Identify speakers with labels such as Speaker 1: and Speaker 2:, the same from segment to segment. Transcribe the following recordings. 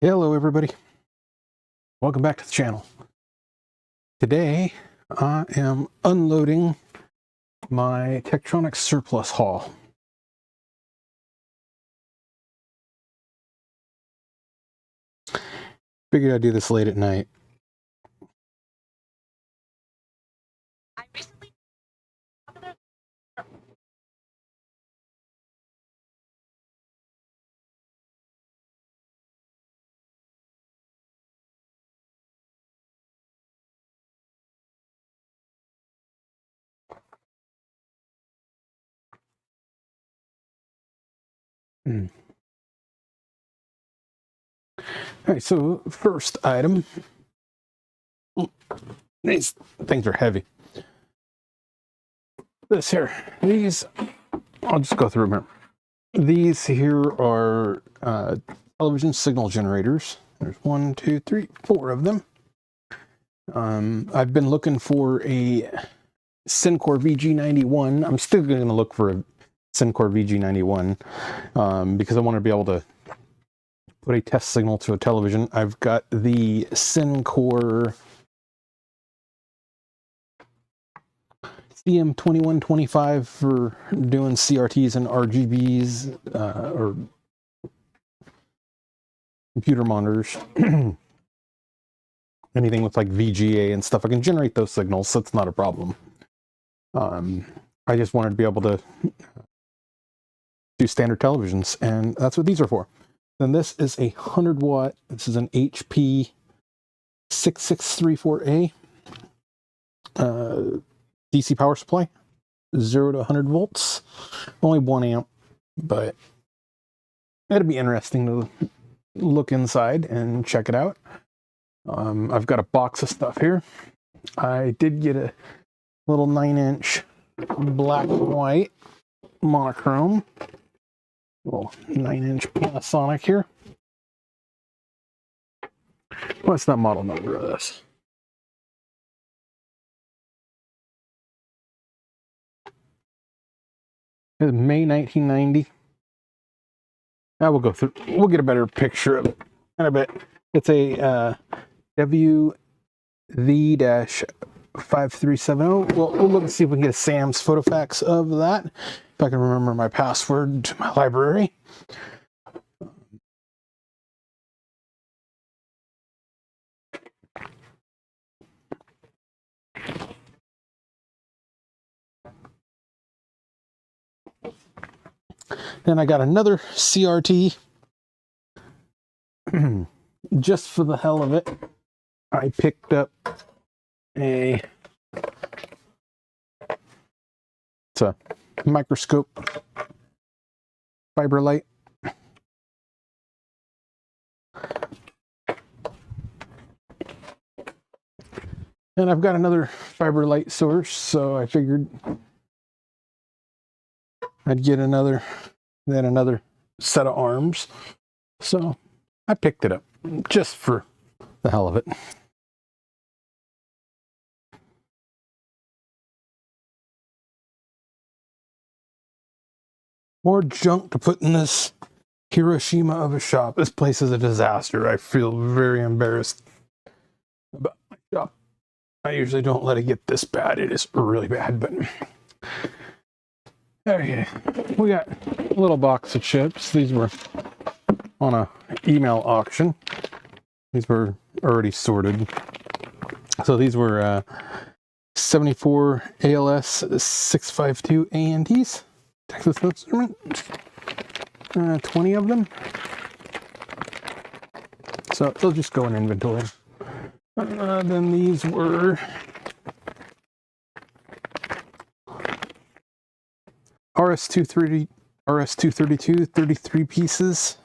Speaker 1: Hello everybody, welcome back to the channel. Today I am unloading my Tektronix surplus haul. Figured I'd do this late at night.
Speaker 2: I recently
Speaker 1: Alright, so first item. These things are heavy. This here, these, I'll just go through them here. These here are television signal generators. There's 1, 2, 3, 4 of them. I've been looking for a Syncor VG91. I'm still going to look for a Syncor VG91 because I want to be able to put a test signal to a television. I've got the Syncor CM2125 for doing CRTs and RGBs or computer monitors. Anything with like VGA and stuff, I can generate those signals, so it's not a problem. I just wanted to be able to do standard televisions, and that's what these are for. Then this is a 100 watt, this is an HP 6634A DC power supply, 0 to 100 volts, only 1 amp, but it'd be interesting to look inside and check it out. I've got a box of stuff here. I did get a little 9-inch black and white monochrome, little 9-inch Panasonic here. What's that model number of this? It's May 1990. Now we'll go through, we'll get a better picture of it in a bit. It's a WV-5370. We'll look and see if we can get a Sam's photofax of that, if I can remember my password to my library. Then I got another CRT. Just for the hell of it, I picked up it's a microscope fiber light. And I've got another fiber light source, so I figured I'd get another set of arms. So I picked it up just for the hell of it. More junk to put in this Hiroshima of a shop. This place is a disaster. I feel very embarrassed about my shop. I usually don't let it get this bad. It is really bad, but okay. We got a little box of chips. These were on a email auction. These were already sorted. So these were 74 ALS 652 ANTs, Texas Instrument, 20 of them. So they'll just go in inventory. Then these were RS-232, 33 pieces.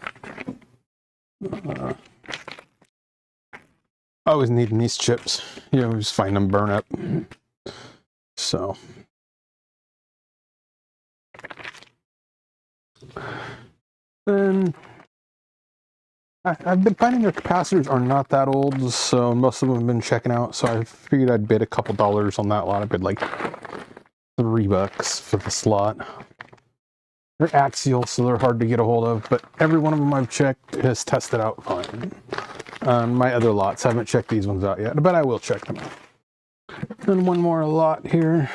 Speaker 1: Always needing these chips. You always find them burn up. So. Then I've been finding their capacitors are not that old, so most of them have been checking out. So I figured I'd bid a couple dollars on that lot. I bid like $3 for the slot. They're axial, so they're hard to get a hold of, but every one of them I've checked has tested out fine. on my other lots. I haven't checked these ones out yet, but I will check them out. Then one more lot here,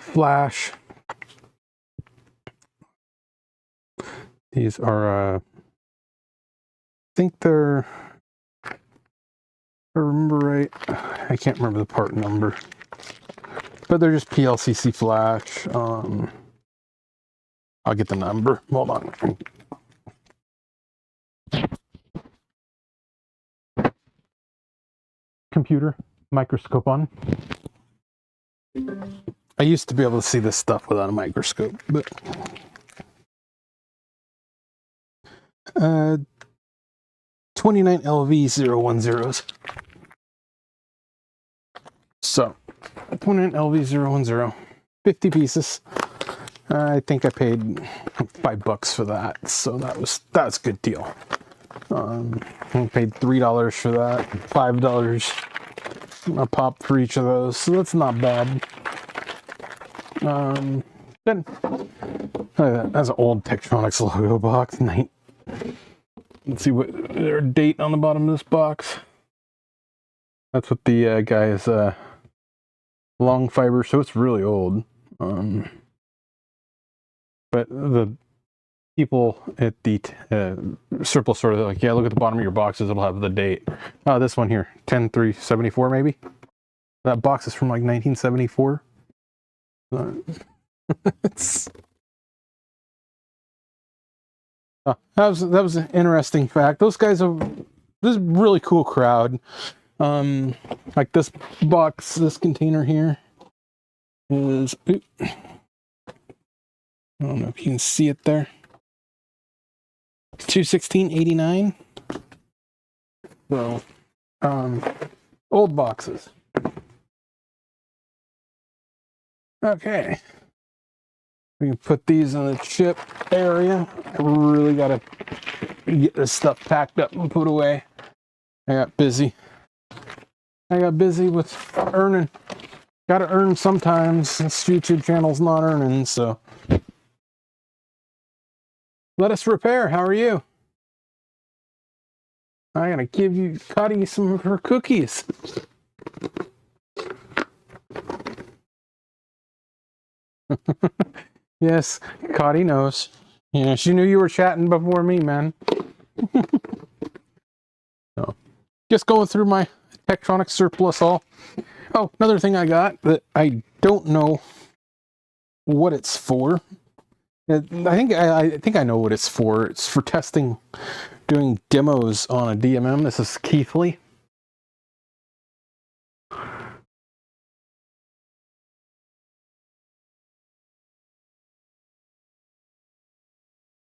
Speaker 1: flash. These are, I think they're, if I remember right, I can't remember the part number, but they're just PLCC flash. I'll get the number. Hold on. Computer, microscope on. I used to be able to see this stuff without a microscope, but 29 LV010s. So 29 LV010, 50 pieces. I think I paid $5 for that, so that's a good deal. I paid $3 for that, $5 a pop for each of those, so that's not bad. Then that's an old Tektronix logo box. Let's see what their date on the bottom of this box. That's what the guy's long fiber, so it's really old. But the people at the surplus store, they're like, yeah, look at the bottom of your boxes, it'll have the date. This one here, 10/3/74 maybe. That box is from like 1974. That was an interesting fact. Those guys are, this is a really cool crowd. Like this box, this container here is, I don't know if you can see it there. 216.89. So, old boxes. Okay. We can put these in the chip area. I really gotta get this stuff packed up and put away. I got busy. With earning. Gotta earn sometimes. This YouTube channel's not earning, so. Let us repair. How are you? I gotta give you Cottie some of her cookies. Yes, Cottie knows. Yeah, she knew you were chatting before me, man. So, just going through my Tektronix surplus haul. Oh, another thing I got that I don't know what it's for. I think I know what it's for. It's for testing, doing demos on a DMM. This is Keithley.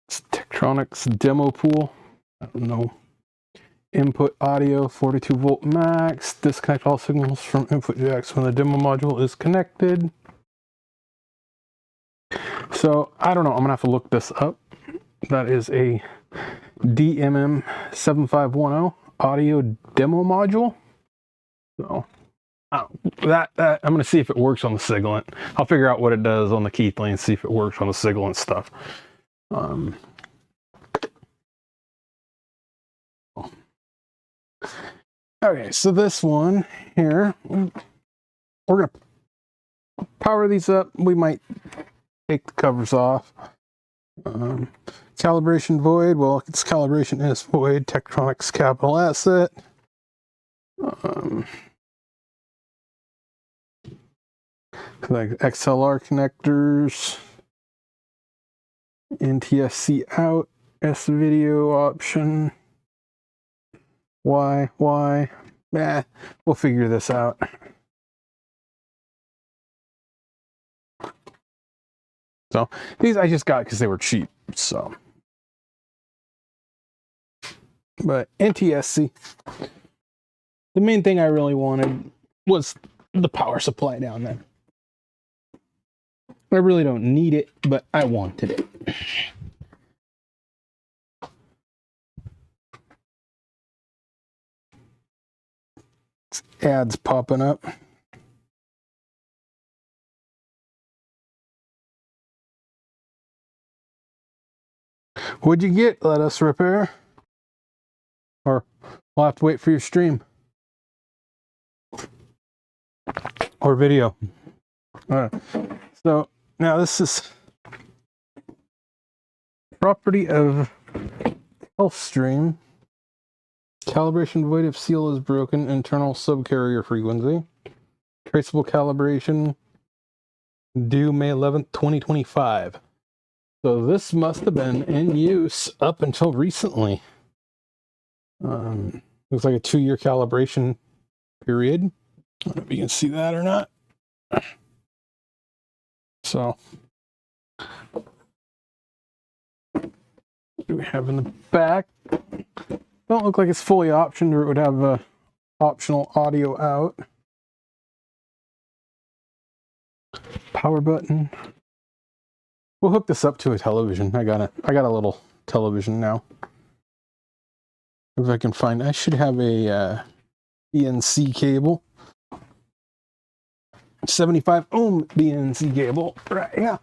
Speaker 1: It's Tektronix demo pool. I don't know. Input audio 42 volt max. Disconnect all signals from input jacks when the demo module is connected. So I don't know. I'm gonna have to look this up. That is a DMM 7510 audio demo module. So that I'm gonna see if it works on the Sigilent. I'll figure out what it does on the Keithley and see if it works on the Sigilent stuff. Okay, so this one here, we're gonna power these up. We might take the covers off. Calibration void. Well, its calibration is void. Tektronix capital asset. Like XLR connectors. NTSC out. S video option. Why? We'll figure this out. So these I just got because they were cheap. So, but NTSC. The main thing I really wanted was the power supply down there. I really don't need it, but I wanted it. Ads popping up. What'd you get? Let us repair. Or We'll have to wait for your stream. Or video. So now this is property of Healthstream. Calibration void if seal is broken. Internal subcarrier frequency. Traceable calibration due May 11th, 2025. So this must have been in use up until recently. Looks like a 2-year calibration period. I don't know if you can see that or not. So, what do we have in the back? Don't look like it's fully optioned, or it would have optional audio out. Power button. We'll hook this up to a television. I got a little television now. If I can find, I should have a BNC cable. 75 ohm BNC cable, right? Yeah,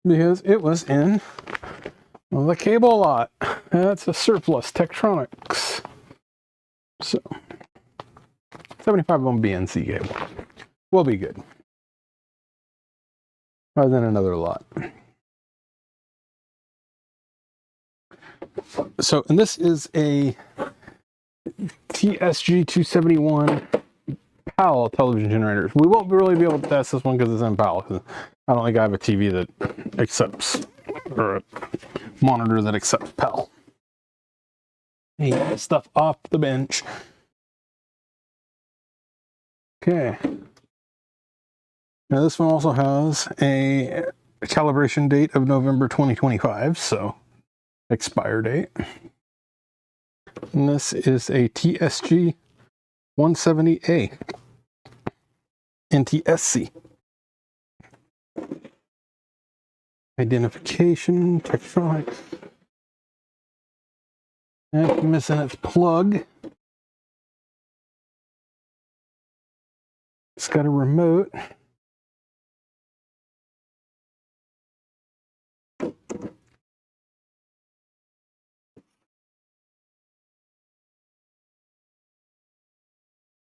Speaker 1: because it was in the cable lot. That's a surplus Tektronix. So 75 ohm BNC cable will be good. Rather than another lot. So, and this is a TSG 271 PAL television generators. We won't really be able to test this one because it's in PAL. I don't think I have a TV that accepts, or a monitor that accepts PAL. Hey, stuff off the bench. Okay. Now this one also has a calibration date of November 2025, so expire date. And this is a TSG 170A NTSC. Identification, Tektronix. And missing its plug. It's got a remote.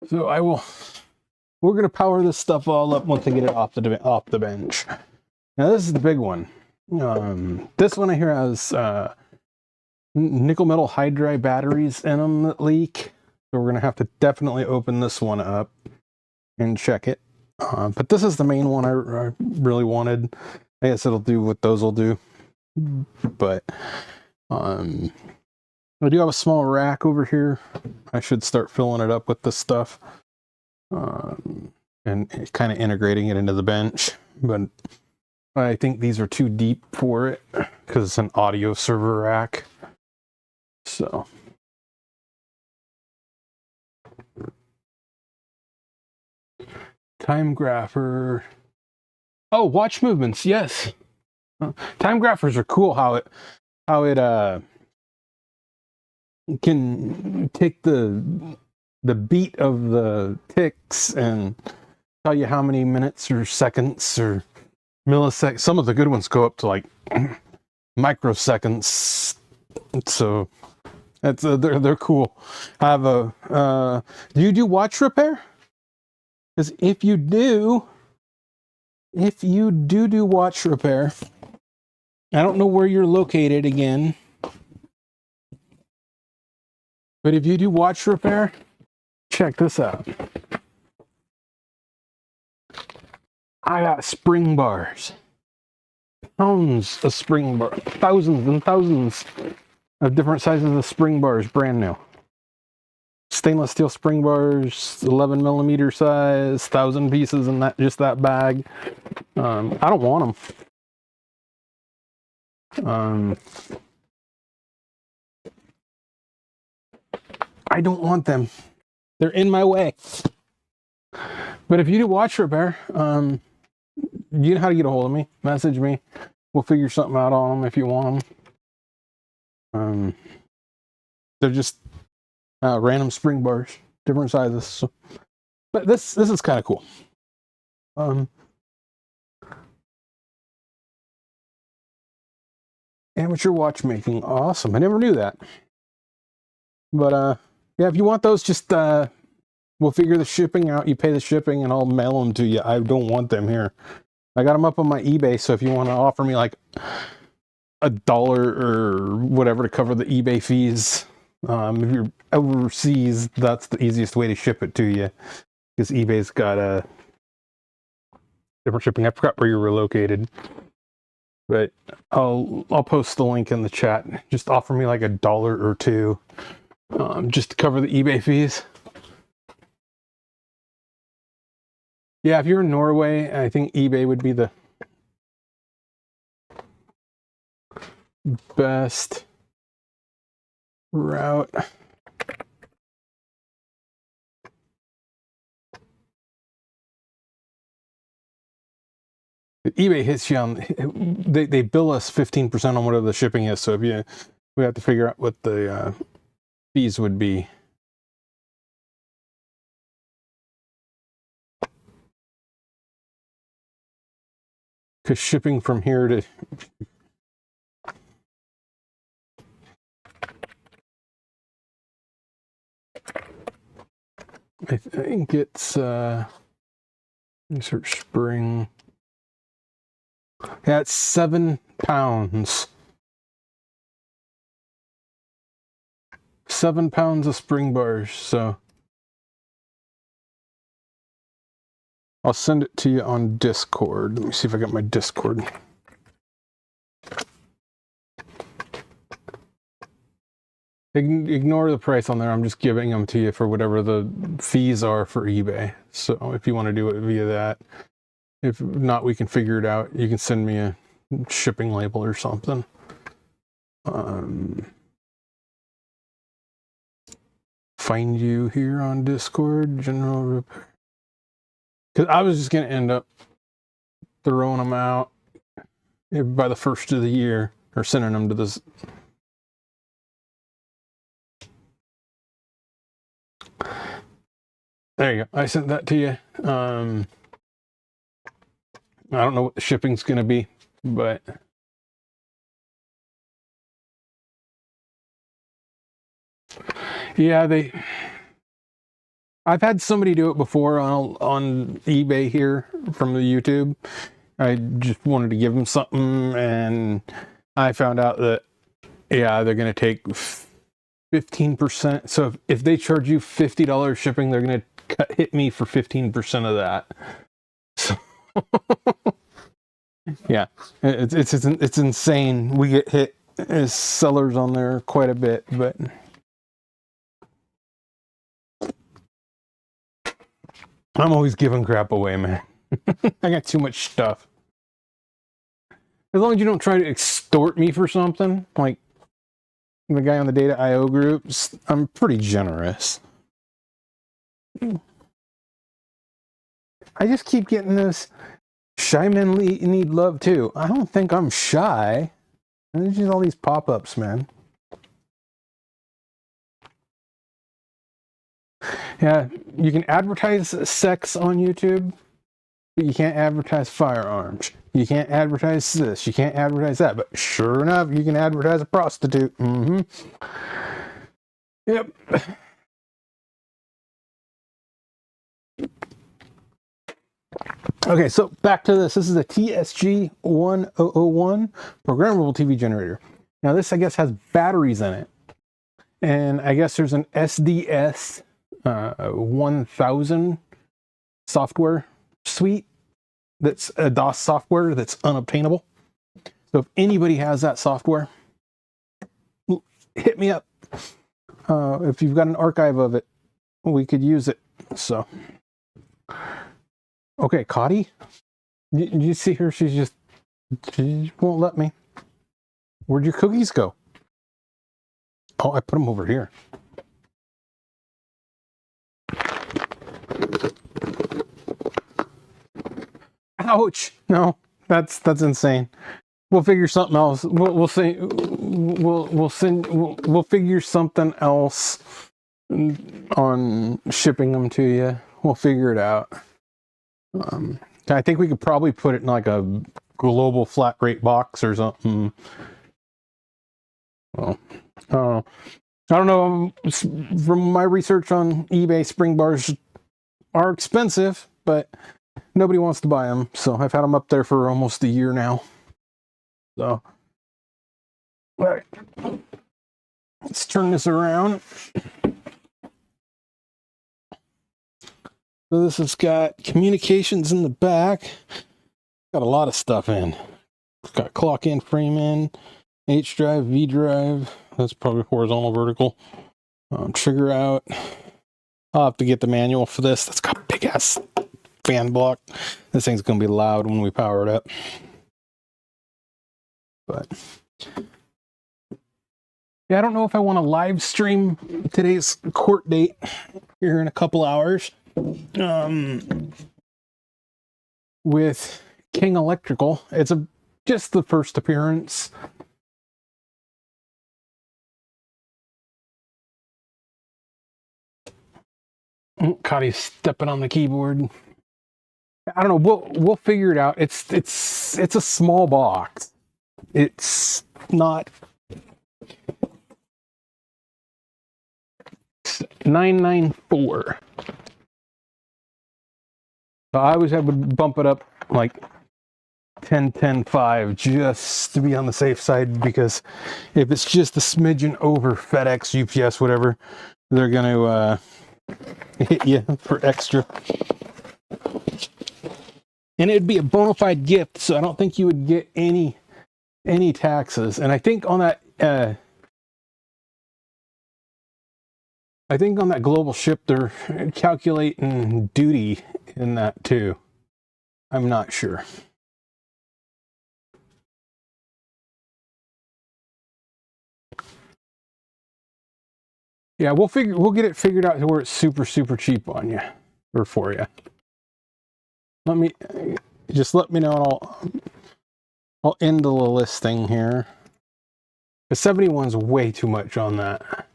Speaker 1: So we're going to power this stuff all up once I get it off the bench. Now this is the big one. This one I hear has nickel metal hydride batteries in them that leak. So we're going to have to definitely open this one up and check it. But this is the main one I really wanted. I guess it'll do what those will do. But I do have a small rack over here. I should start filling it up with this stuff. And kind of integrating it into the bench. But I think these are too deep for it because it's an audio server rack. So. Time grapher. Oh, watch movements. Yes. Time graphers are cool. How it can take the beat of the ticks and tell you how many minutes or seconds or milliseconds. Some of the good ones go up to like microseconds. So that's they're cool. I have a. Do you do watch repair? Because if you do watch repair, I don't know where you're located again, but if you do watch repair, check this out. I got spring bars. Tons of spring bars. Thousands and thousands of different sizes of spring bars, brand new. Stainless steel spring bars, 11 millimeter size, 1,000 pieces in that bag. I don't want them. I don't want them. They're in my way. But if you do watch repair, you know how to get a hold of me. Message me. We'll figure something out on them if you want them. They're just random spring bars, different sizes. So, but this is kind of cool. Amateur watchmaking, awesome. I never knew that. But Yeah, if you want those, just we'll figure the shipping out. You pay the shipping, and I'll mail them to you. I don't want them here. I got them up on my eBay, so if you want to offer me like $1 or whatever to cover the eBay fees, if you're overseas, that's the easiest way to ship it to you, because eBay's got a different shipping. I forgot where you're located, but I'll post the link in the chat. Just offer me like $1 or $2, just to cover the eBay fees. Yeah, if you're in Norway, I think eBay would be the best route. eBay hits you on, they bill us 15% on whatever the shipping is, so if you, we have to figure out what the fees would be. Because shipping from here to I think it's insert spring. Yeah, it's 7 pounds. 7 pounds of spring bars, so I'll send it to you on Discord. Let me see if I got my Discord. Ignore the price on there. I'm just giving them to you for whatever the fees are for eBay. So if you want to do it via that, if not, we can figure it out. You can send me a shipping label or something. Find you here on Discord, general repair. Because I was just going to end up throwing them out by the first of the year, or sending them to this. There you go. I sent that to you. I don't know what the shipping's going to be, but yeah, I've had somebody do it before on eBay here from the YouTube. I just wanted to give them something, and I found out that, yeah, they're going to take 15%. So if they charge you $50 shipping, they're going to hit me for 15% of that. So yeah, it's insane. We get hit as sellers on there quite a bit, but I'm always giving crap away, man. I got too much stuff. As long as you don't try to extort me for something, like the guy on the Data IO groups, I'm pretty generous. I just keep getting this, shy men need love too. I don't think I'm shy. There's just all these pop-ups, man. Yeah, you can advertise sex on YouTube, but you can't advertise firearms. You can't advertise this. You can't advertise that. But sure enough, you can advertise a prostitute. Mm-hmm. Yep. Okay, so back to this. This is a TSG1001 programmable TV generator. Now this, I guess, has batteries in it. And I guess there's an SDS 1000 software suite that's a DOS software that's unobtainable. So if anybody has that software, hit me up. If you've got an archive of it, we could use it. So, okay, Cottie, you see her? She won't let me. Where'd your cookies go? Oh, I put them over here. Ouch! No, that's insane. We'll figure something else. We'll figure something else on shipping them to you. We'll figure it out. I think we could probably put it in like a global flat rate box or something. Well, I don't know, from my research on eBay, spring bars are expensive, but nobody wants to buy them. So I've had them up there for almost a year now. So, all right, let's turn this around. So this has got communications in the back. Got a lot of stuff in. It's got clock in, frame in, H drive, V drive. That's probably horizontal, vertical. Trigger out. I'll have to get the manual for this. That's got a big ass fan block. This thing's gonna be loud when we power it up. But yeah, I don't know if I want to live stream today's court date here in a couple hours. With King Electrical. It's just the first appearance. Cottie's stepping on the keyboard. I don't know. We'll figure it out. It's a small box. It's not 994. So I always would bump it up like 10.5 just to be on the safe side, because if it's just a smidgen over FedEx, UPS, whatever, they're going to hit you for extra. And it'd be a bona fide gift, so I don't think you would get any taxes. And I think on that global ship, they're calculating duty in that too. I'm not sure. Yeah, we'll get it figured out to where it's super cheap on you, or for you. Let me know, and I'll end the listing here. The 71's way too much on that.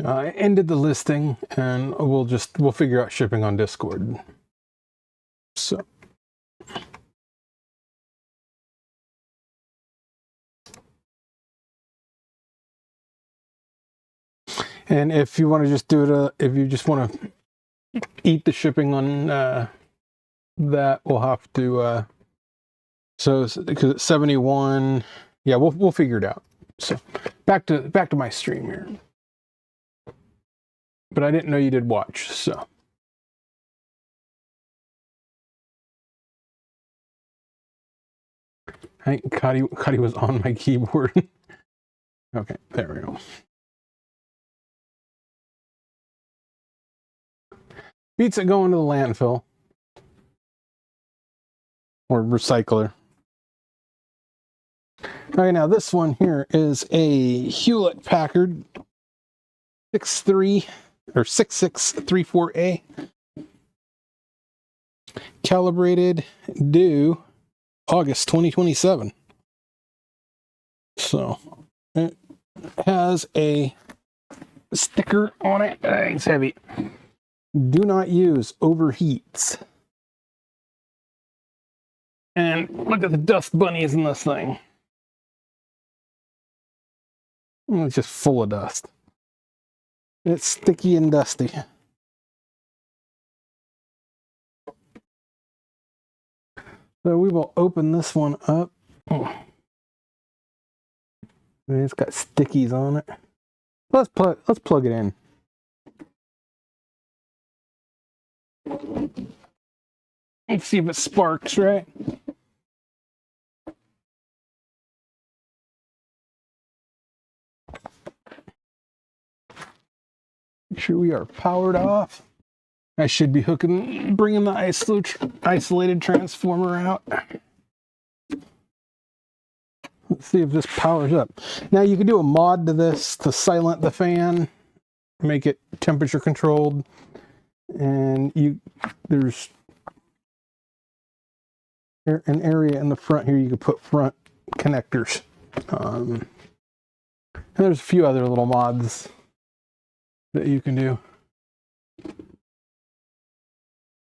Speaker 1: I ended the listing, and we'll figure out shipping on Discord. So. And if you want to just do it, if you just want to eat the shipping on that, we'll have to. So because it's 71, yeah, we'll figure it out. So back to my stream here. But I didn't know you did watch, so. I think Cottie was on my keyboard. Okay, there we go. Beats it going to the landfill. Or recycler. Okay, now this one here is a Hewlett Packard 6634A. Calibrated, due August 2027. So it has a sticker on it. It's heavy. Do not use, overheats. And look at the dust bunnies in this thing. It's just full of dust. It's sticky and dusty. So we will open this one up. Oh. It's got stickies on it. Let's plug it in. Let's see if it sparks, right? Make sure we are powered off. I should be bringing the isolated transformer out. Let's see if this powers up. Now you can do a mod to this to silent the fan, make it temperature controlled, and there's an area in the front here you can put front connectors. And there's a few other little mods that you can do.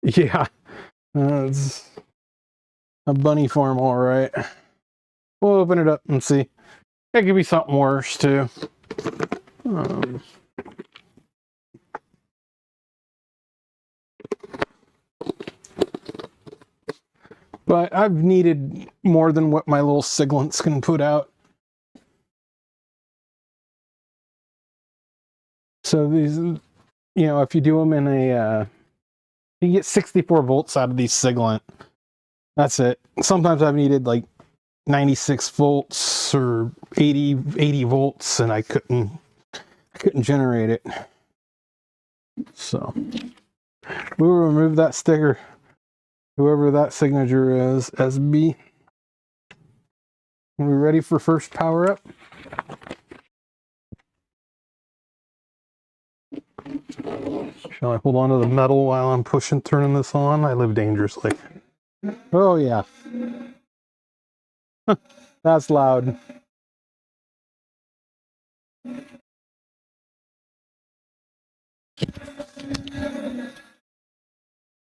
Speaker 1: Yeah, it's a bunny farm, all right. We'll open it up and see. It could be something worse too. But I've needed more than what my little siglants can put out. So these, if you do them in you get 64 volts out of these siglant. That's it. Sometimes I've needed like 96 volts or 80 volts, and I couldn't generate it. So we will remove that sticker, whoever that signature is, SB. Are we ready for first power up? Shall I hold on to the metal while I'm turning this on? I live dangerously. Oh yeah. That's loud.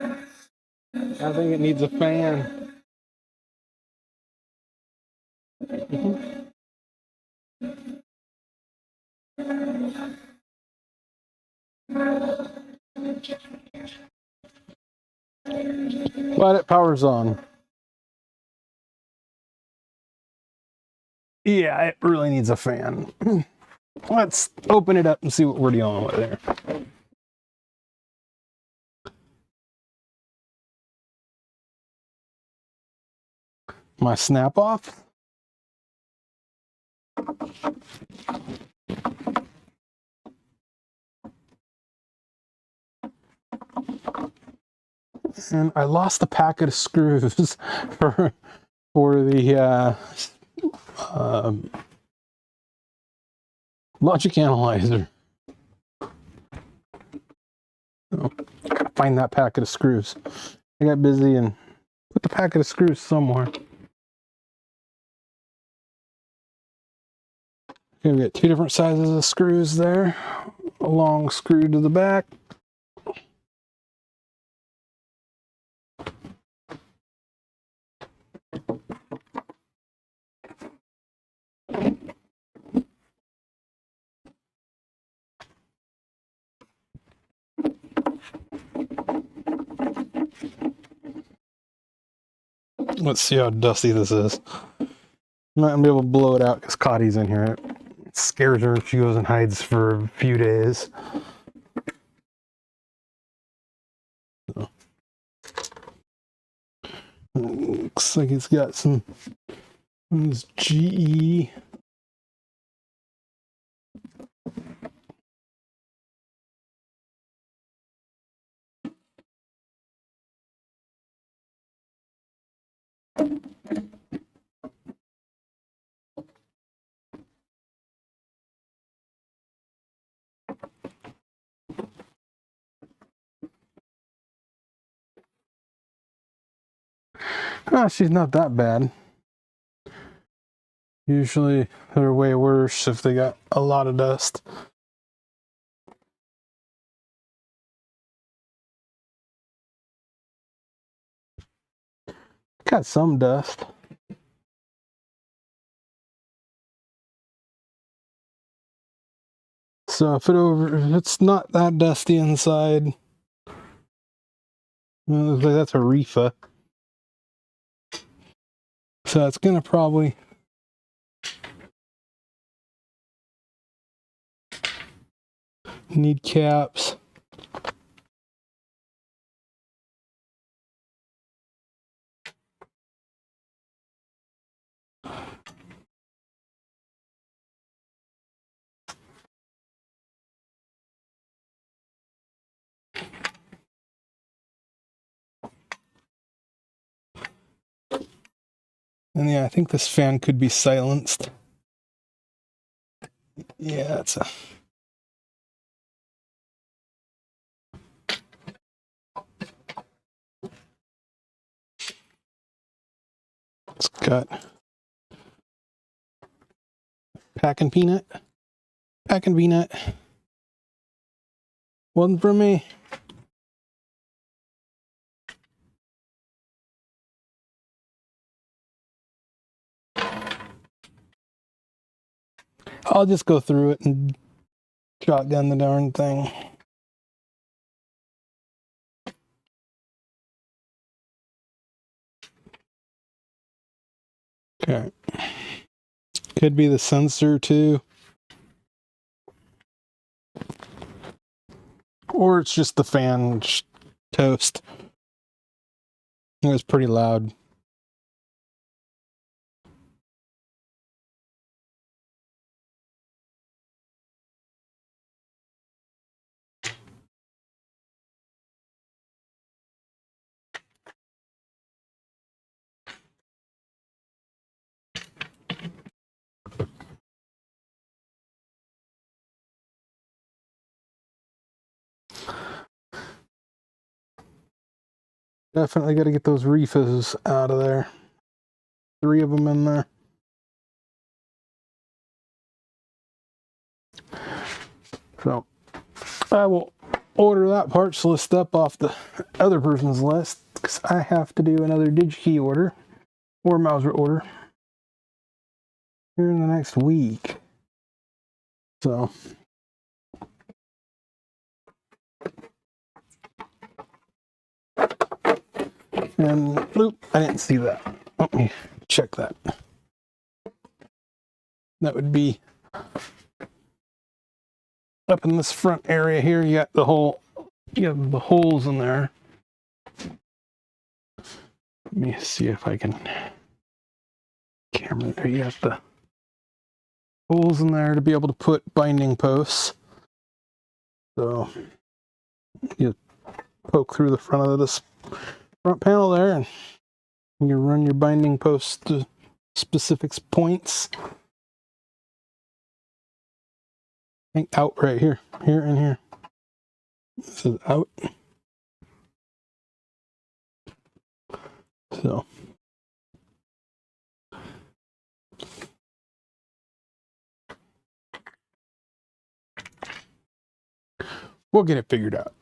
Speaker 1: I think it needs a fan. But it powers on. Yeah, it really needs a fan. Let's open it up and see what we're dealing with there. My snap off. And I lost a packet of screws for the logic analyzer. Oh, gotta find that packet of screws. I got busy and put the packet of screws somewhere. Okay, we got two different sizes of screws there. A long screw to the back. Let's see how dusty this is. I'm not gonna be able to blow it out because Cottie's in here. It scares her if she goes and hides for a few days. So. Looks like it's got some GE. She's not that bad. Usually they're way worse if they got a lot of dust. Got some dust. So if it's not that dusty inside, it looks like that's a reefa. So it's gonna probably need caps. And yeah, I think this fan could be silenced. Yeah, it's got packing peanut. Packing peanut. Wasn't for me. I'll just go through it and shotgun the darn thing. Okay. Could be the sensor too. Or it's just the fan toast. It was pretty loud. Definitely got to get those refills out of there. 3 of them in there. So I will order that parts list up off the other person's list because I have to do another DigiKey order or Mauser order here in the next week. So and oop, I didn't see that. Let me check that. That would be up in this front area here. You got the whole, you have the holes in there. Let me see if I can camera there. You have the holes in there to be able to put binding posts. So you poke through the front of this front panel there, and you run your binding posts to specific points. I think out right here, here and here. This is out. So we'll get it figured out.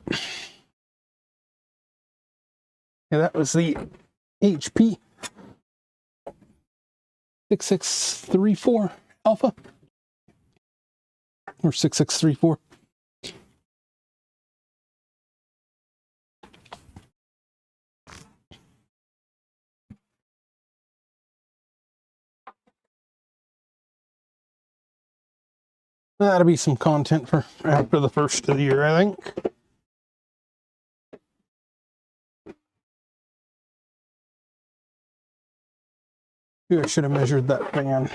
Speaker 1: Yeah, that was the HP 6634 Alpha or 6634. That'll be some content for after the first of the year, I think. Yeah, I should have measured that fan.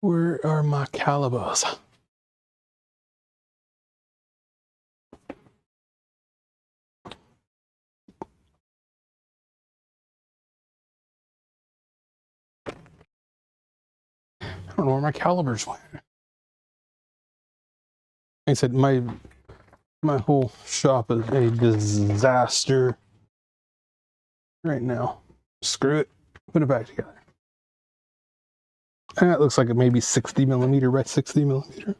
Speaker 1: Where are my calibers? I don't know where my calibers went. Like I said, my whole shop is a disaster right now. Screw it. Put it back together. And it looks like it may be 60 millimeter by 60 millimeter.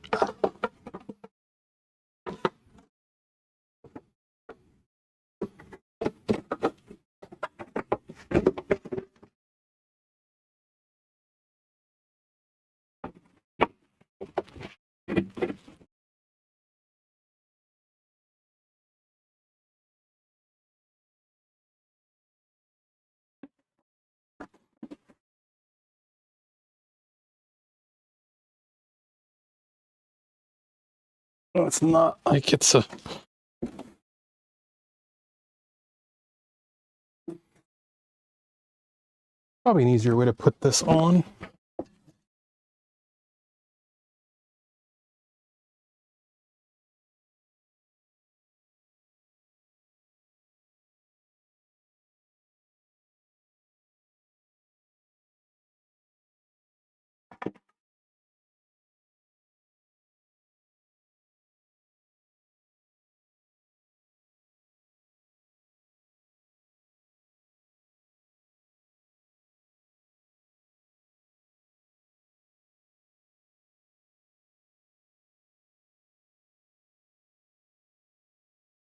Speaker 1: No, it's not like it's a probably an easier way to put this on.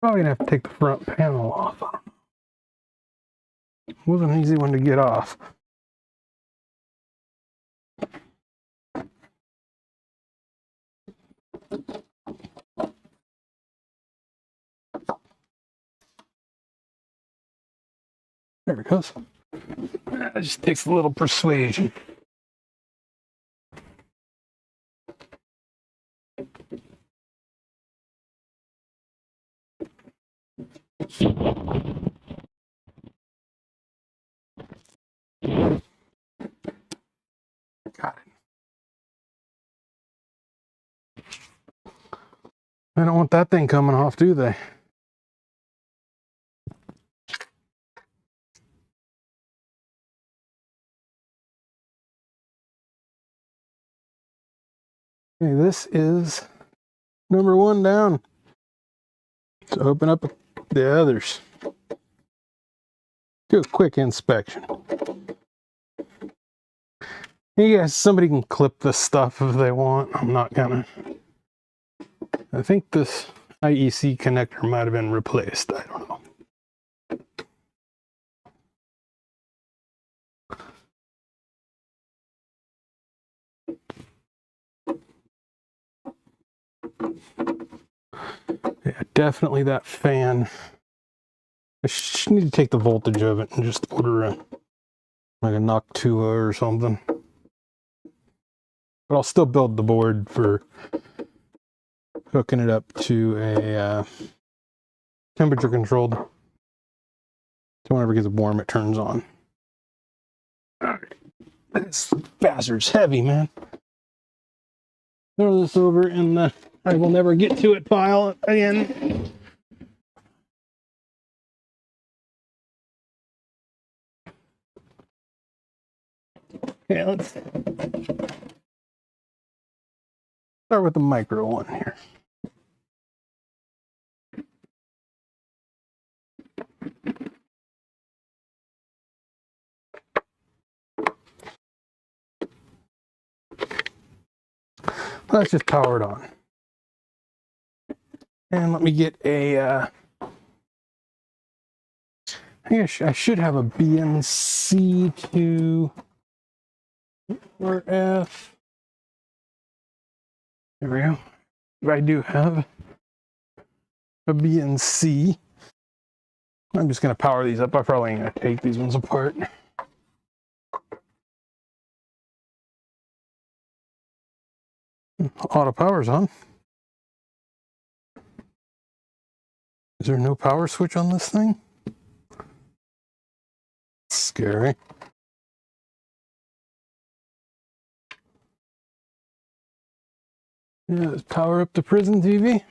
Speaker 1: Probably gonna have to take the front panel off. It wasn't an easy one to get off. There it goes. It just takes a little persuasion. Got it. They don't want that thing coming off, do they? Okay, this is number one down. Let's open up the others. Do a quick inspection. You guys, somebody can clip this stuff if they want. I'm not gonna. I think this IEC connector might have been replaced. I don't know. Yeah, definitely that fan. I need to take the voltage of it and just order a Noctua or something. But I'll still build the board for hooking it up to a temperature controlled. So whenever it gets warm, it turns on. Alright. This bastard's heavy, man. Throw this over in the I will never get to it pile again. Okay, let's start with the micro one here. Let's just power it on. And let me get a, I think I should have a BNC to or F. There we go. I do have a BNC. I'm just going to power these up. I probably ain't going to take these ones apart. Auto power's on. Is there no power switch on this thing? Scary. Yeah, let's power up the prison TV.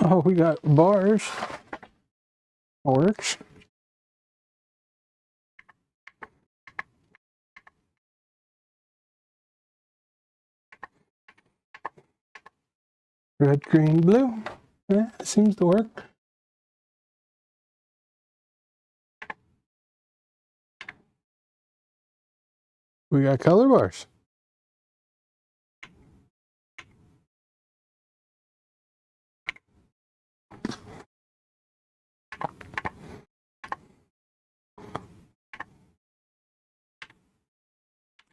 Speaker 1: Oh, we got bars. Works. Red, green, blue. Yeah, it seems to work. We got color bars.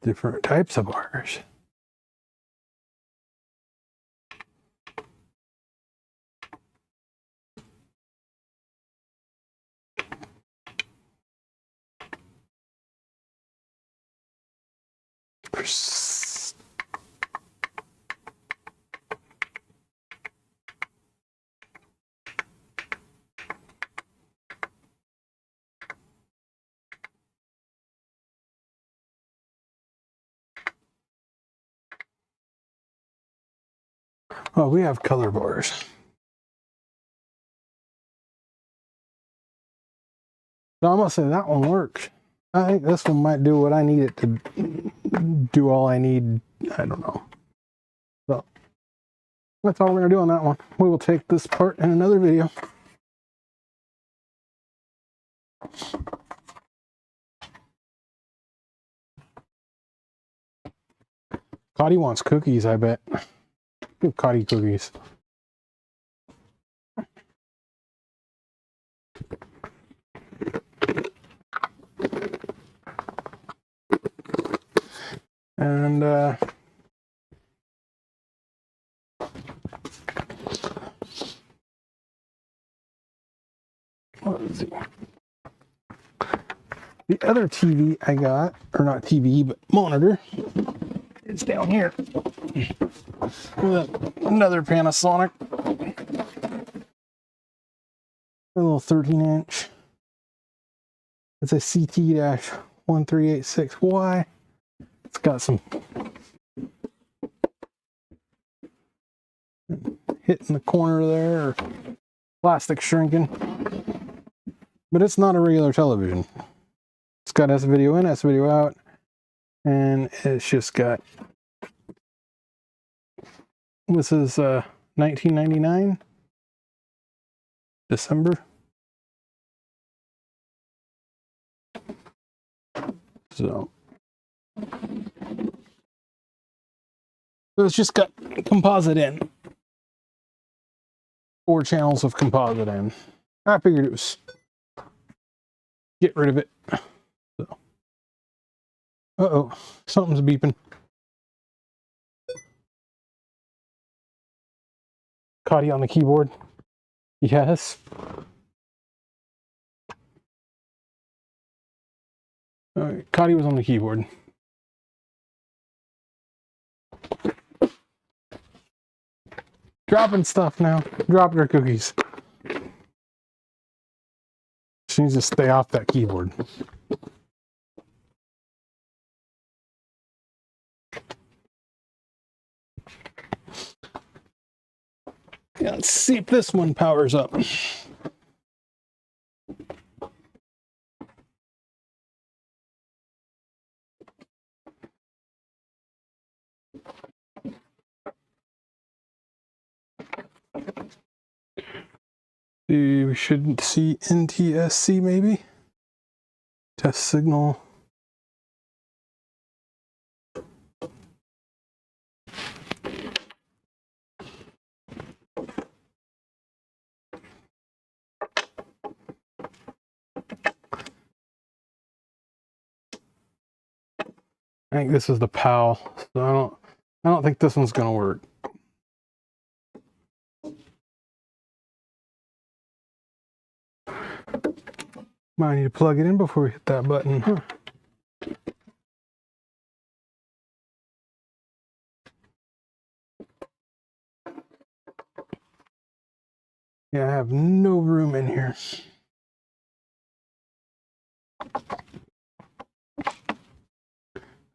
Speaker 1: Different types of bars. Oh, we have color bars. So I'm gonna say that one works. I think this one might do what I need it to do. All I need, I don't know. So that's all we're gonna do on that one. We will take this part in another video. Cottie wants cookies, I bet. Give Cottie cookies. And what is it? The other TV I got, or not TV, but monitor, is down here. Another Panasonic. A little 13-inch. It's a CT-1386Y. It's got some hit in the corner there, or plastic shrinking. But it's not a regular television. It's got S video in, S video out, and it's just got, this is 1999, December. So it's just got composite in. 4 channels of composite in. I figured it was, get rid of it. So. Uh-oh, something's beeping. Cottie on the keyboard. Yes. All right, Cottie was on the keyboard. Dropping stuff now. Dropping her cookies. She needs to stay off that keyboard. Yeah, let's see if this one powers up. We should see NTSC maybe. Test signal. I think this is the PAL, so I don't think this one's gonna work. Might need to plug it in before we hit that button, huh? Yeah, I have no room in here.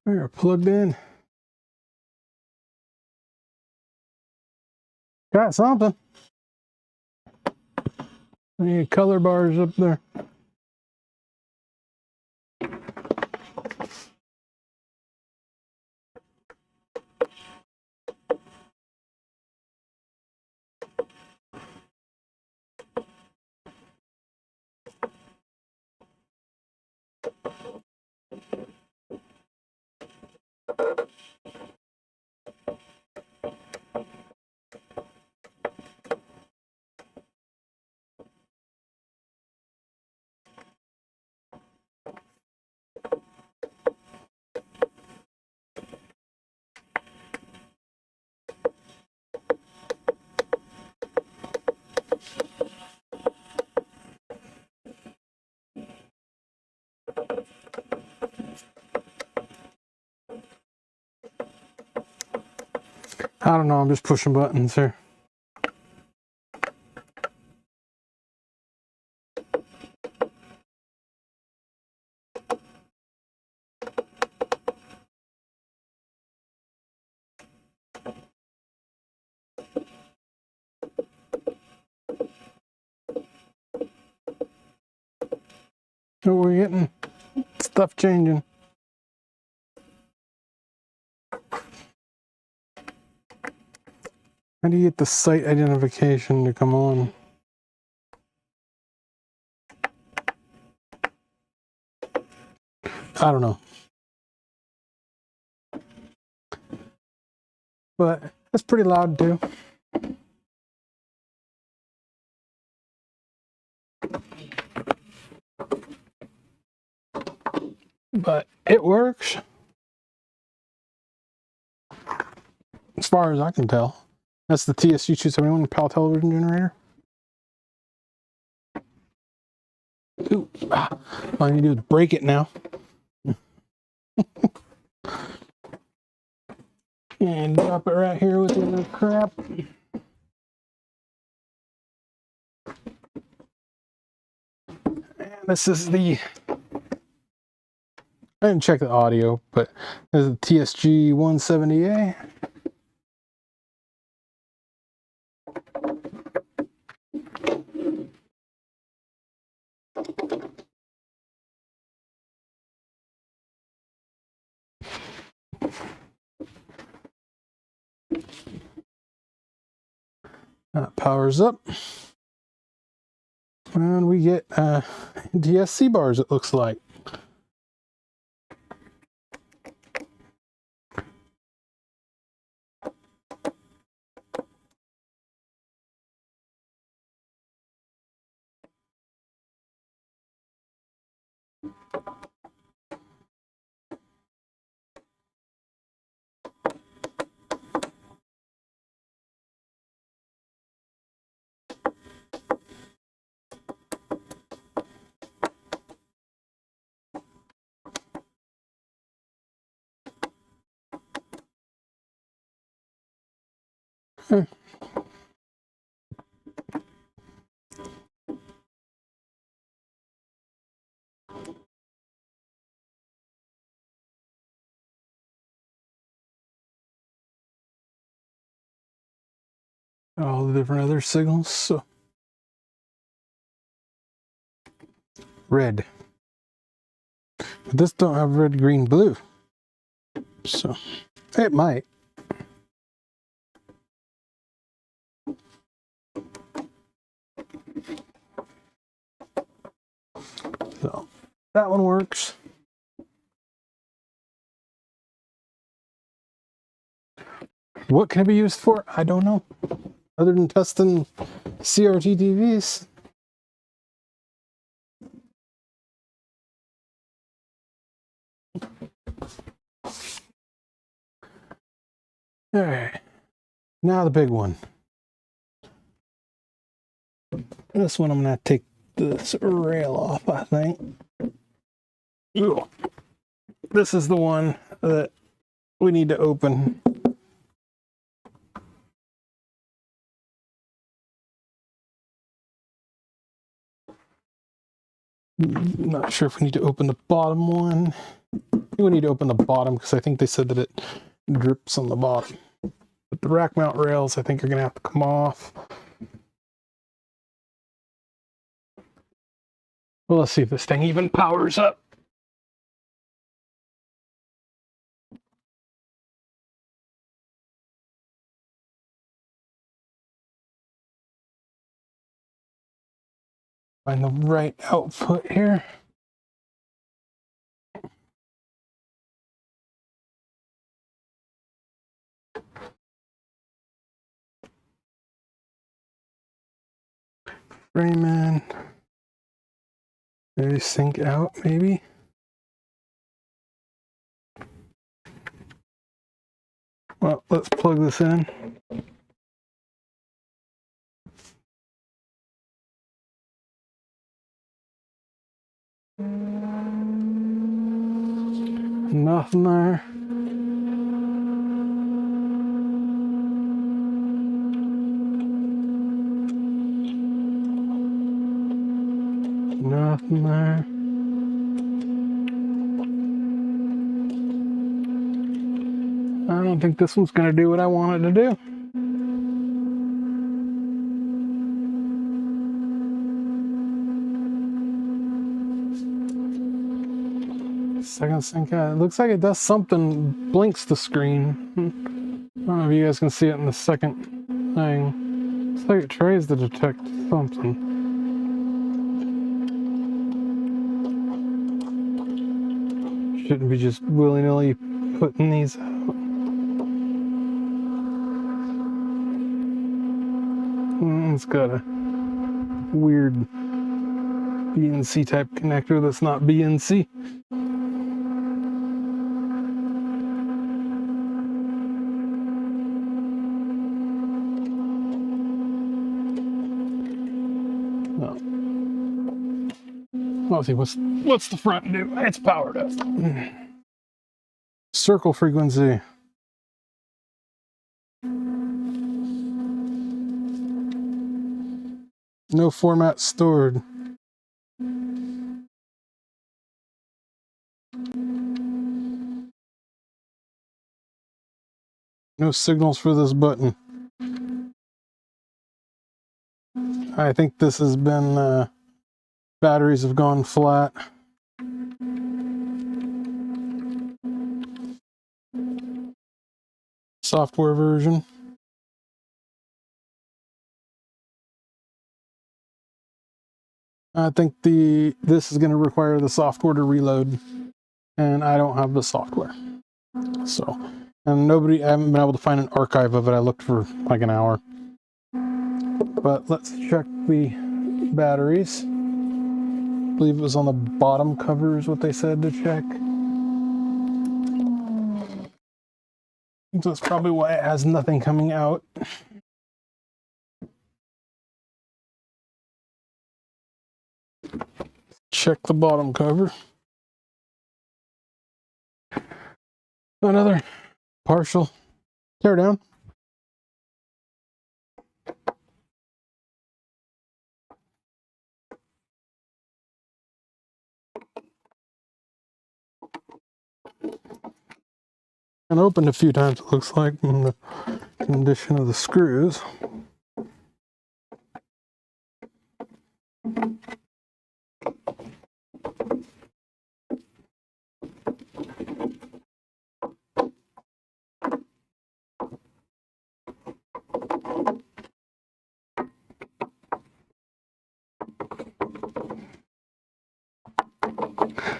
Speaker 1: We are plugged in. Got something. I need color bars up there. I don't know, I'm just pushing buttons here. So we're getting stuff changing. How do you get the site identification to come on? I don't know. But it's pretty loud too. But it works. As far as I can tell. That's the TSG271 PAL television generator. Ooh, all I need to do is break it now. And drop it right here with the other crap. And this is the... I didn't check the audio, but this is the TSG170A. That powers up. And we get DSC bars, it looks like. All the different other signals. So red. But this don't have red, green, blue. So it might. So that one works. What can it be used for? I don't know. Other than testing CRT TVs. Alright. Now the big one. This one I'm going to take this rail off, I think. Ugh. This is the one that we need to open. Not sure if we need to open the bottom one. I think we need to open the bottom because I think they said that it drips on the bottom. But the rack mount rails I think are going to have to come off. Well, let's see if this thing even powers up. Find the right output here. Frame in. Maybe sync out, maybe. Well, let's plug this in. Nothing there. Nothing there. I don't think this one's going to do what I want it to do. Second sync out. It looks like it does something, blinks the screen. I don't know if you guys can see it in the second thing. Looks like it tries to detect something. Shouldn't be just willy-nilly putting these out. It's got a weird BNC type connector that's not BNC. Let's see, what's the front do? It's powered up. Circle frequency. No format stored. No signals for this button. I think this has been, batteries have gone flat. Software version. I think this is going to require the software to reload, and I don't have the software. So, and I haven't been able to find an archive of it. I looked for like an hour. But let's check the batteries. I believe it was on the bottom cover is what they said to check. So that's probably why it has nothing coming out. Check the bottom cover. Another partial teardown. And opened a few times, it looks like, from the condition of the screws.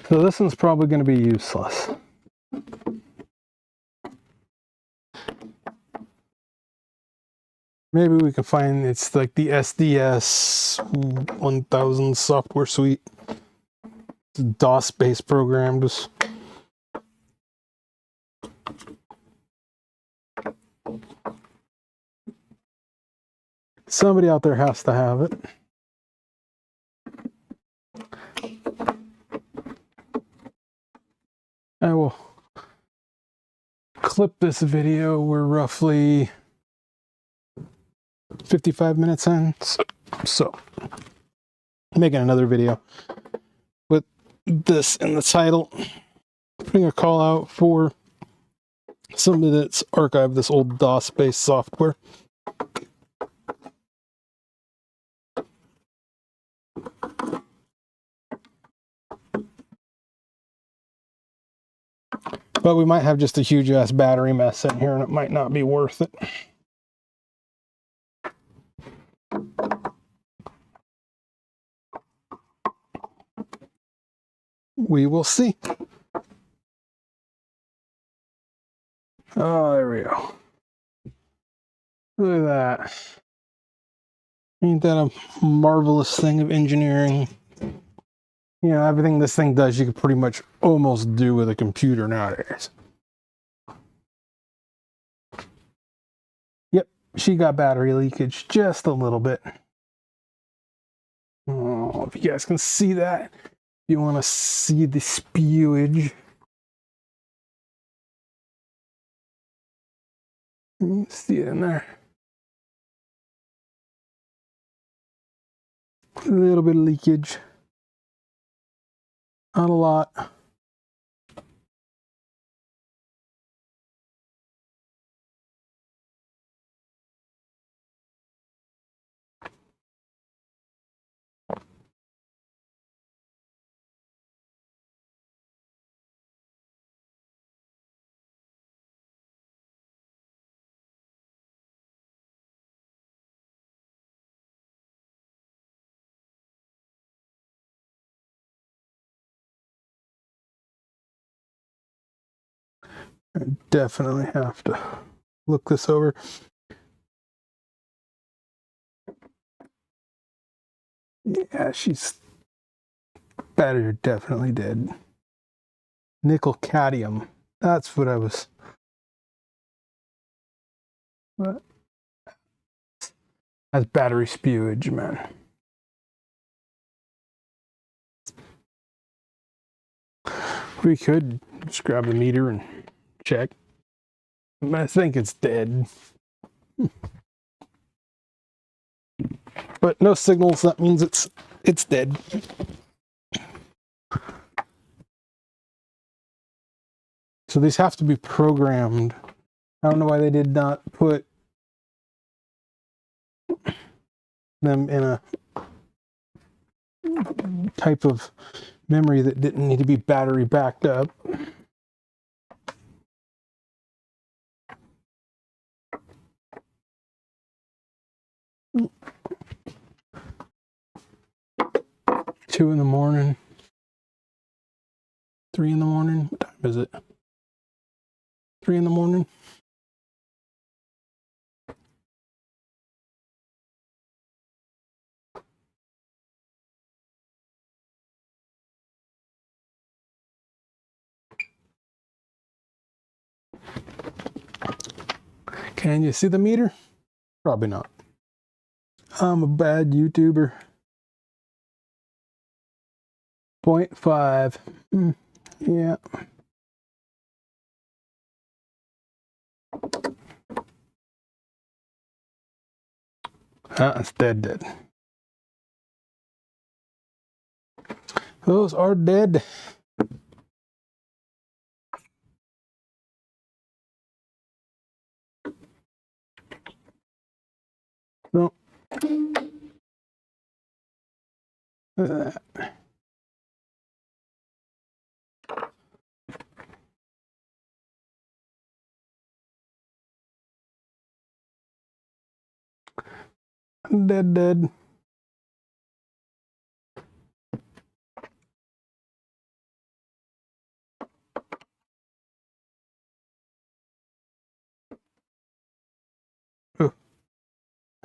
Speaker 1: So this one's probably going to be useless. Maybe we can find, it's like the SDS 1000 software suite. It's a DOS-based program. Just somebody out there has to have it. I will clip this video. We're roughly 55 minutes in, so making another video with this in the title, putting a call out for somebody that's archived this old DOS-based software. But we might have just a huge ass battery mess in here and it might not be worth it. We will see. Oh, there we go. Look at that. Ain't that a marvelous thing of engineering? You know, everything this thing does, you could pretty much almost do with a computer nowadays. Yep, she got battery leakage just a little bit. Oh, if you guys can see that. You want to see the spewage. You see it in there. A little bit of leakage. Not a lot. I definitely have to look this over. Yeah, she's batteries are definitely dead. Nickel cadmium. That's what I was. What? That's battery spewage, man. We could just grab the meter and check. I think it's dead. But no signals, that means it's dead. So these have to be programmed. I don't know why they did not put them in a type of memory that didn't need to be battery backed up. Two in the morning. 3 in the morning. What time is it? 3 in the morning. Can you see the meter? Probably not. I'm a bad YouTuber. 0.5. Yeah. It's dead. Those are dead. So, dead.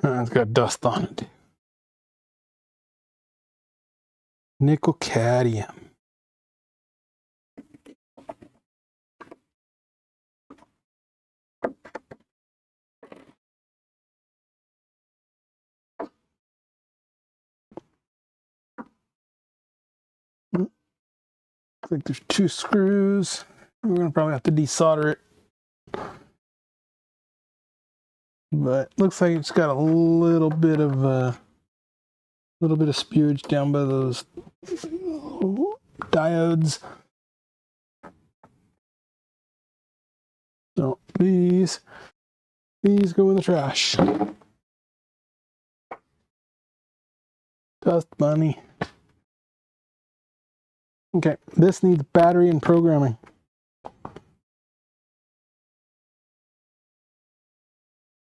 Speaker 1: Oh, it's got dust on it. Nickel cadmium. I think there's 2 screws. We're gonna probably have to desolder it. But looks like it's got a little bit of spewage down by those diodes. So these go in the trash. Dust bunny. Okay, this needs battery and programming.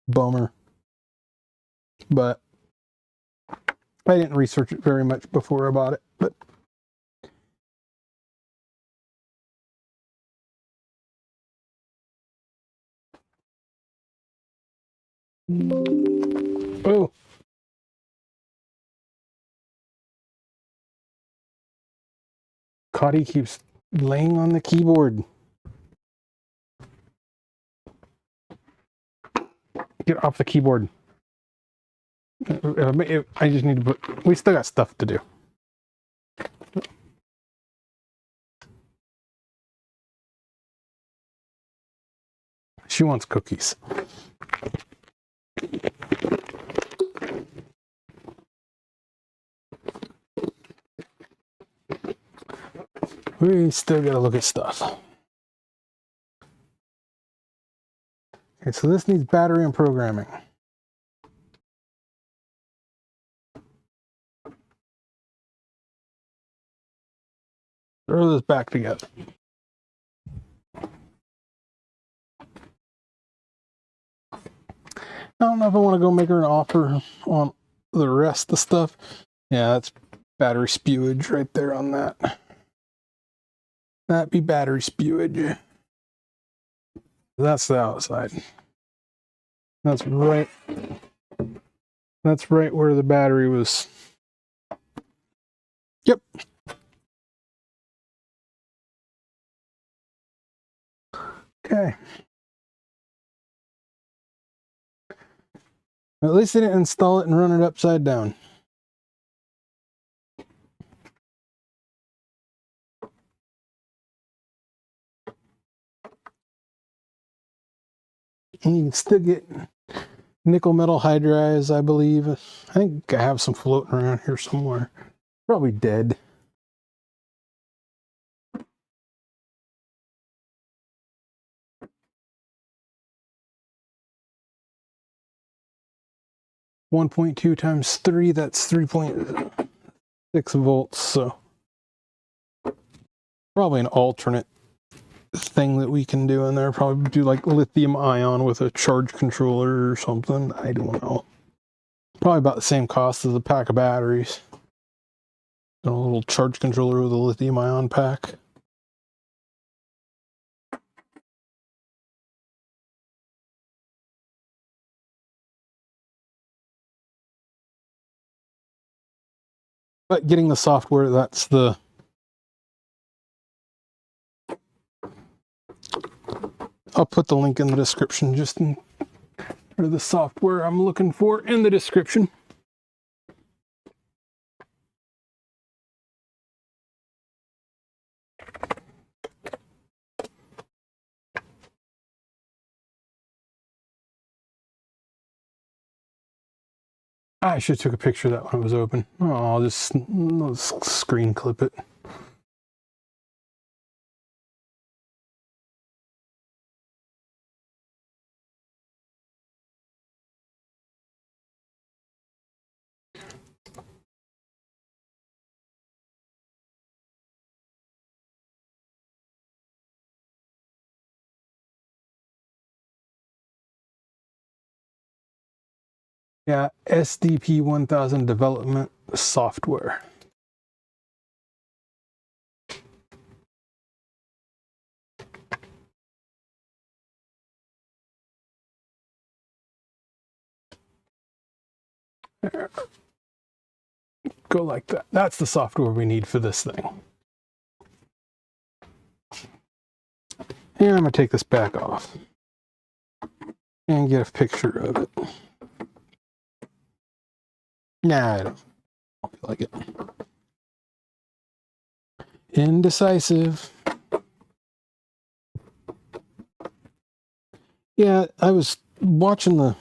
Speaker 1: Bummer. But I didn't research it very much before I bought it, but oh. Cottie keeps laying on the keyboard. Get off the keyboard. I just need to put... We still got stuff to do. She wants cookies. We still gotta look at stuff. Okay, so this needs battery and programming. Throw this back together. I don't know if I want to go make her an offer on the rest of the stuff. Yeah, that's battery spewage right there on that. That'd be battery spewage. That's the outside. That's right. That's right where the battery was. Yep. Okay. At least they didn't install it and run it upside down. And you can still get nickel metal hydrides, I believe. I think I have some floating around here somewhere. Probably dead. .2 times 3, that's 3.6 volts, so probably an alternate thing that we can do in there. Probably do like lithium ion with a charge controller or something. I don't know. Probably about the same cost as a pack of batteries. A little charge controller with a lithium ion pack. But getting the software, that's the... I'll put the link in the description just for the software I'm looking for in the description. I should have took a picture of that when it was open. Oh, I'll just screen clip it. Yeah, SDP 1000 development software. There. Go like that. That's the software we need for this thing. And I'm going to take this back off and get a picture of it. Nah, I don't feel like it. Indecisive. Yeah, I was watching the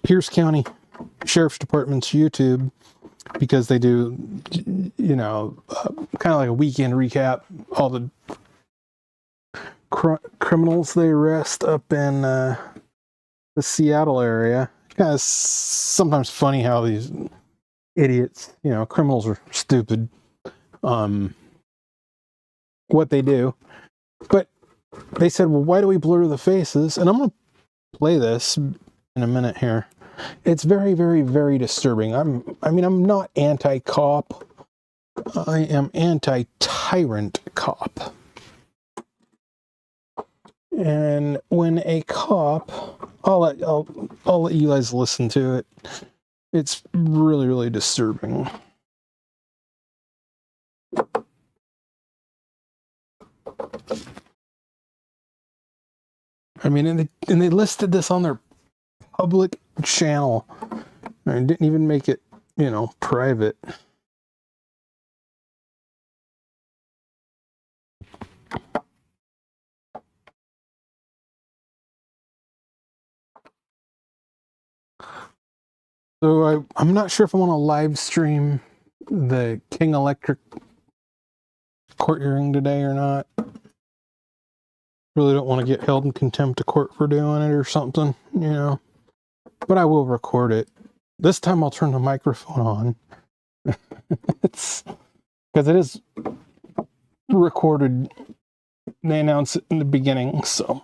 Speaker 1: Pierce County Sheriff's Department's YouTube because they do, you know, kind of like a weekend recap, all the criminals they arrest up in the Seattle area. Kind of sometimes funny how these idiots, you know, criminals are stupid, what they do. But they said, well, why do we blur the faces? And I'm going to play this in a minute here. It's very, very, very disturbing. I'm not anti-cop. I am anti-tyrant cop. And when a cop, I'll let you guys listen to it. It's really, really disturbing. I mean, and they listed this on their public channel. And didn't even make it, you know, private. So I'm not sure if I want to live stream the King Electric court hearing today or not. Really don't want to get held in contempt of court for doing it or something, you know. But I will record it. This time I'll turn the microphone on. It's because it is recorded. They announce it in the beginning, so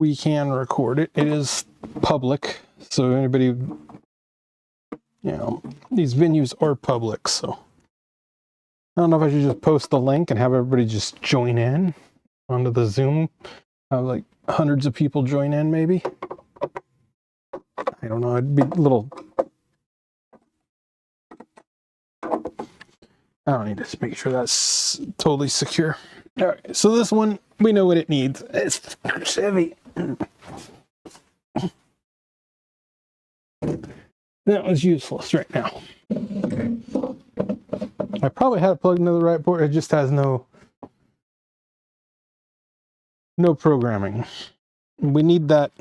Speaker 1: we can record it. It is public, so anybody, you know, these venues are public, so I don't know if I should just post the link and have everybody just join in. onto the Zoom. Have like hundreds of people join in, maybe. I don't know. It'd be a little. I don't need to make sure that's totally secure. All right, so this one, we know what it needs. It's heavy. That was useless right now. I probably had it plugged into the right port. It just has no programming. We need that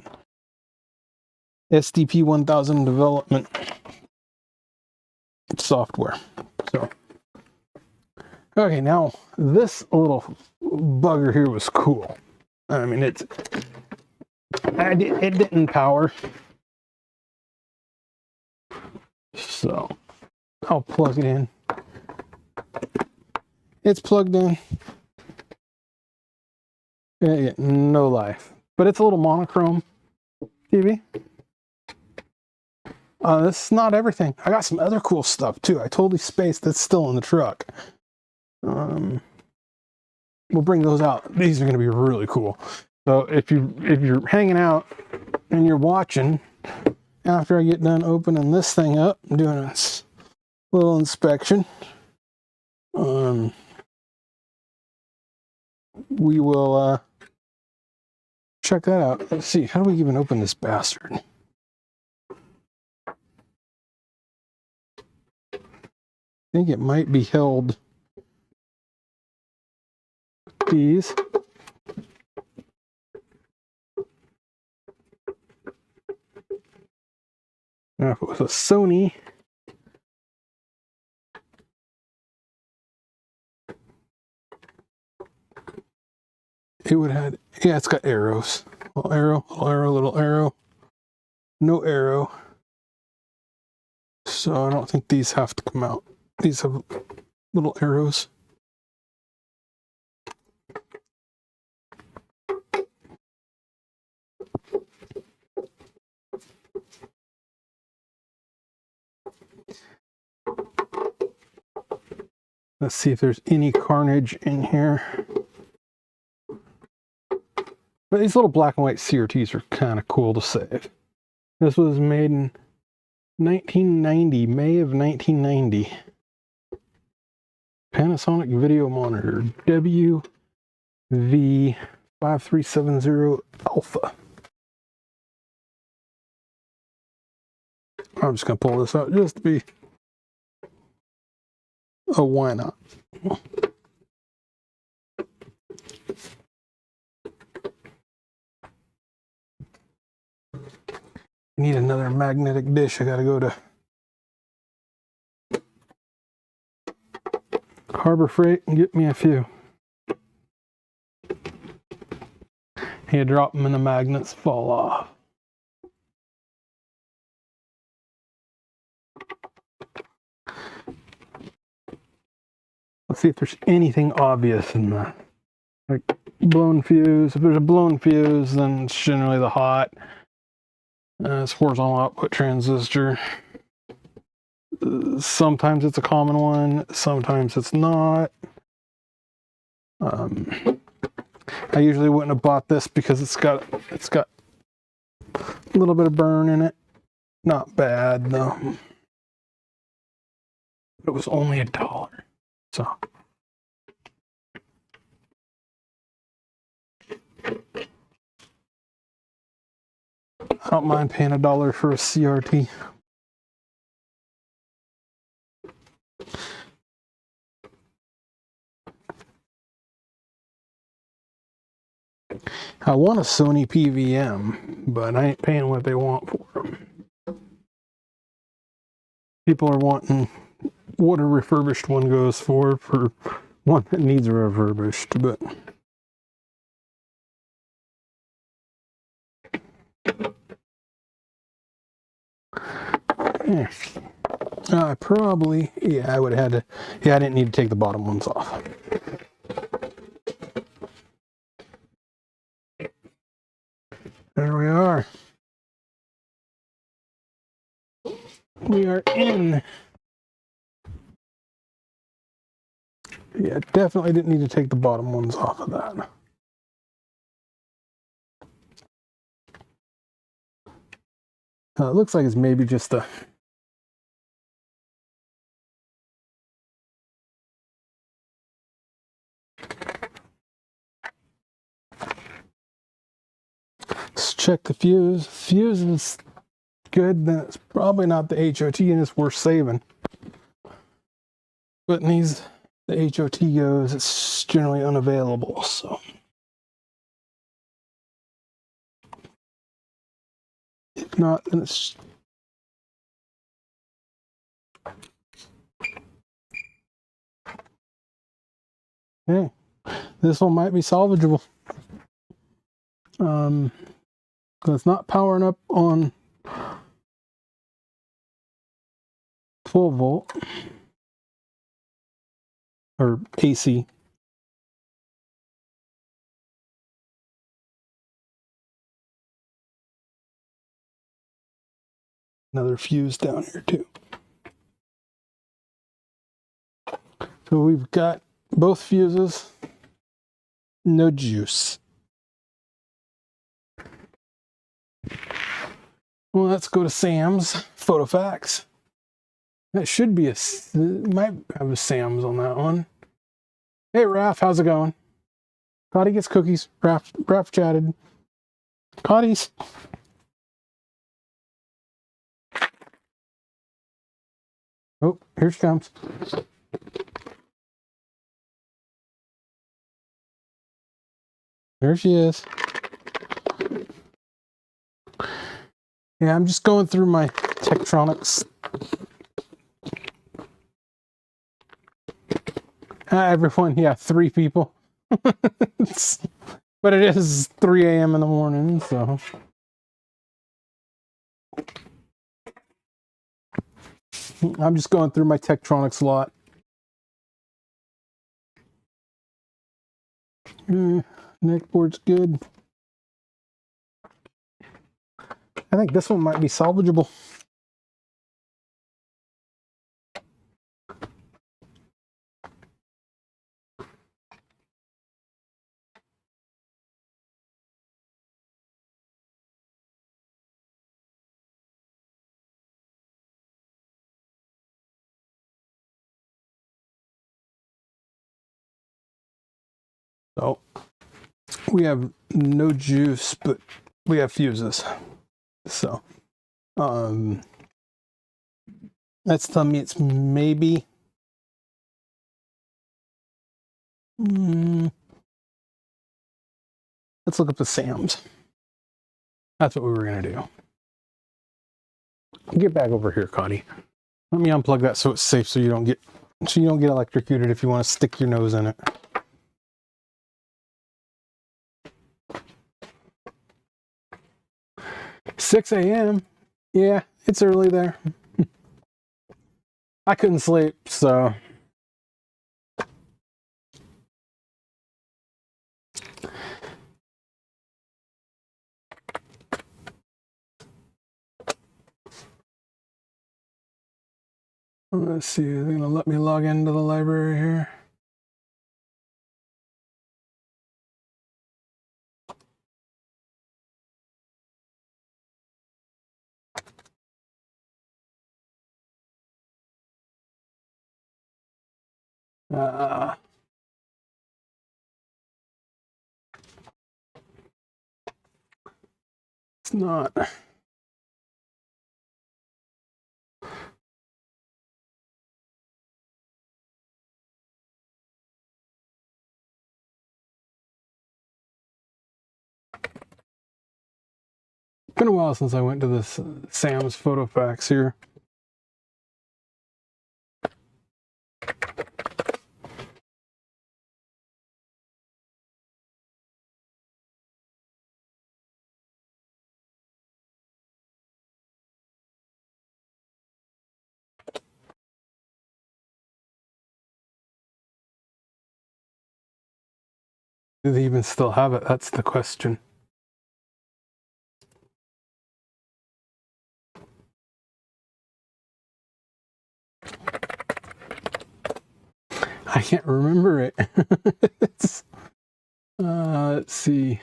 Speaker 1: SDP 1000 development software. So, okay, now this little bugger here was cool. I mean, it didn't power. So, I'll plug it in. It's plugged in. No life. But it's a little monochrome TV. This is not everything. I got some other cool stuff too. I totally spaced that's still in the truck. We'll bring those out. These are going to be really cool. So if you're hanging out and you're watching, after I get done opening this thing up, I'm doing a little inspection. We will check that out. Let's see. How do we even open this bastard? I think it might be held with these. Now, if it was a Sony, it would have, yeah, it's got arrows. Little arrow, little arrow, little arrow. No arrow. So I don't think these have to come out. These have little arrows. Let's see if there's any carnage in here. But these little black and white CRTs are kind of cool to save. This was made in 1990, May of 1990. Panasonic video monitor, WV5370 Alpha. I'm just going to pull this out just to be... Oh, why not? Need another magnetic dish. I gotta go to Harbor Freight and get me a few. You drop them and the magnets fall off. Let's see if there's anything obvious in that. Like blown fuse. If there's a blown fuse, then it's generally the hot. It's horizontal output transistor. Sometimes it's a common one, sometimes it's not. I usually wouldn't have bought this because it's got a little bit of burn in it. Not bad though. It was only $1. So I don't mind paying $1 for a CRT. I want a Sony PVM, but I ain't paying what they want for them. People are wanting what a refurbished one goes for one that needs refurbished, but yeah. I probably, yeah, I would have had to, yeah, I didn't need to take the bottom ones off. There we are. We are in. Yeah, definitely didn't need to take the bottom ones off of that. It looks like it's maybe just a let's check the fuse. Fuse is good, then it's probably not the HOT and it's worth saving. But in these, the HOT goes, it's generally unavailable, so. If not, then it's. Okay, this one might be salvageable. Because it's not powering up on 12 volt or AC. Another fuse down here too. So we've got both fuses, no juice. Well, let's go to Sam's Photofax. That should be might have a Sam's on that one. Hey, Raph, how's it going? Cottie gets cookies. Raph chatted. Cotties. Oh, here she comes. There she is. Yeah, I'm just going through my Tektronix. Everyone, yeah, 3 people. But it is 3 a.m. in the morning, so. I'm just going through my Tektronix lot. Neckboard's good. I think this one might be salvageable. So we have no juice, but we have fuses. So that's telling me it's maybe let's look up the Sam's. That's what we were gonna do. Get back over here, Cottie. Let me unplug that so it's safe, so you don't get electrocuted if you want to stick your nose in it. "6 a.m. Yeah, it's early there. I couldn't sleep, so. Let's see, they're gonna let me log into the library here. It's not. Been a while since I went to this Sam's Photofax here. Do they even still have it? That's the question. I can't remember it. Let's see.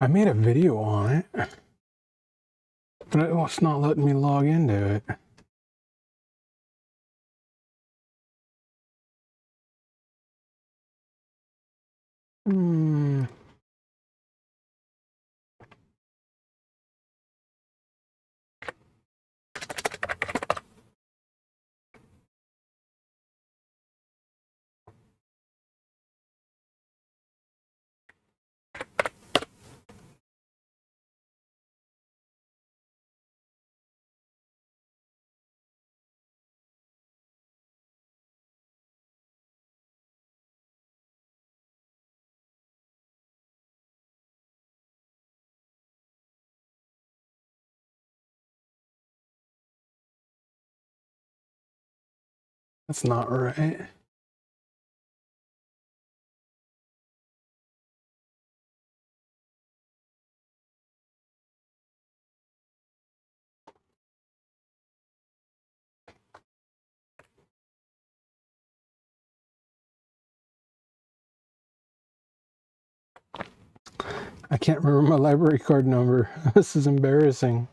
Speaker 1: I made a video on it, but it's not letting me log into it. Hmm. That's not right. I can't remember my library card number. This is embarrassing.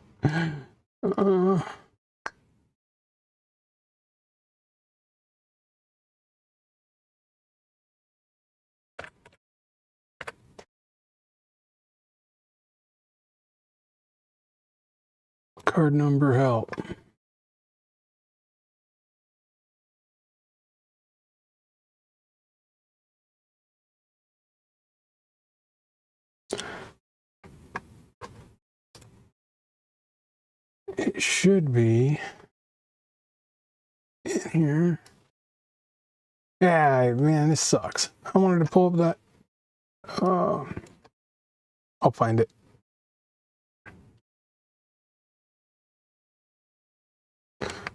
Speaker 1: Card number help. It should be in here. Yeah, man, this sucks. I wanted to pull up that. I'll find it.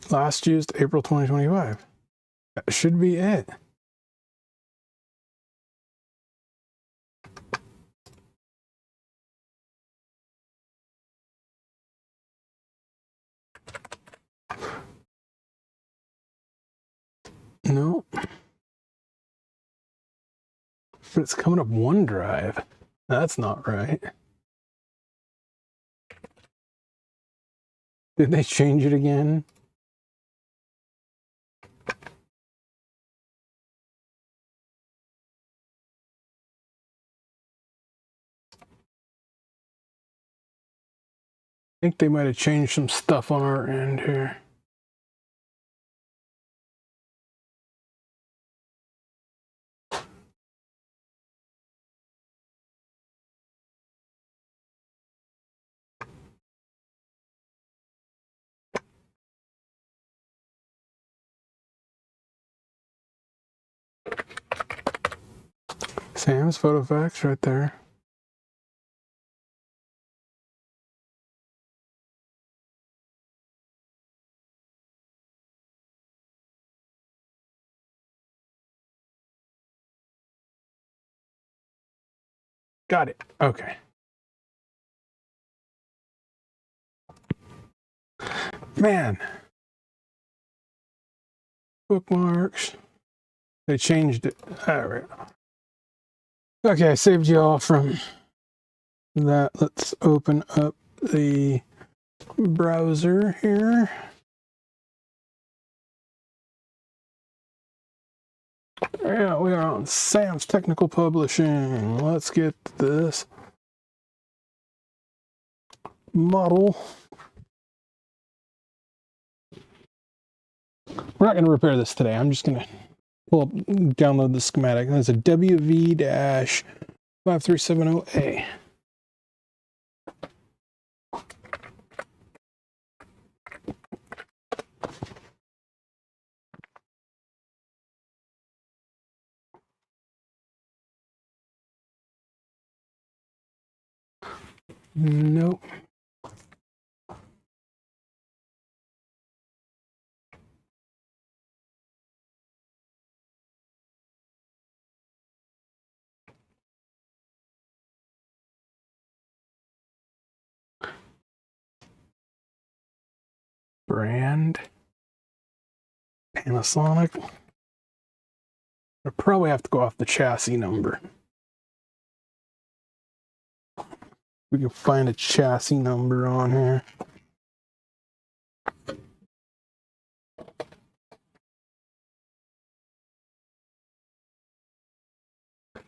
Speaker 1: Last used April 2025. That should be it. No. But it's coming up OneDrive. That's not right. Did they change it again? I think they might have changed some stuff on our end here. Sam's photo facts right there. Got it. Okay. Man. Bookmarks. They changed it. All right. Okay, I saved you all from that. Let's open up the browser here. Yeah, we are on Sam's Technical Publishing. Let's get this model. We're not going to repair this today. I'm just going to download the schematic. That's a WV-5370A. Nope. Brand. Panasonic. I probably have to go off the chassis number. We can find a chassis number on here.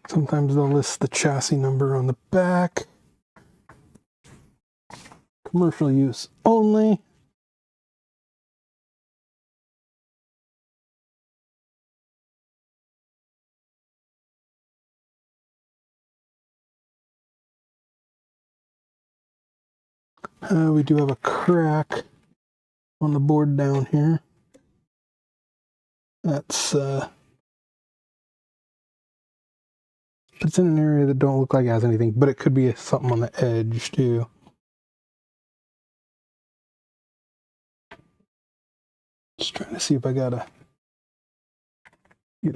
Speaker 1: Sometimes they'll list the chassis number on the back. Commercial use only. We do have a crack on the board down here. That's it's in an area that don't look like it has anything, but it could be something on the edge too. Just trying to see if I get a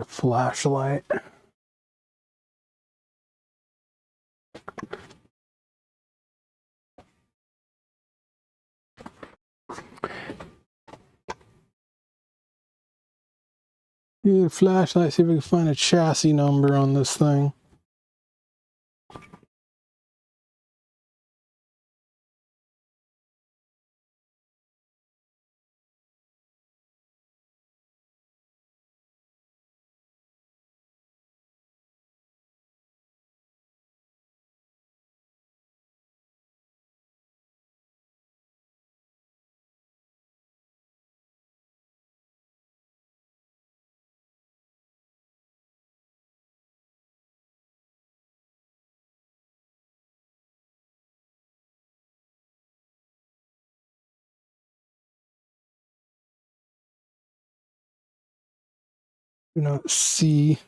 Speaker 1: flashlight. Get a flashlight, see if we can find a chassis number on this thing. Do not see.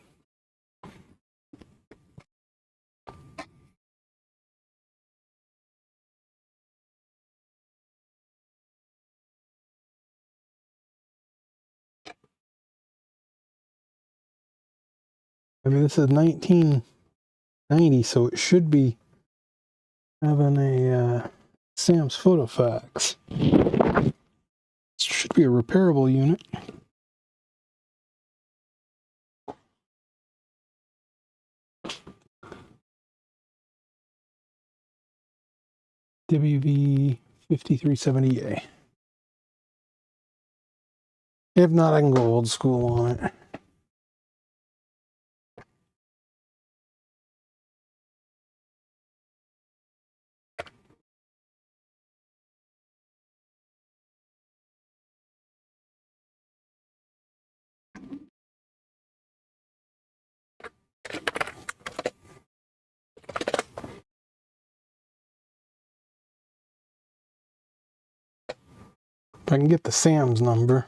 Speaker 1: I mean, this is 1990, so it should be having a Sam's photo fax. This should be a repairable unit. WV 5370A. If not, I can go old school on it. If I can get the Sam's number.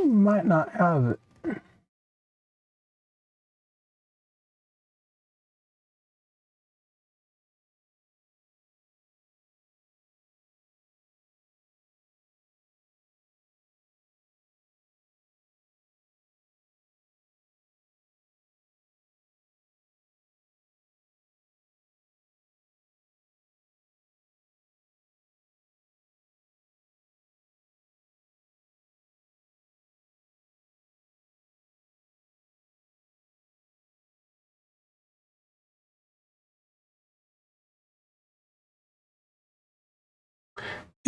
Speaker 1: Might not have it.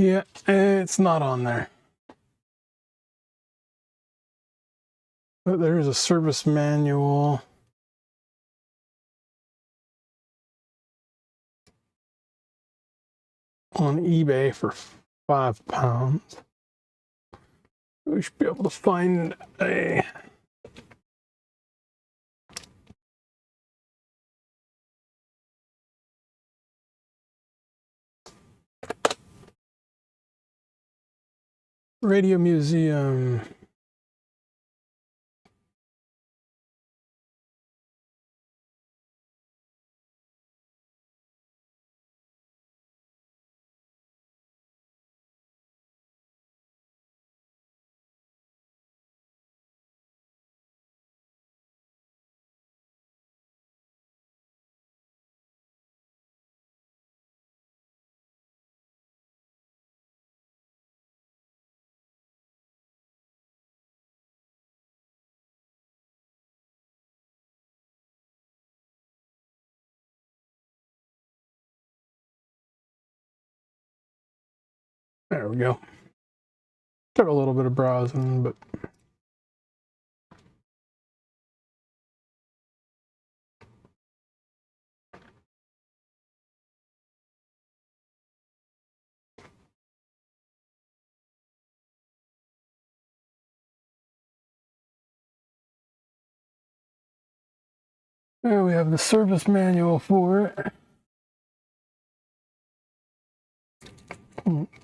Speaker 1: Yeah, it's not on there. But there is a service manual. On eBay for £5. We should be able to find a radio museum. There we go. Took a little bit of browsing, but there we have the service manual for it.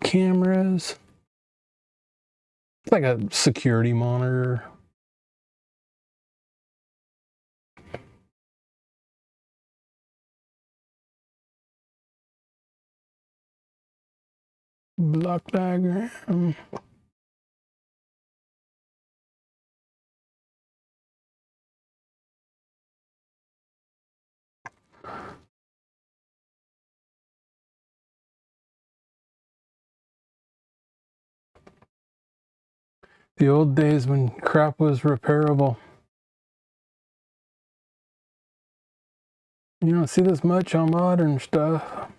Speaker 1: Cameras. It's like a security monitor. Block diagram. The old days when crap was repairable. You don't see this much on modern stuff.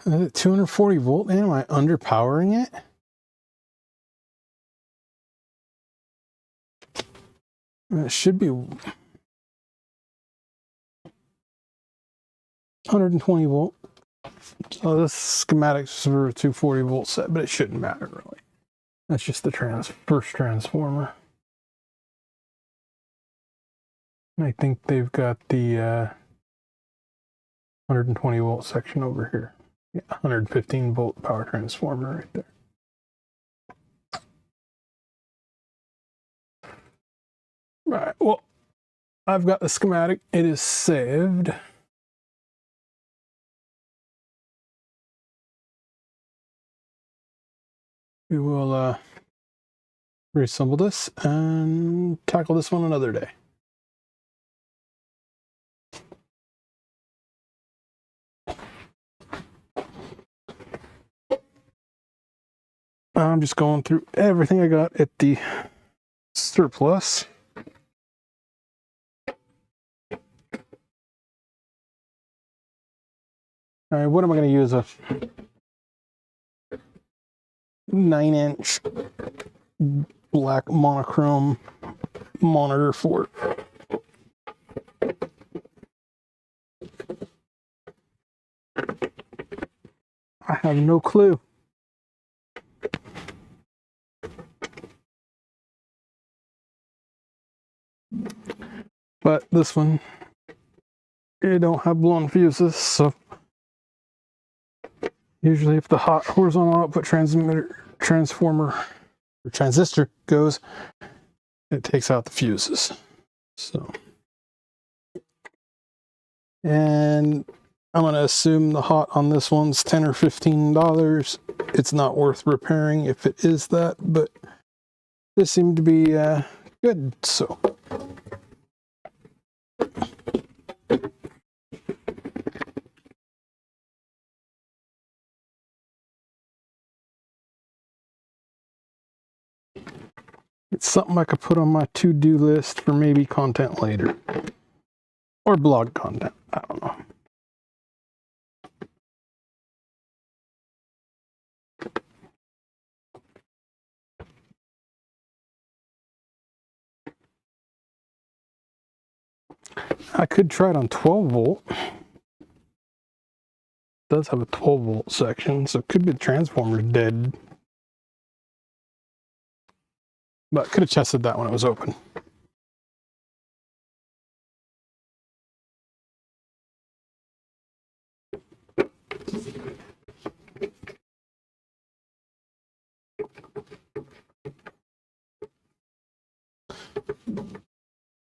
Speaker 1: Is it 240 volt? Am I underpowering it? It should be 120 volt. So this schematic's for a 240 volt set, but it shouldn't matter really. That's just the first transformer. I think they've got the 120 volt section over here. Yeah, 115 volt power transformer right there. Right, well, I've got the schematic. It is saved. We will reassemble this and tackle this one another day. I'm just going through everything I got at the surplus. All right, what am I going to use? A 9-inch black monochrome monitor for. I have no clue. But this one, it don't have blown fuses, so usually if the hot horizontal output transformer or transistor goes, it takes out the fuses. So, and I'm going to assume the hot on this one's $10 or $15. It's not worth repairing if it is that, but this seemed to be good, so. It's something I could put on my to-do list for maybe content later. Or blog content, I don't know. I could try it on 12 volt. It does have a 12 volt section, so it could be the transformer's dead. But I could have tested that when it was open.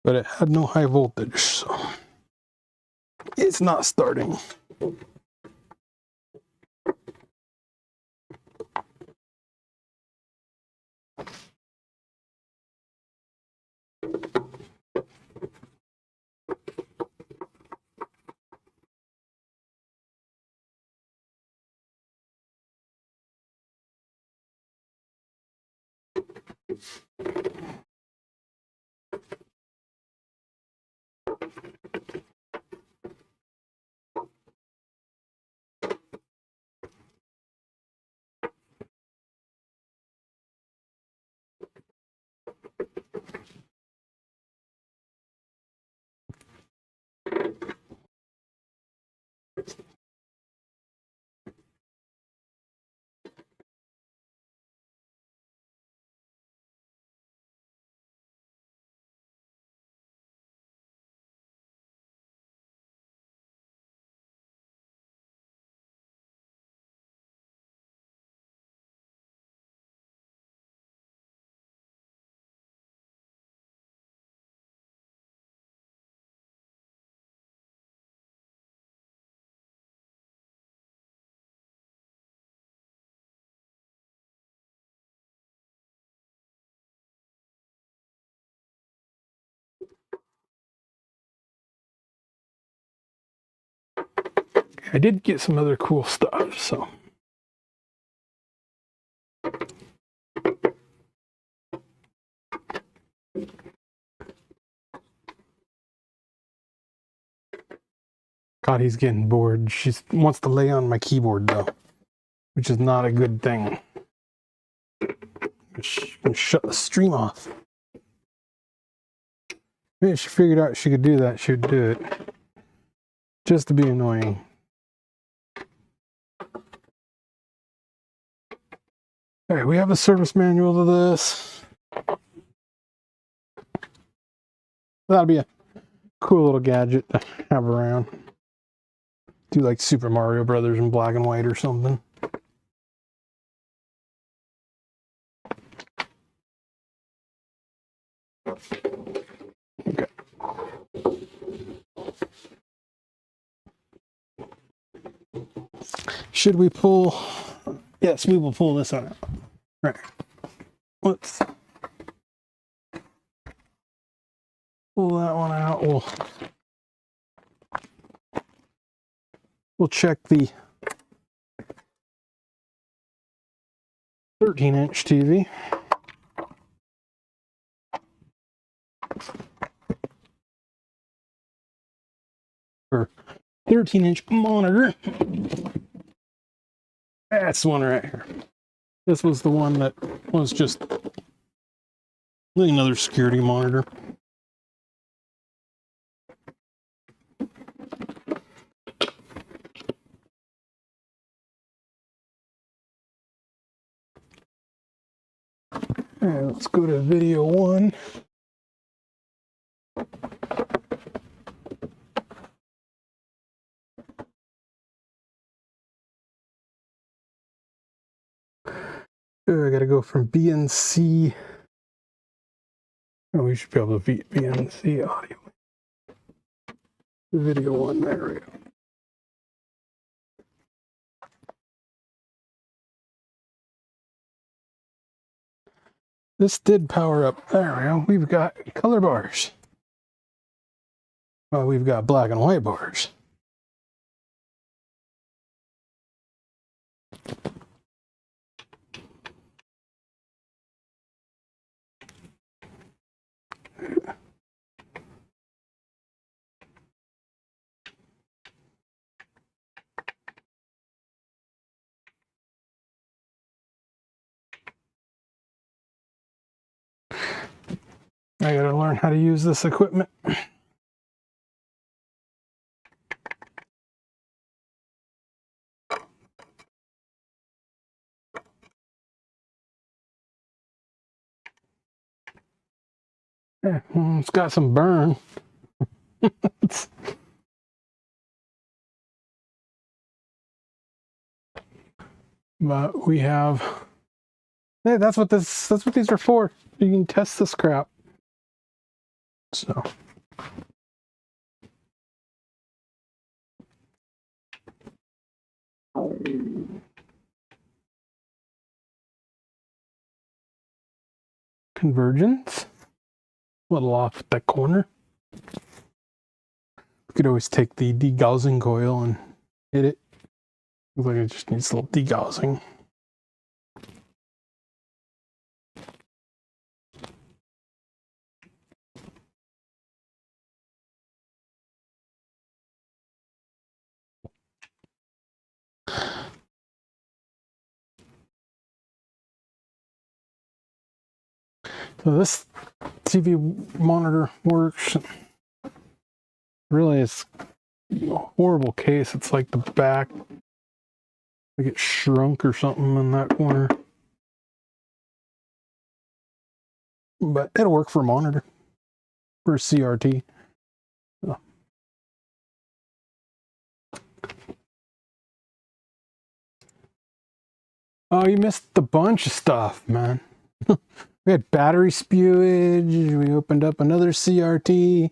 Speaker 1: But it had no high voltage, so it's not starting. I did get some other cool stuff, so. Cottie's getting bored. She wants to lay on my keyboard, though, which is not a good thing. Shut the stream off. Maybe she figured out she could do that. She would do it. Just to be annoying. Alright, we have a service manual to this. That'll be a cool little gadget to have around. Do like Super Mario Brothers in black and white or something. Okay. Should we pull? Yes, we will pull this one out. Right. Let's pull that one out. We'll check the 13-inch TV. Or 13-inch monitor. That's the one right here. This was the one that was just another security monitor. All right, let's go to video 1. I gotta go from BNC. Oh, we should be able to beat BNC audio. Video 1, there we go. This did power up. There we go. We've got color bars. Well, we've got black and white bars. I gotta learn how to use this equipment. Yeah, it's got some burn. But we have. Hey, that's what these are for. You can test this crap. So. Convergence. A little off at that corner. We could always take the degaussing coil and hit it. Looks like it just needs a little degaussing. So this TV monitor works. Really, it's a horrible case. It's like the back, like it shrunk or something in that corner. But it'll work for a monitor, for a CRT. So. Oh, you missed a bunch of stuff, man. We had battery spewage. We opened up another CRT.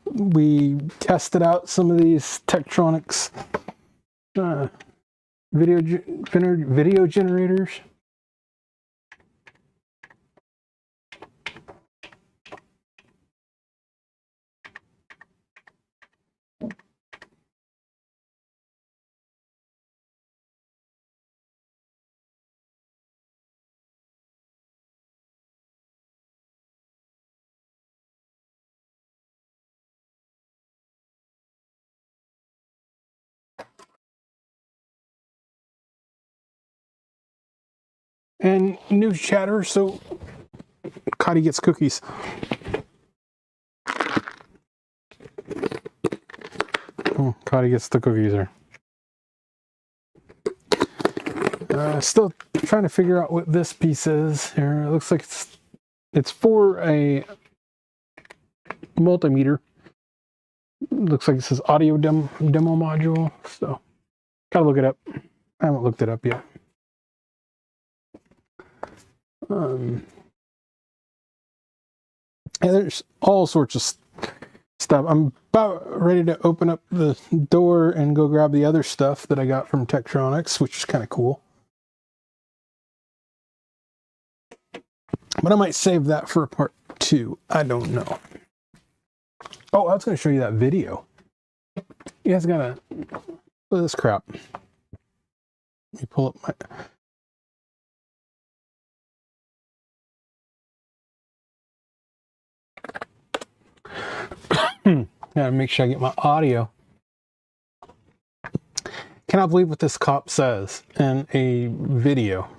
Speaker 1: We tested out some of these Tektronix video generators. And new chatter, so Cottie gets cookies. Oh, Cottie gets the cookies there. Still trying to figure out what this piece is here. It looks like it's for a multimeter. Looks like it says audio demo module. So gotta look it up. I haven't looked it up yet. And there's all sorts of stuff. I'm about ready to open up the door and go grab the other stuff that I got from Tektronix, which is kind of cool. But I might save that for part 2. I don't know. Oh, I was going to show you that video. You guys gotta look at this crap. Let me pull up my... Gotta make sure I get my audio. Cannot believe what this cop says in a video.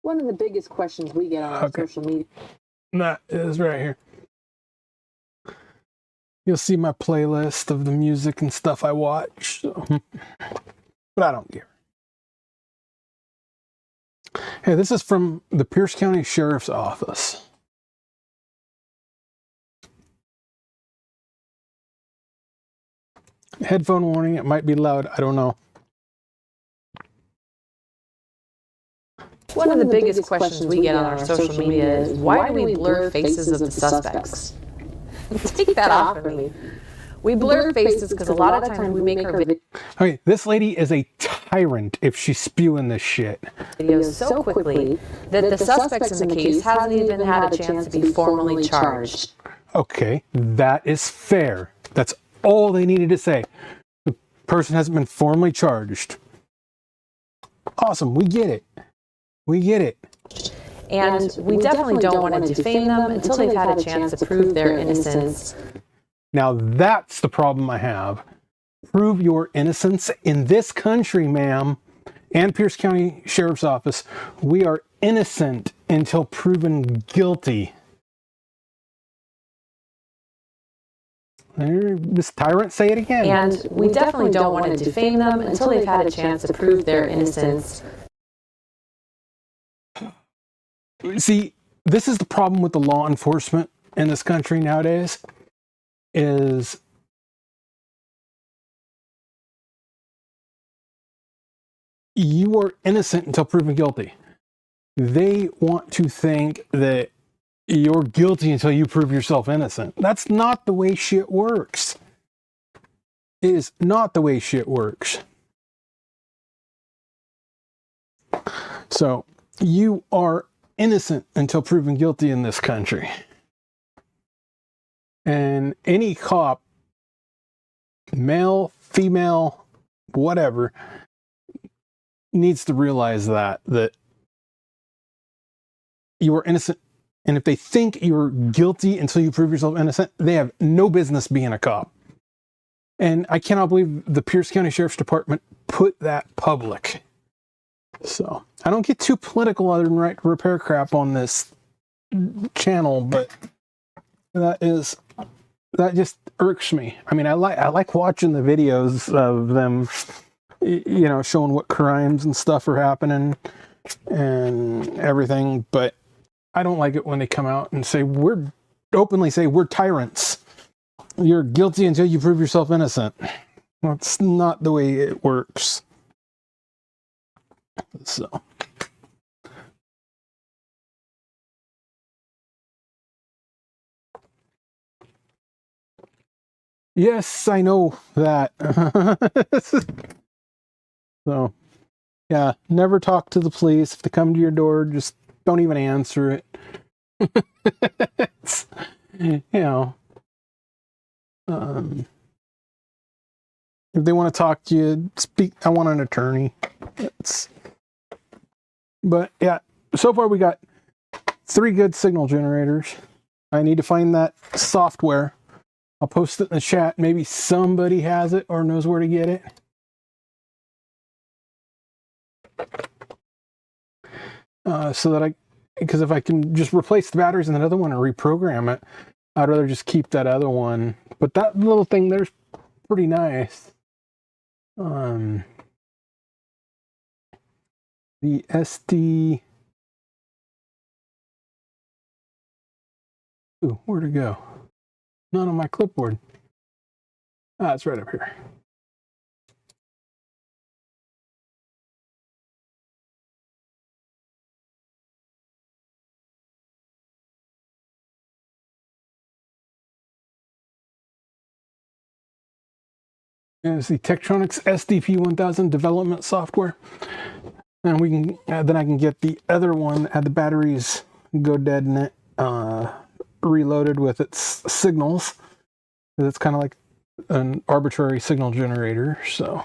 Speaker 3: One of the biggest questions we get on our social media.
Speaker 1: That is right here. You'll see my playlist of the music and stuff I watch. So. But I don't care. Hey, this is from the Pierce County Sheriff's Office. Headphone warning, it might be loud, I don't know.
Speaker 3: One of the biggest questions we get on our social media is, why do we blur faces of the suspects? Take that off of me. We blur faces because a lot of times we make our
Speaker 1: Okay, this lady is a tyrant if she's spewing this shit.
Speaker 3: Videos so quickly that the suspects in the case hasn't even had a chance to be formally charged.
Speaker 1: Okay, that is fair. That's all they needed to say. The person hasn't been formally charged. Awesome, we get it. We get it.
Speaker 3: And we definitely don't want to defame them until they've had a chance to prove their innocence.
Speaker 1: Now that's the problem I have. Prove your innocence in this country, ma'am, and Pierce County Sheriff's Office. We are innocent until proven guilty. There, this tyrant, say it again.
Speaker 3: And we definitely don't want to defame them until they've had a chance to prove their innocence.
Speaker 1: See, this is the problem with the law enforcement in this country nowadays, is you are innocent until proven guilty. They want to think that you're guilty until you prove yourself innocent. That's not the way shit works. It is not the way shit works. So, you are innocent until proven guilty in this country. And any cop, male, female, whatever, needs to realize that you are innocent, and if they think you're guilty until you prove yourself innocent, they have no business being a cop. And I cannot believe the Pierce County Sheriff's Department put that public. So I don't get too political other than right to repair crap on this channel, but that just irks me. I mean, I like watching the videos of them, you know, showing what crimes and stuff are happening and everything, but I don't like it when they come out and say openly say we're tyrants. You're guilty until you prove yourself innocent. That's not the way it works. So. Yes, I know that. So, yeah, never talk to the police. If they come to your door, just don't even answer it. You know, if they want to talk to you, speak. I want an attorney. But yeah, so far we got 3 good signal generators. I need to find that software. I'll post it in the chat. Maybe somebody has it or knows where to get it. So that because if I can just replace the batteries in that other one and reprogram it, I'd rather just keep that other one. But that little thing there's pretty nice. The SD. Ooh, where'd it go? Not on my clipboard. Ah, it's right up here. There's the Tektronix SDP1000 development software. And we can then I can get the other one, add the batteries, go dead in it, reloaded with its signals. It's kind of like an arbitrary signal generator. So,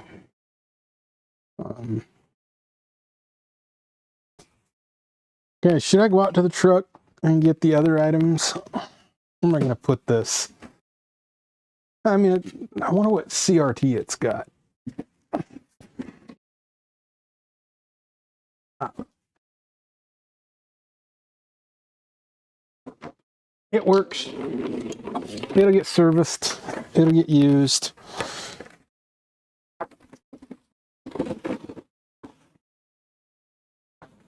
Speaker 1: okay, should I go out to the truck and get the other items? Where am I going to put this? I mean, I wonder what CRT it's got. It works. It'll get serviced. It'll get used.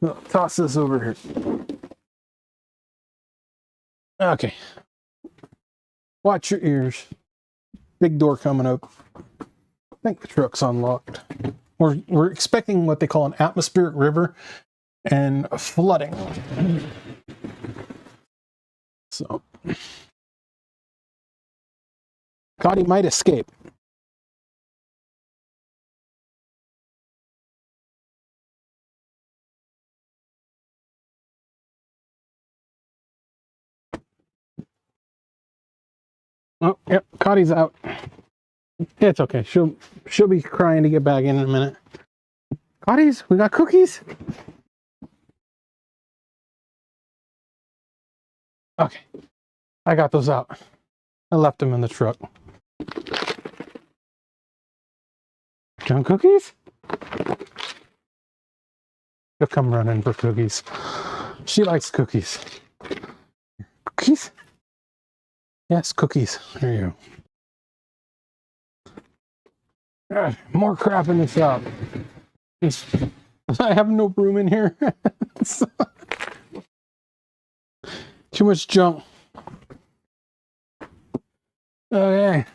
Speaker 1: I'll toss this over here. Okay. Watch your ears. Big door coming up. I think the truck's unlocked. We're expecting what they call an atmospheric river and flooding. So, Cottie might escape. Oh, yep, Cottie's out. It's okay. She'll be crying to get back in a minute. Cotties, we got cookies. Okay, I got those out. I left them in the truck. Junk cookies? She'll come running for cookies. She likes cookies. Cookies? Yes, cookies. There you go. More crap in the shop. I have no room in here. Too much junk. Okay.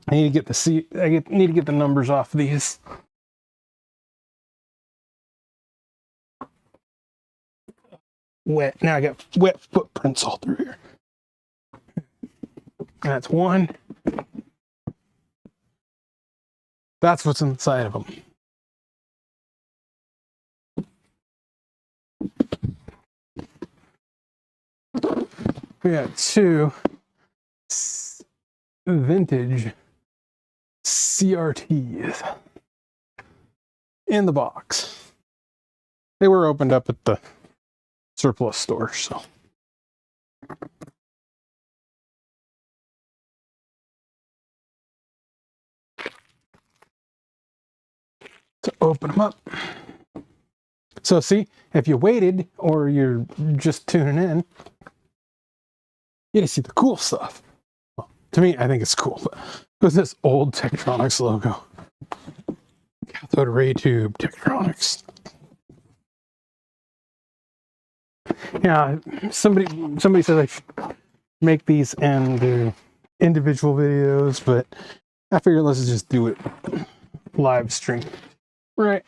Speaker 1: I need to get need to get the numbers off these. Wet. Now I got wet footprints all through here. That's one. That's what's inside of them. We got 2 vintage CRTs in the box. They were opened up at the surplus store, so. To open them up. So see, if you waited or you're just tuning in, you can see the cool stuff. Well, to me, I think it's cool, but with this old Tektronix logo. Cathode ray tube Tektronix. Yeah, somebody said I should make these into individual videos, but I figured let's just do it live stream. Right.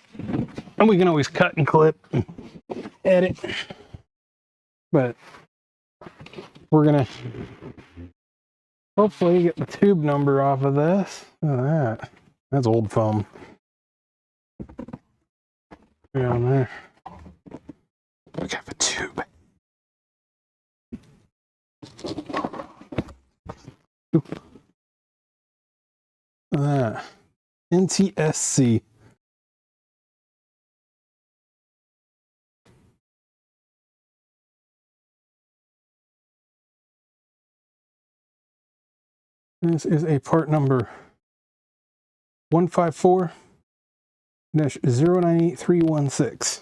Speaker 1: And we can always cut and clip and edit. But we're gonna hopefully get the tube number off of this. Look at that. That's old foam. Down there. We got the tube. Oop. Look at that. NTSC. This is a part number 154-098316.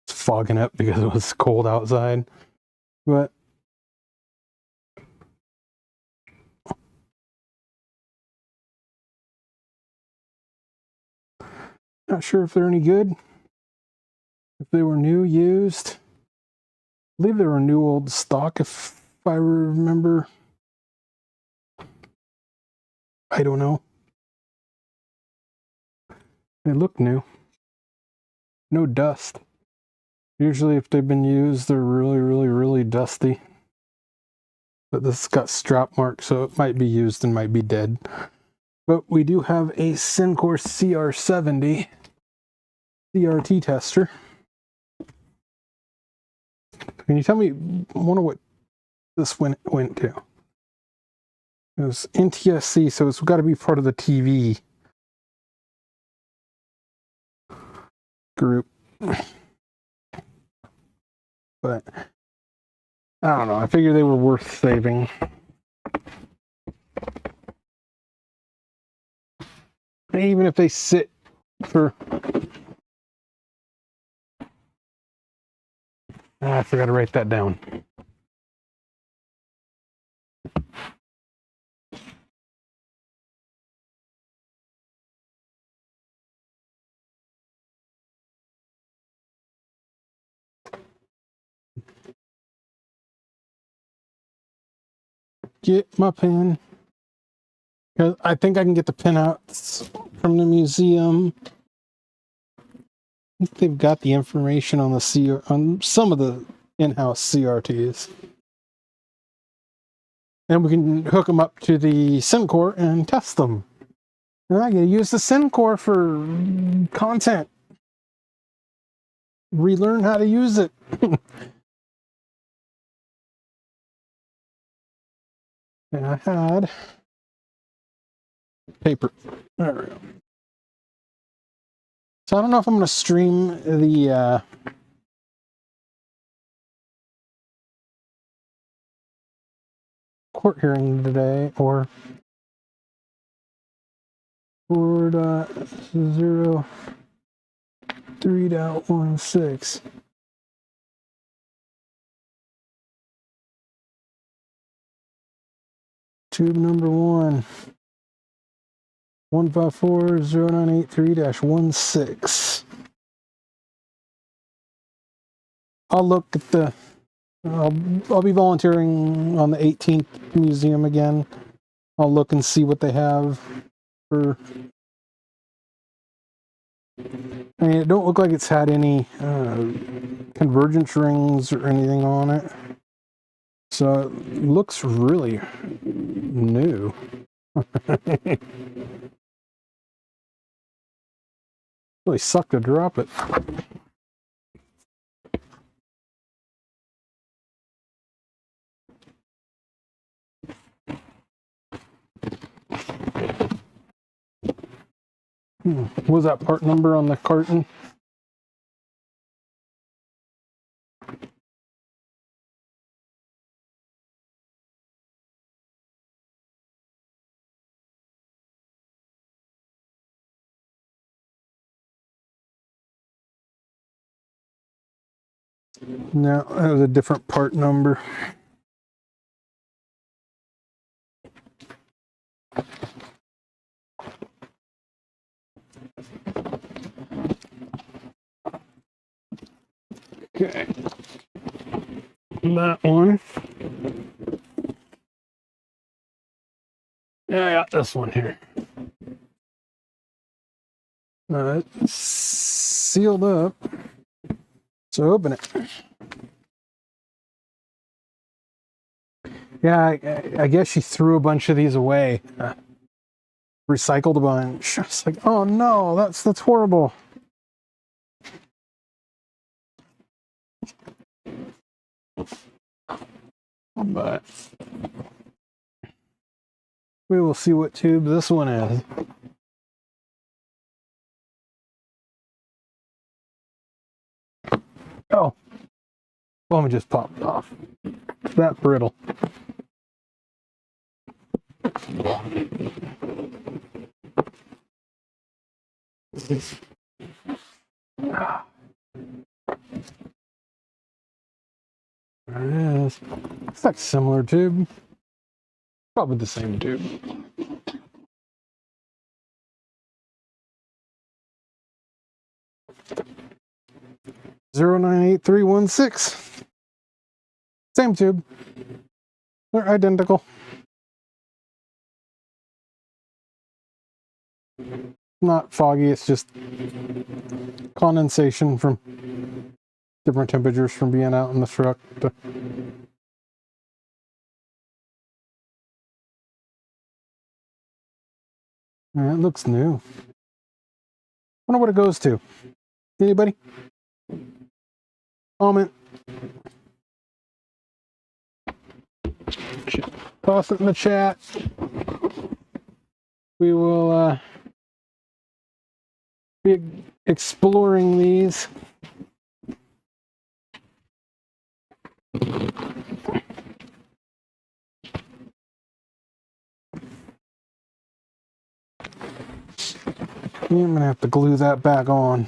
Speaker 1: It's fogging up because it was cold outside, but not sure if they're any good. If they were new, used. I believe they were new old stock, if I remember. I don't know. They look new. No dust. Usually if they've been used, they're really, really, really dusty. But this has got strap marks, so it might be used and might be dead. But we do have a Syncor CR70 CRT tester. Can you tell me, I wonder what this went to? It was NTSC, so it's got to be part of the TV group. But I don't know. I figured they were worth saving. And even if they sit for... I forgot to write that down. Get my pen. I think I can get the pinouts from the museum. I think they've got the information on the on some of the in-house CRTs. And we can hook them up to the Syncor and test them. And I can use the Syncor for content. Relearn how to use it. And I had paper. There we go. So I don't know if I'm going to stream the court hearing today or 4.03.16. Tube number 1540983-16. I'll look at the I'll be volunteering on the 18th museum again. I'll look and see what they have for. I mean, it don't look like it's had any convergence rings or anything on it. So it looks really new. Really sucked to drop it. What was that part number on the carton? No, that was a different part number. Okay. That one. Yeah, I got this one here. It's sealed up. So open it. Yeah, I guess she threw a bunch of these away. Recycled a bunch. It's like, oh no, that's horrible. But we will see what tube this one is. Oh, foam just popped off. It's that brittle. There it is. It's like a similar tube. Probably the same tube. Zero 98316. Same tube. They're identical. Not foggy, it's just condensation from different temperatures from being out in the truck. Yeah, it looks new. Wonder what it goes to. Anybody? Comment. Toss it in the chat. We will be exploring these. I'm gonna have to glue that back on.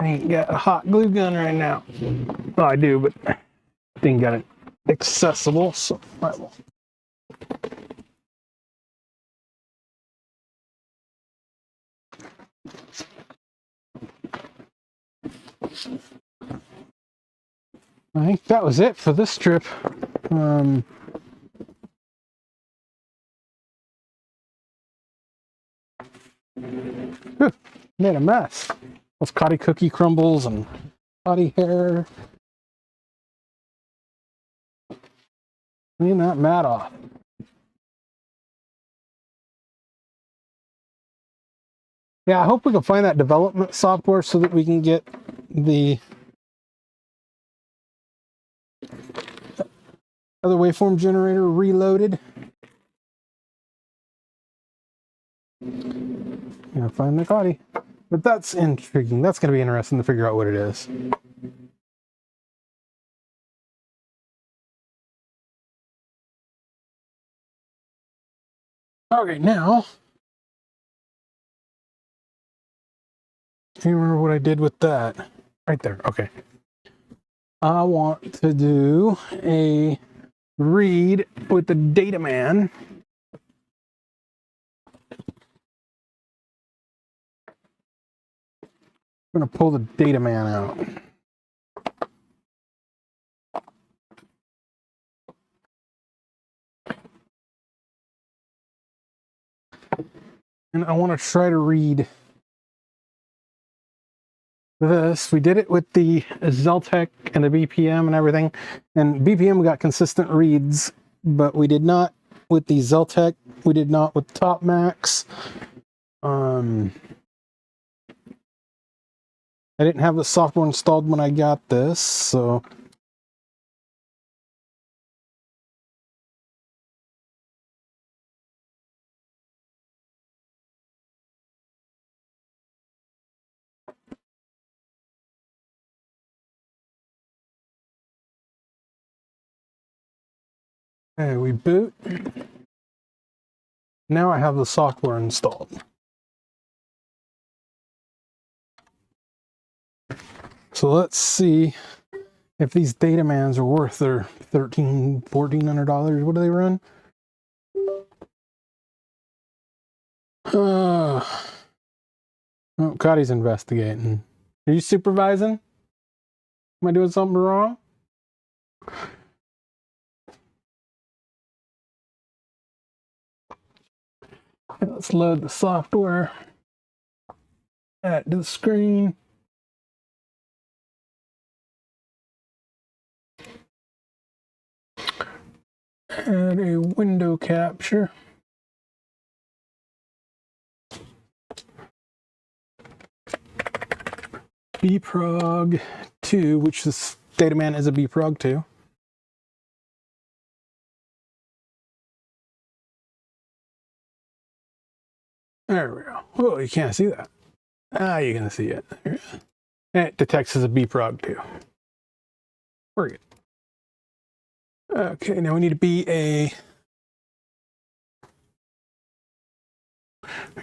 Speaker 1: I ain't got a hot glue gun right now. Oh, I do, but didn't got it accessible, so I will. I think that was it for this trip. Made a mess. Those Cottie cookie crumbles and Cottie hair. Clean that mat off. Yeah, I hope we can find that development software so that we can get the other waveform generator reloaded. Yeah, find the Cottie. But that's intriguing. That's going to be interesting to figure out what it is. Okay, now, do you remember what I did with that? Right there, okay. I want to do a read with the data man. I'm going to pull the data man out. And I want to try to read this. We did it with the Zeltec and the BPM and everything. And BPM got consistent reads, but we did not with the Zeltec. We did not with Top Max. I didn't have the software installed when I got this, so Okay, we boot. Now I have the software installed. So let's see if these data mans are worth their $1,400. What do they run? Oh, Cottie's investigating. Are you supervising? Am I doing something wrong? Let's load the software. Add to the screen. Add a window capture. bprog 2, which this dataman is a bprog 2. There we go. Oh, you can't see that. Ah, you can see it. And it detects as a bprog 2. We're good. Okay, now we need to be a...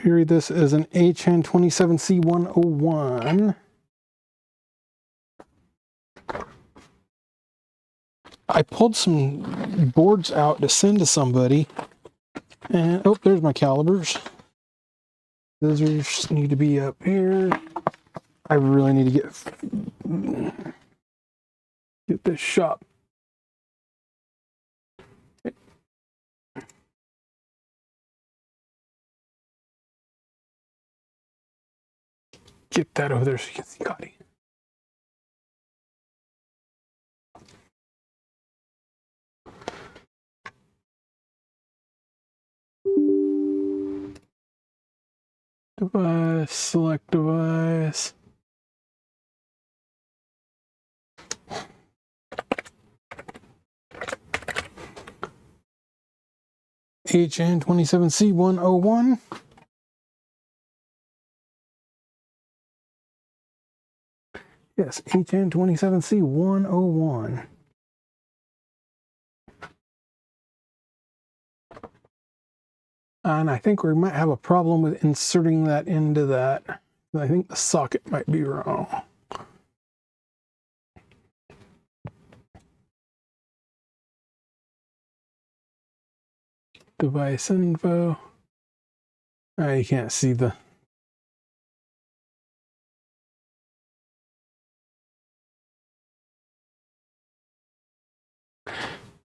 Speaker 1: You read this as an HN27C101. I pulled some boards out to send to somebody. And, oh, there's my calibers. Scissors need to be up here. I really need to get this shop. Get that over there so you can see Cottie. Device, select device. HN27C101. Yes, HN27C101. And I think we might have a problem with inserting that into that. I think the socket might be wrong. Device info. You can't see the...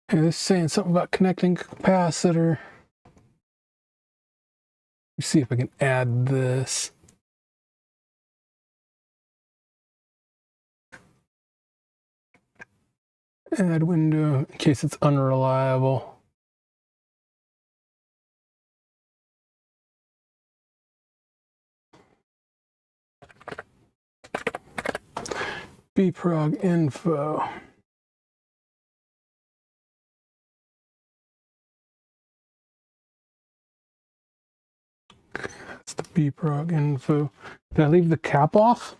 Speaker 1: Hey, this is saying something about connecting capacitor. Let's see if I can add this. Add window in case it's unreliable. bprog info. That's the bprog info. Did I leave the cap off?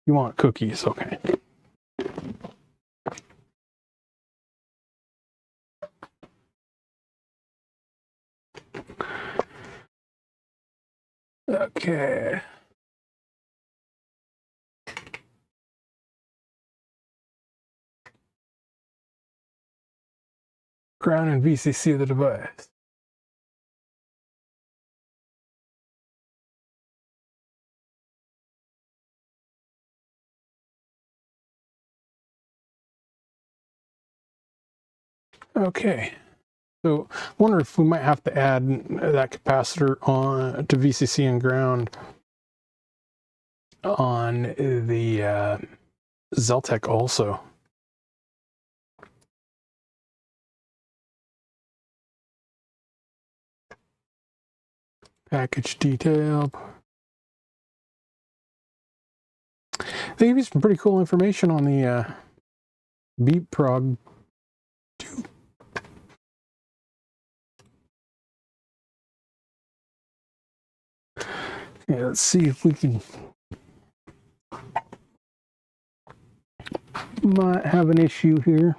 Speaker 1: You want cookies, okay. Okay. Ground and VCC of the device. Okay. So I wonder if we might have to add that capacitor on to VCC and ground on the Zeltec also. Package detail. They give you some pretty cool information on the bprog 2. Yeah, let's see if we can. Might have an issue here.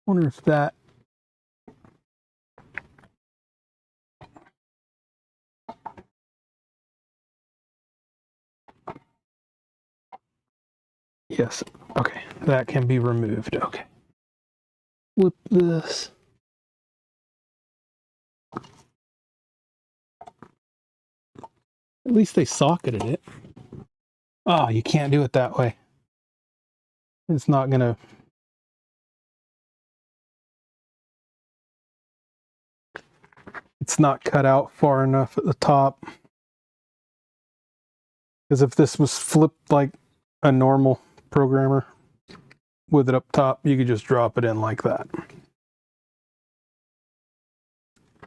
Speaker 1: Wonder if that. Yes. Okay. That can be removed. Okay. Flip this. At least they socketed it. Oh, you can't do it that way. It's not gonna. It's not cut out far enough at the top. Because if this was flipped like a normal programmer with it up top, you could just drop it in like that.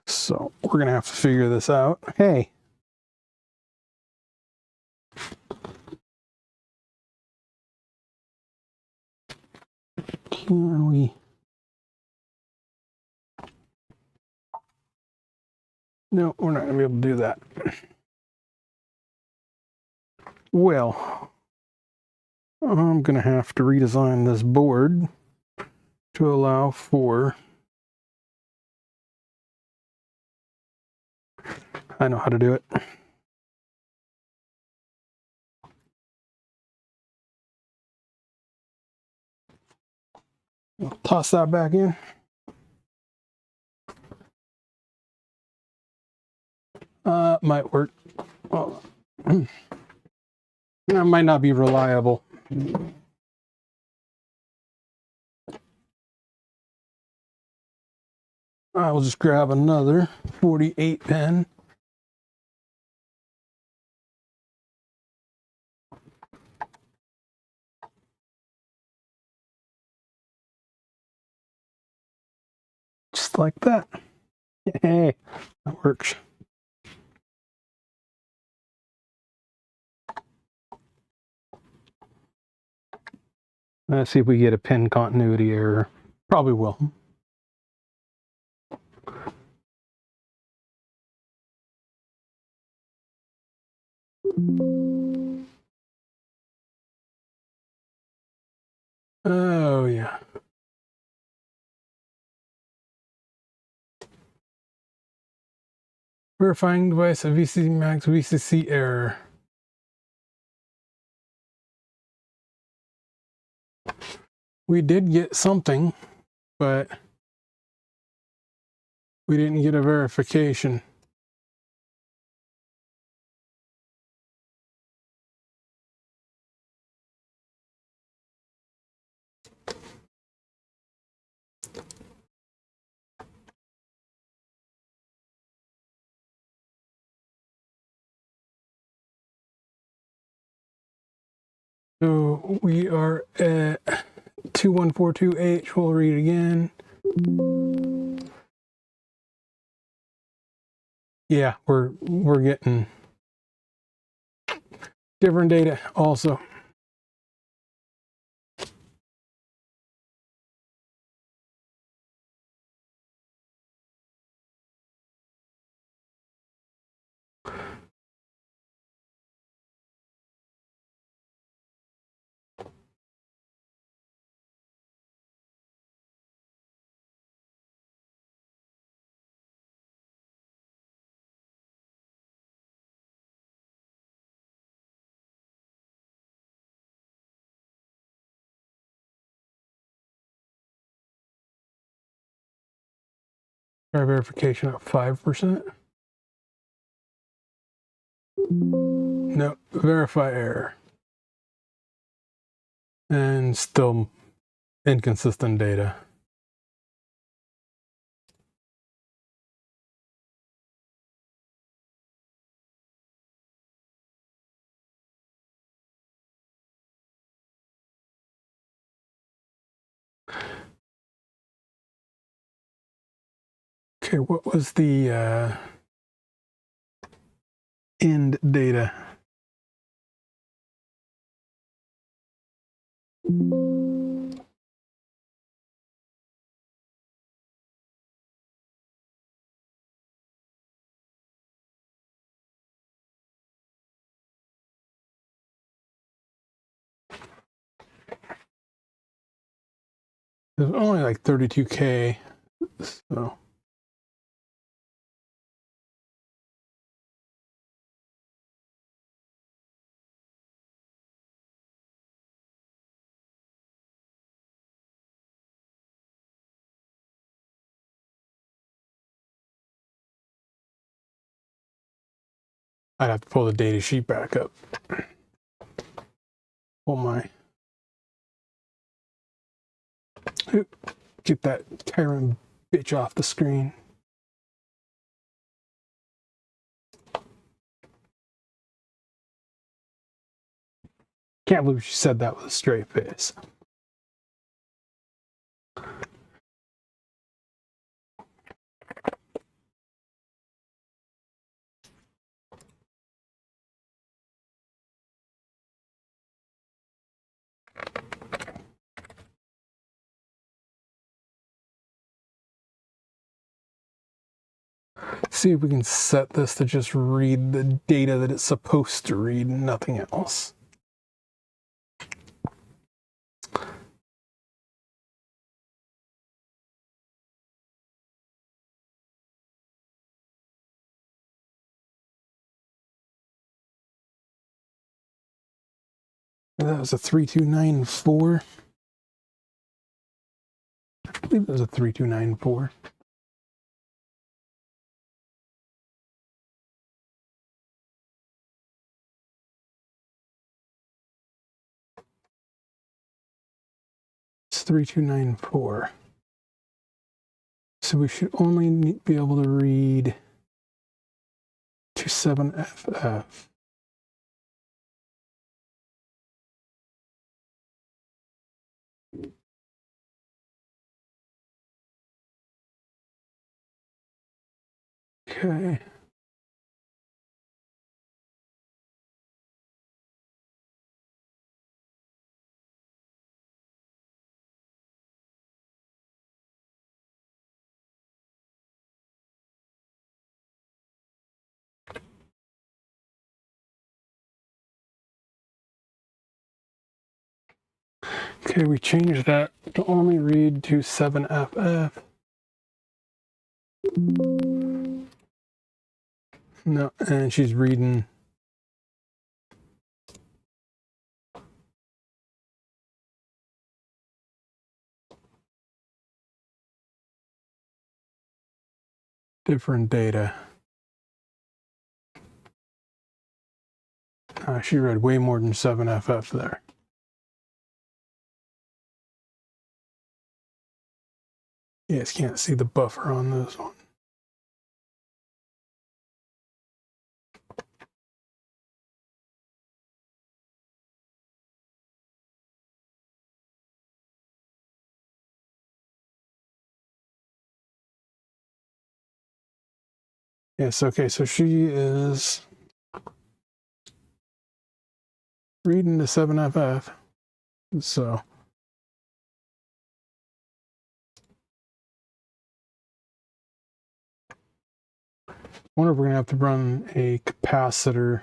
Speaker 1: So we're gonna have to figure this out. Hey. Can we? No, we're not gonna be able to do that. Well, I'm gonna have to redesign this board to allow for. I know how to do it. I'll toss that back in. Might work. Well, that might not be reliable. I will just grab another 48 pin. Just like that. Hey, that works. Let's see if we get a pin continuity error. Probably will. Oh, yeah. Verifying device, a VCC max VCC error. We did get something, but we didn't get a verification. So we are at 2142H. We'll read it again. Yeah, we're getting different data also. Try verification at 5%. No, verify error. And still inconsistent data. Okay, what was the end data? There's only like 32K, so. I'd have to pull the data sheet back up. Pull my... Get that tyrant bitch off the screen. Can't believe she said that with a straight face. See if we can set this to just read the data that it's supposed to read and nothing else. That was a 3294. I believe that was a 3294. It's 3294. So we should only be able to read 27FF. Okay. Okay, we changed that to only read to 7FF. No, and she's reading different data. She read way more than 7FF there. You guys can't see the buffer on this one. Yes, okay, so she is reading the 7FF. So I wonder if we're gonna have to run a capacitor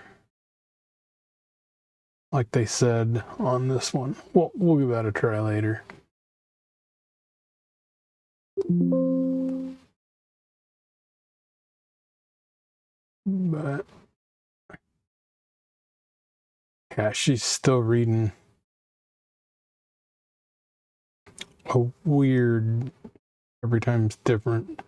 Speaker 1: like they said on this one. We'll give that a try later. But yeah, she's still reading a weird, every time it's different.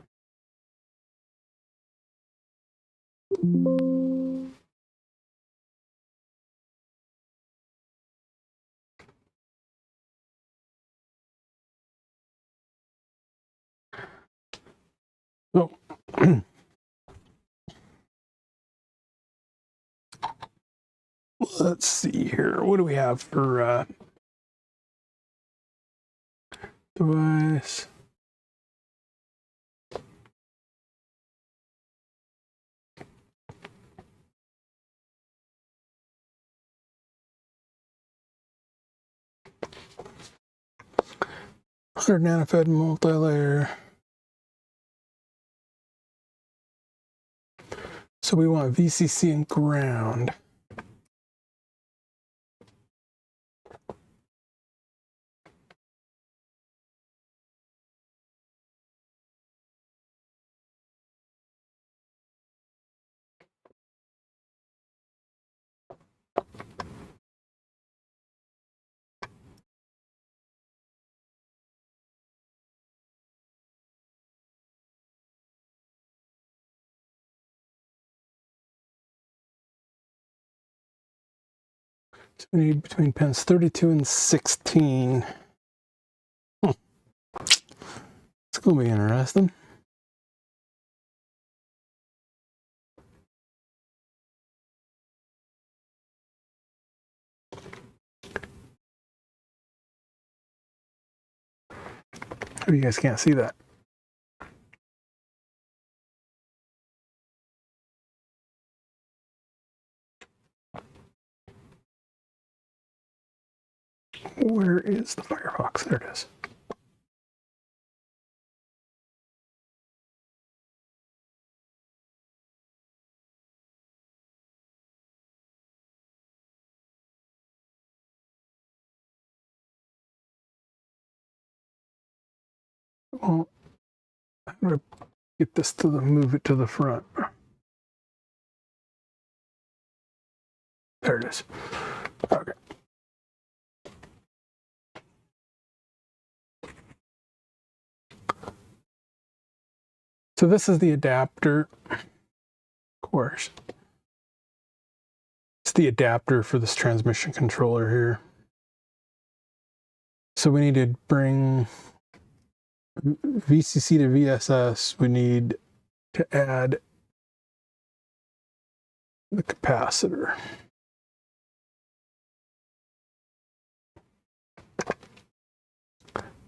Speaker 1: Oh. Let's see here. What do we have for device? Hundred nanofed multi-layer. So we want VCC and ground. So we need between pins 32 and 16. It's going to be interesting. Oh, you guys can't see that. Where is the Firefox? There it is. Well, I'm going to get this to move it to the front. There it is. Okay. So this is the adapter. Of course. It's the adapter for this transmission controller here. So we need to bring VCC to VSS. We need to add the capacitor.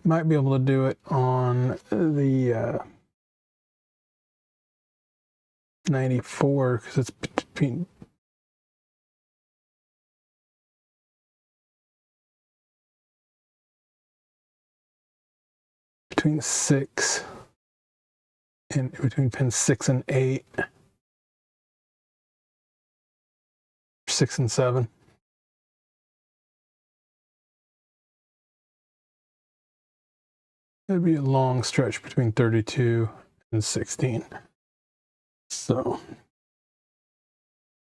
Speaker 1: Might be able to do it on the 94 because it's between 6 and between pins 6 and 8, 6 and 7. It'd be a long stretch between 32 and 16. So,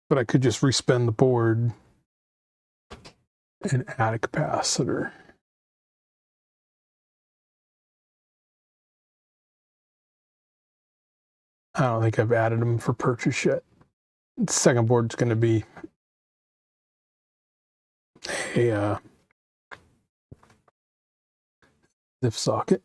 Speaker 1: but I could just respin the board and add a capacitor. I don't think I've added them for purchase yet. The second board's going to be a ZIF socket.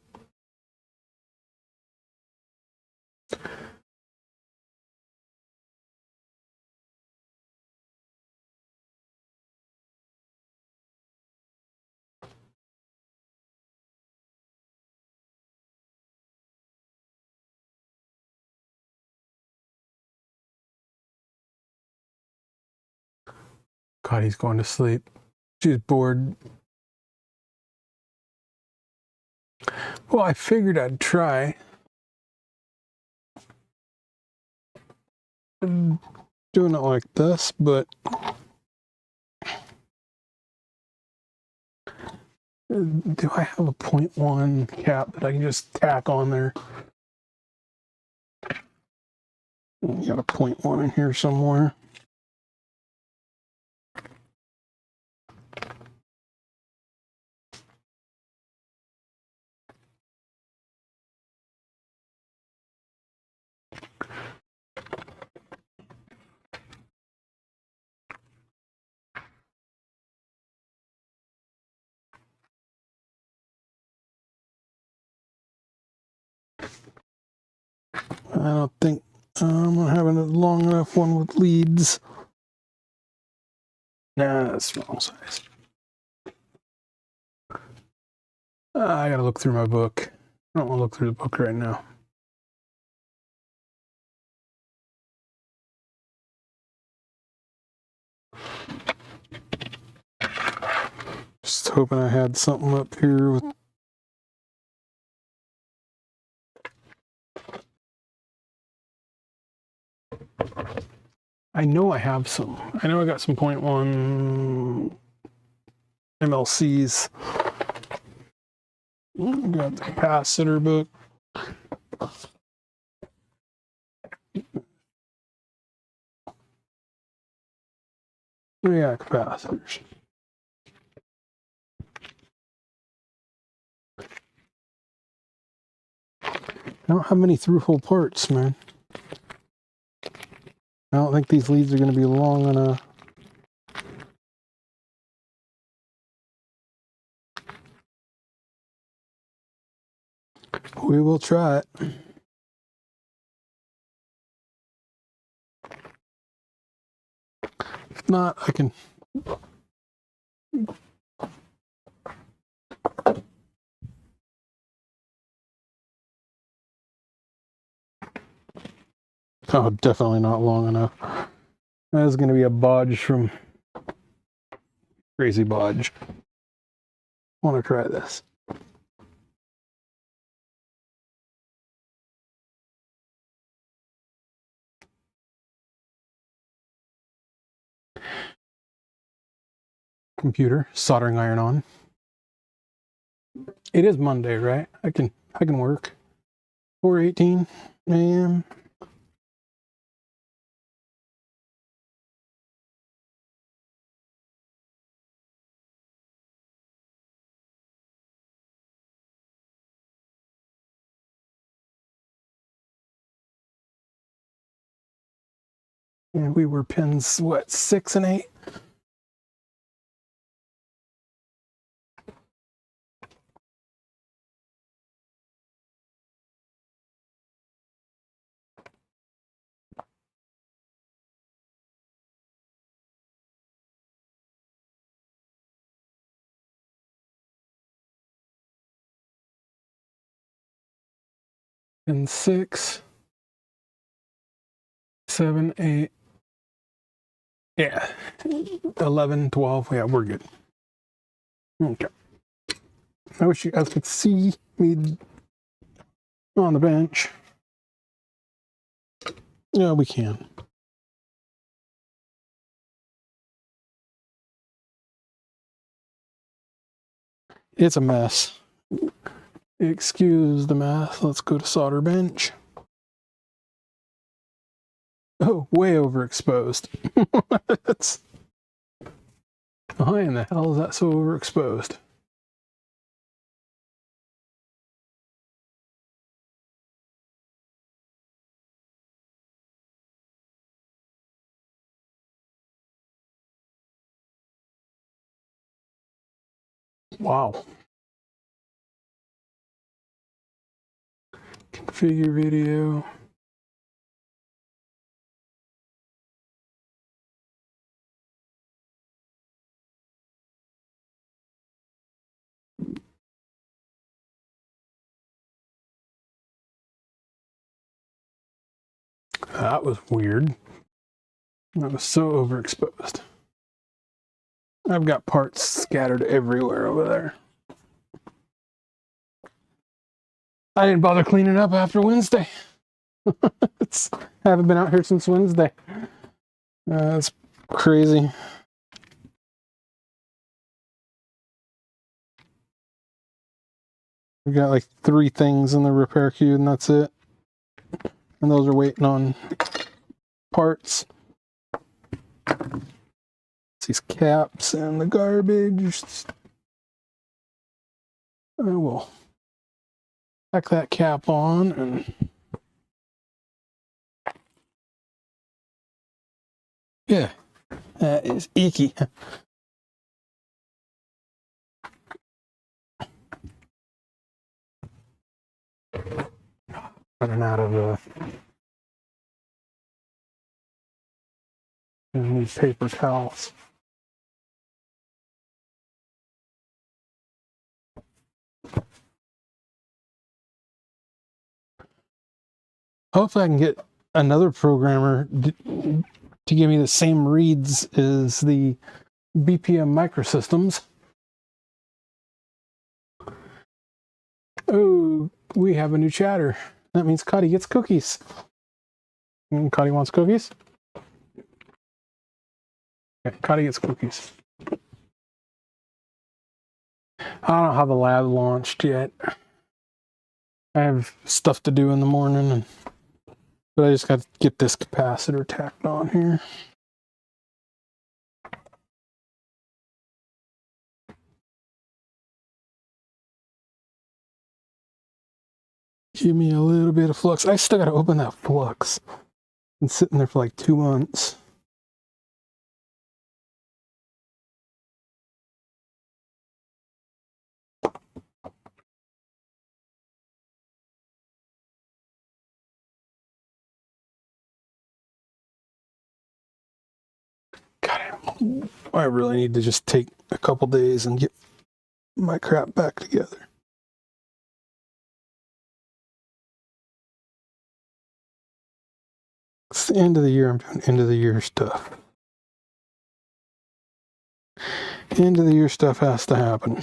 Speaker 1: Cottie's going to sleep. She's bored. Well, I figured I'd try doing it like this, but do I have a 0.1 cap that I can just tack on there? Got a 0.1 in here somewhere. I don't think I'm gonna have a long enough one with leads. Nah, that's wrong size. I gotta look through my book. I don't want to look through the book right now. Just hoping I had something up here with. I know I have some. I know I got some 0.1 MLCs. Got the capacitor book. Yeah, capacitors. I don't have many through-hole parts, man. I don't think these leads are going to be long enough. We will try it. If not, I can... Oh, definitely not long enough. That's going to be a bodge from Crazy Bodge. I want to try this. Computer, soldering iron on. It is Monday, right? I can work. 4:18 a.m. And we were pins, what, 6 and 8? And 6, 7, 8. Yeah. 11, 12. Yeah, we're good. Okay. I wish you guys could see me on the bench. Yeah, we can. It's a mess. Excuse the mess. Let's go to solder bench. Oh, way overexposed. That's... Why in the hell is that so overexposed? Wow. Configure video. That was weird. That was so overexposed. I've got parts scattered everywhere over there. I didn't bother cleaning up after Wednesday. Haven't been out here since Wednesday. It's crazy. We got like 3 things in the repair queue and that's it. And those are waiting on parts. These caps and the garbage. I will tack that cap on and yeah, that is icky. Running out of these paper towels. Hopefully I can get another programmer to give me the same reads as the BPM microsystems. Oh, we have a new chatter. That means Cottie gets cookies. And Cottie wants cookies? Okay, Cottie gets cookies. I don't have the lab launched yet. I have stuff to do in the morning, but I just got to get this capacitor tacked on here. Give me a little bit of flux. I still got to open that flux. Been sitting there for like 2 months. I really need to just take a couple days and get my crap back together. It's the end of the year. I'm doing end of the year stuff. End of the year stuff has to happen.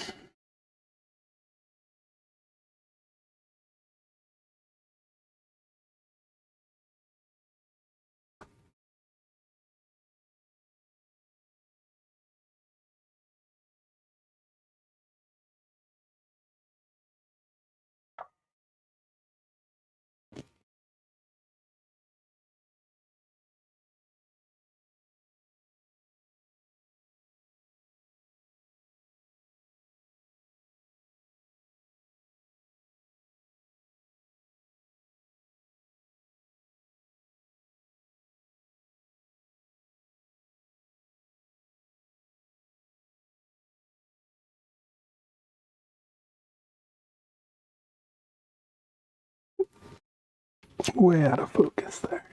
Speaker 1: Way out of focus there.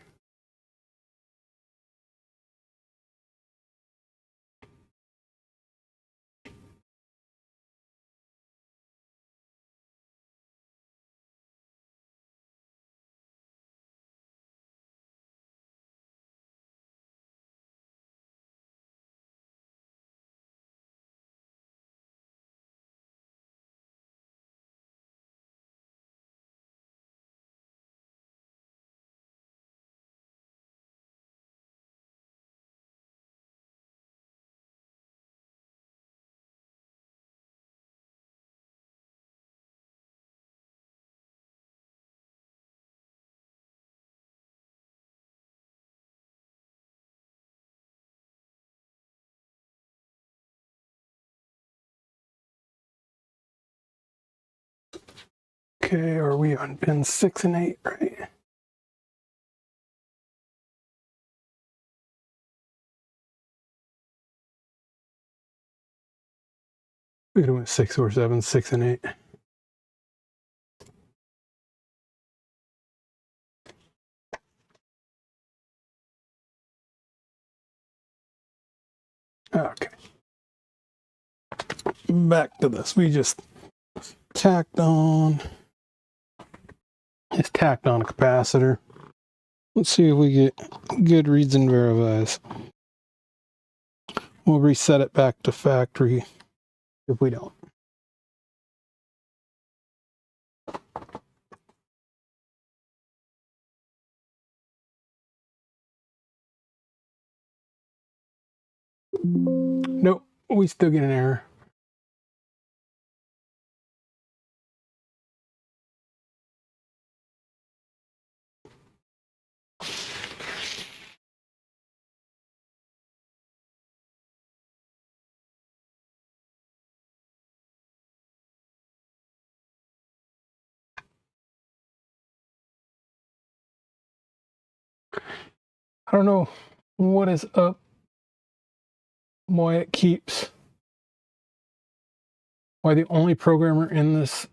Speaker 1: Okay, are we on pins 6 and 8, right? We're doing 6 or 7, 6 and 8. Okay. Back to this. We just tacked on a capacitor. Let's see if we get good reads and verifies. We'll reset it back to factory if we don't. Nope, we still get an error. I don't know what is up, why it keeps, why the only programmer in this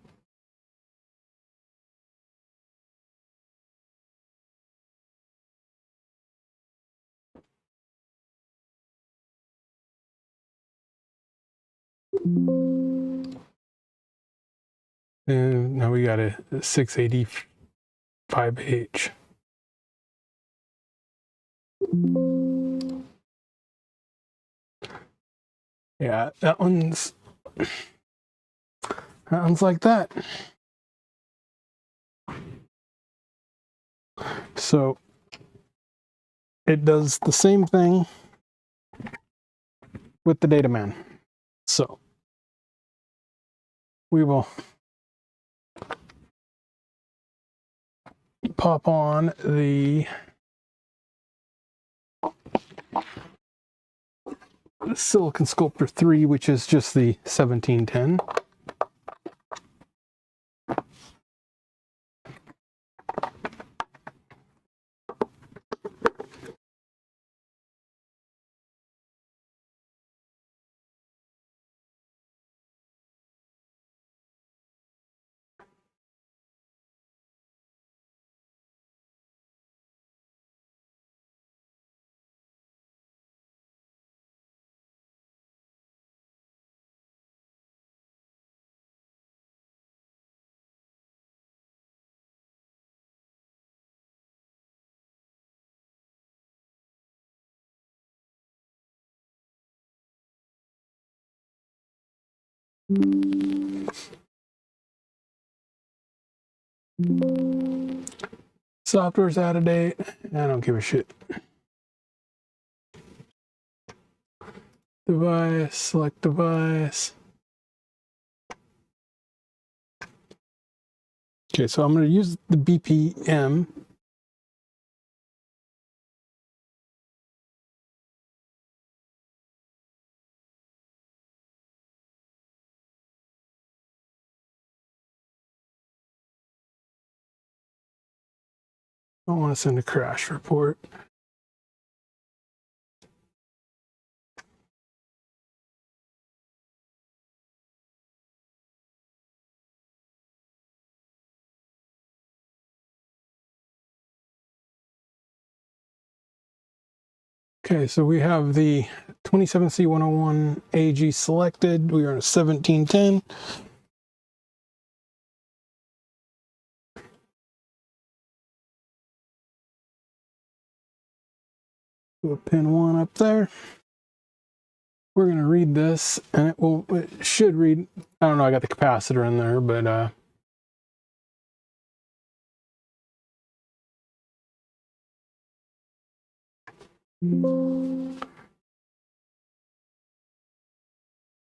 Speaker 1: and now we got a 685H. Yeah, that one's like that. So it does the same thing with the data man. So we will pop on the Silicon Sculptor 3, which is just the 1710. Software's out of date. I don't give a shit. Device, select device. Okay, so I'm going to use the BPM. I want to send a crash report. Okay, so we have the 27C101 AG selected. We are on a 1710. Put pin 1 up there. We're going to read this, and it should read, I don't know, I got the capacitor in there, but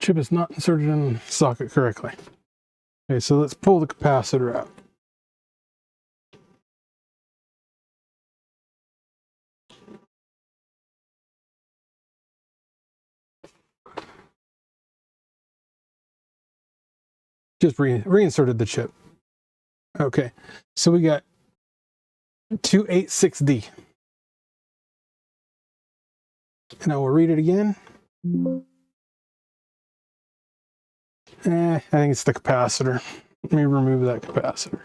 Speaker 1: chip is not inserted in the socket correctly. Okay, so let's pull the capacitor out. Just reinserted the chip. Okay, so we got 286D. Now we'll read it again. I think it's the capacitor. Let me remove that capacitor.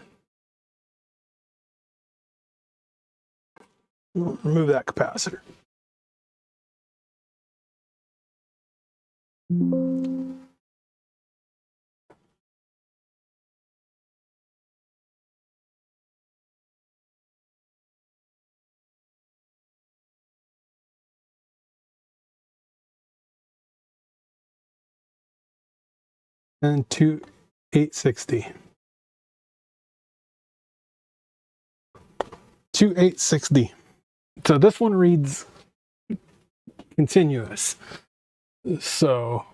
Speaker 1: Remove that capacitor. And 286D. 286D. So this one reads continuous. So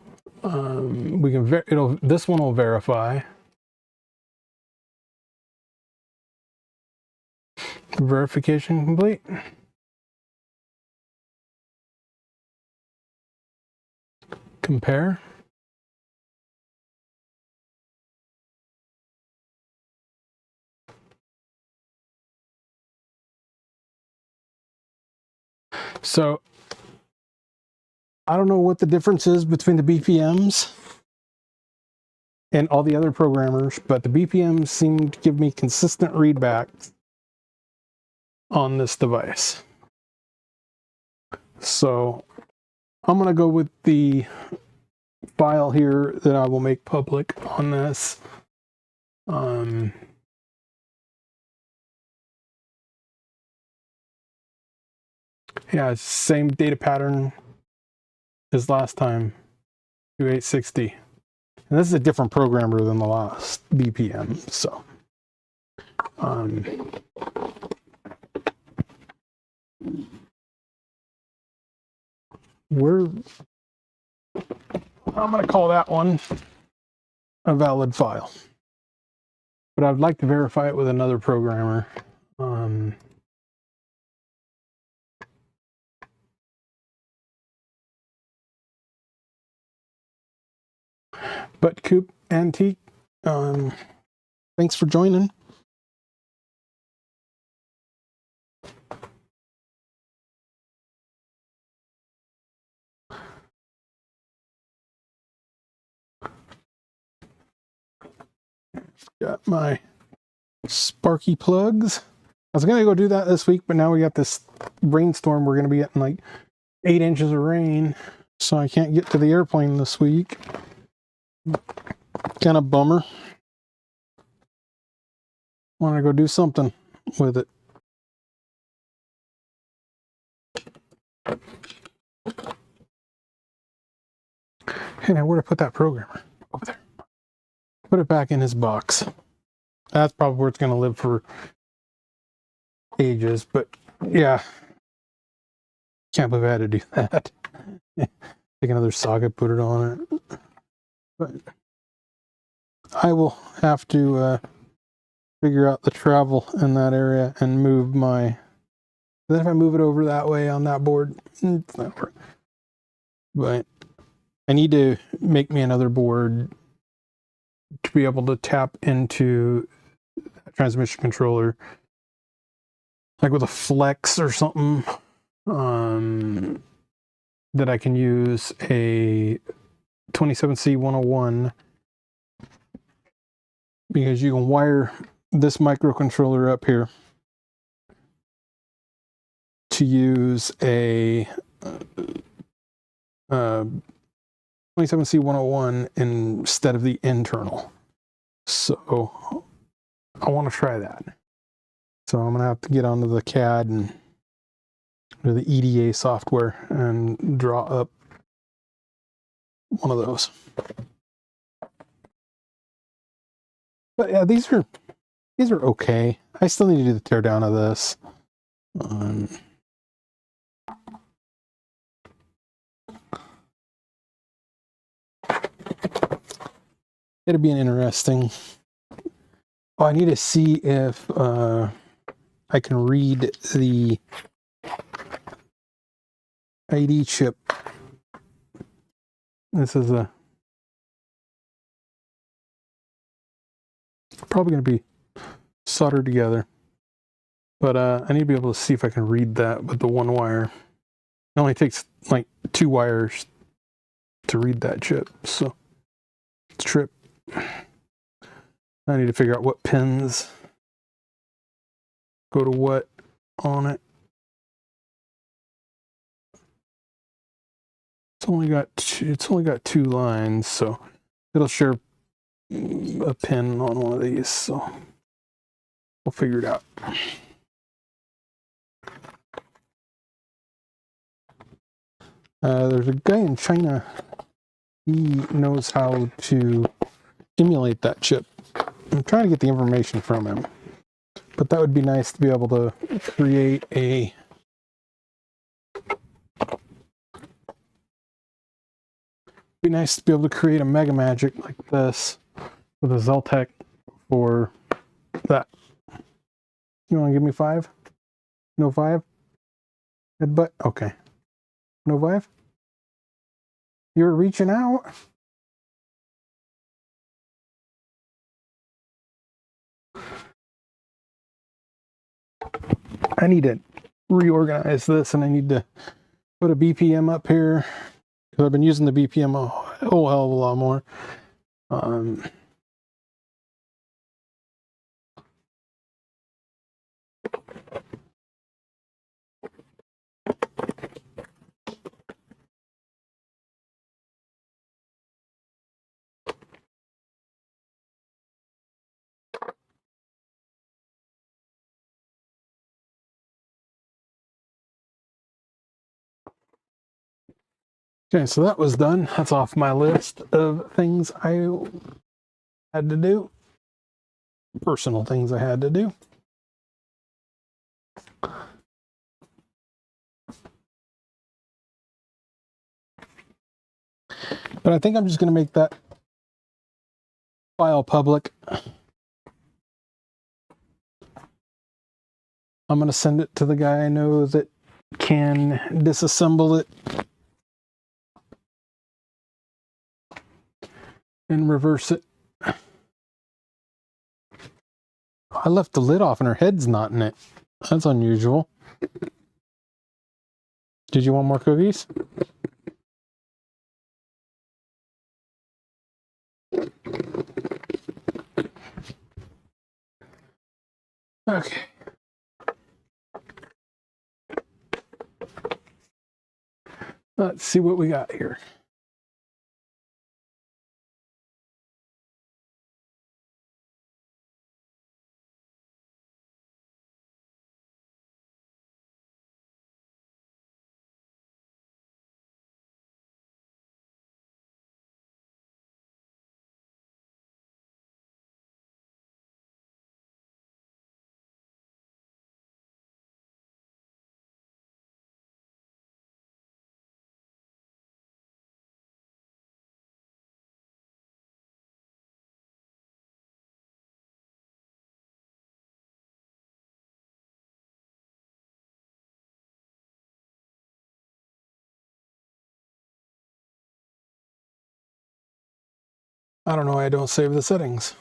Speaker 1: we can this one will verify. Verification complete. Compare. So I don't know what the difference is between the BPMs and all the other programmers, but the BPMs seem to give me consistent readbacks on this device. So I'm going to go with the file here that I will make public on this. Yeah, it's same data pattern as last time, 286D. And this is a different programmer than the last BPM, so. I'm going to call that one a valid file. But I'd like to verify it with another programmer. But Coop Antique, thanks for joining. Got my Sparky plugs. I was going to go do that this week, but now we got this rainstorm. We're going to be getting like 8 inches of rain, so I can't get to the airplane this week. Kind of bummer. Want to go do something with it. Hey, now where to put that programmer? Over there. put it back in his box. That's probably where it's going to live for ages, but yeah. Can't believe I had to do that. Take another socket, put it on it. But I will have to figure out the travel in that area and move my... Then if I move it over that way on that board, it's not work. But I need to make me another board to be able to tap into a transmission controller, like with a flex or something, that I can use a 27C101, because you can wire this microcontroller up here to use a 27C101 instead of the internal. So I want to try that. So I'm going to have to get onto the CAD and or the EDA software and draw up one of those. But yeah, these are okay. I still need to do the teardown of this. It'll be an interesting. Oh, I need to see if I can read the ID chip. This is probably going to be soldered together, but I need to be able to see if I can read that with the one wire. It only takes like 2 wires to read that chip, so it's a trip. I need to figure out what pins go to what on it. It's only got 2 lines, so it'll share a pin on one of these, so we'll figure it out. There's a guy in China. He knows how to emulate that chip. I'm trying to get the information from him, but that would be nice to be able to create a Mega Magic like this with a Zeltec for that. You want to give me 5? No 5? Headbutt? Okay. No 5? You were reaching out. I need to reorganize this, and I need to put a BPM up here, because I've been using the BPM a whole hell of a lot more. Okay, so that was done. That's off my list of things I had to do. Personal things I had to do. But I think I'm just going to make that file public. I'm going to send it to the guy I know that can disassemble it and reverse it. I left the lid off and her head's not in it. That's unusual. Did you want more cookies? Okay. Let's see what we got here. I don't know why I don't save the settings.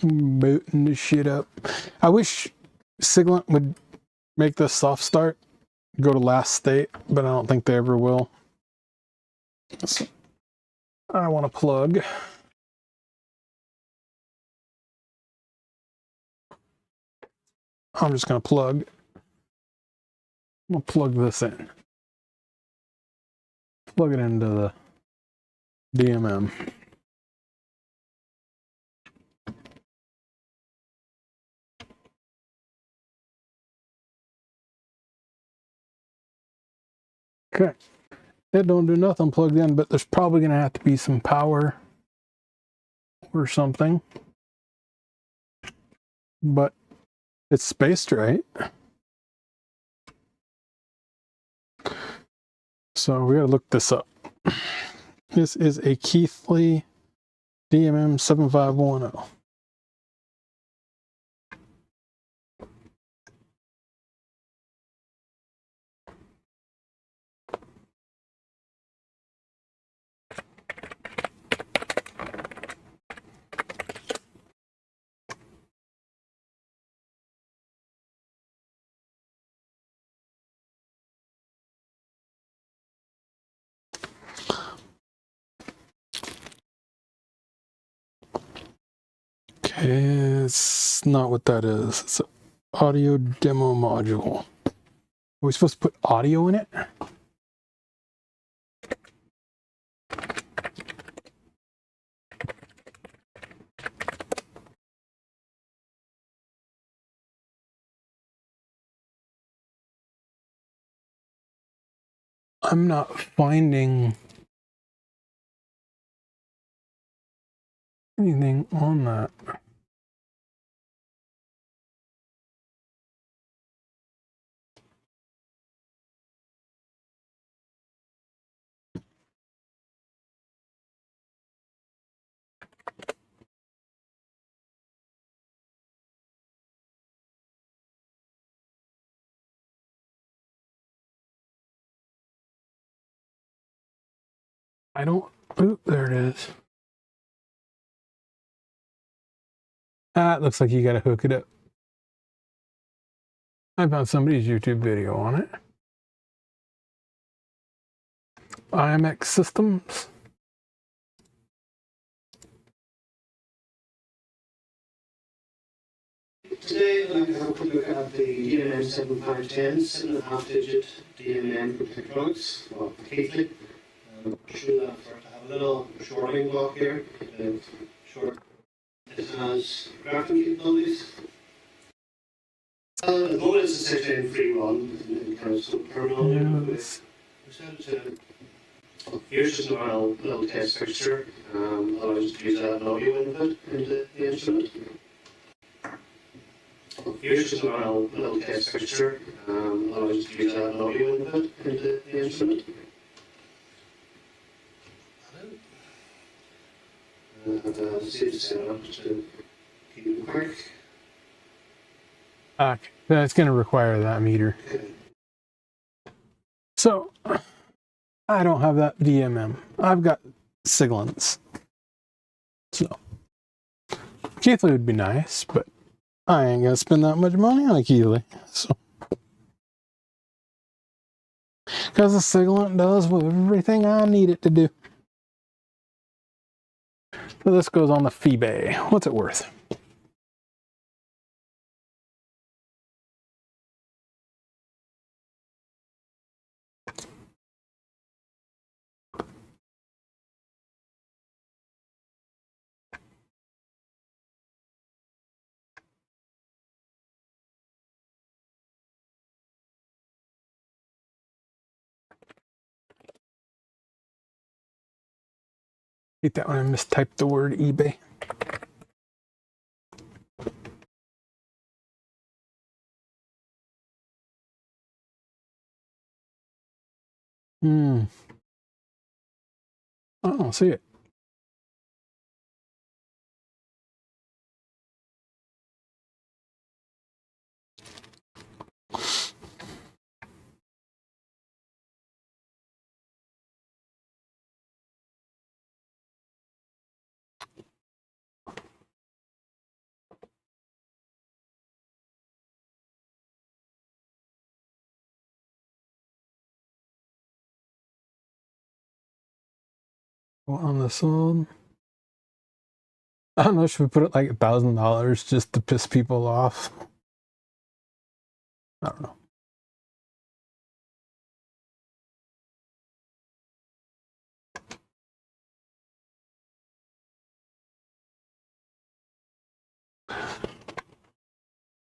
Speaker 1: Booting this shit up. I wish Siglant would make this soft start, go to last state, but I don't think they ever will. So I want to plug. I'm just going to plug. I'm going to plug this in. Plug it into the DMM. Okay. It don't do nothing plugged in, but there's probably going to have to be some power or something. But it's spaced right. So we got to look this up. This is a Keithley DMM 7510. Okay, it's not what that is. It's an audio demo module. Are we supposed to put audio in it? I'm not finding anything on that. I don't. Oop, there it is. Ah, it looks like you got to hook it up. I found somebody's YouTube video on it. IMX Systems.
Speaker 4: Today, I'd like to have a quick look at the DMM 7510 7.5-digit DMM from Tektronix, or Keithley. Show that for to have a little shorting block here. Short. It has graphing capabilities. At the moment, it's essentially in free run in terms of terminal.
Speaker 1: Yes.
Speaker 4: We set it to. Here's just a little test fixture. Allows us to use an audio input into the instrument. Here's just a little test fixture. Allows us to use an audio input into the instrument. Save the setup to keep it quick.
Speaker 1: Okay, that's going to require that meter. So, I don't have that DMM. I've got Siglants. So, Keithley would be nice, but I ain't going to spend that much money on a Keithley. So, because the Siglant does everything I need it to do. So this goes on the FeeBay. What's it worth? Hate that when I mistyped the word eBay. I don't see it. On the side. I don't know, should we put it like $1,000 just to piss people off? I don't know.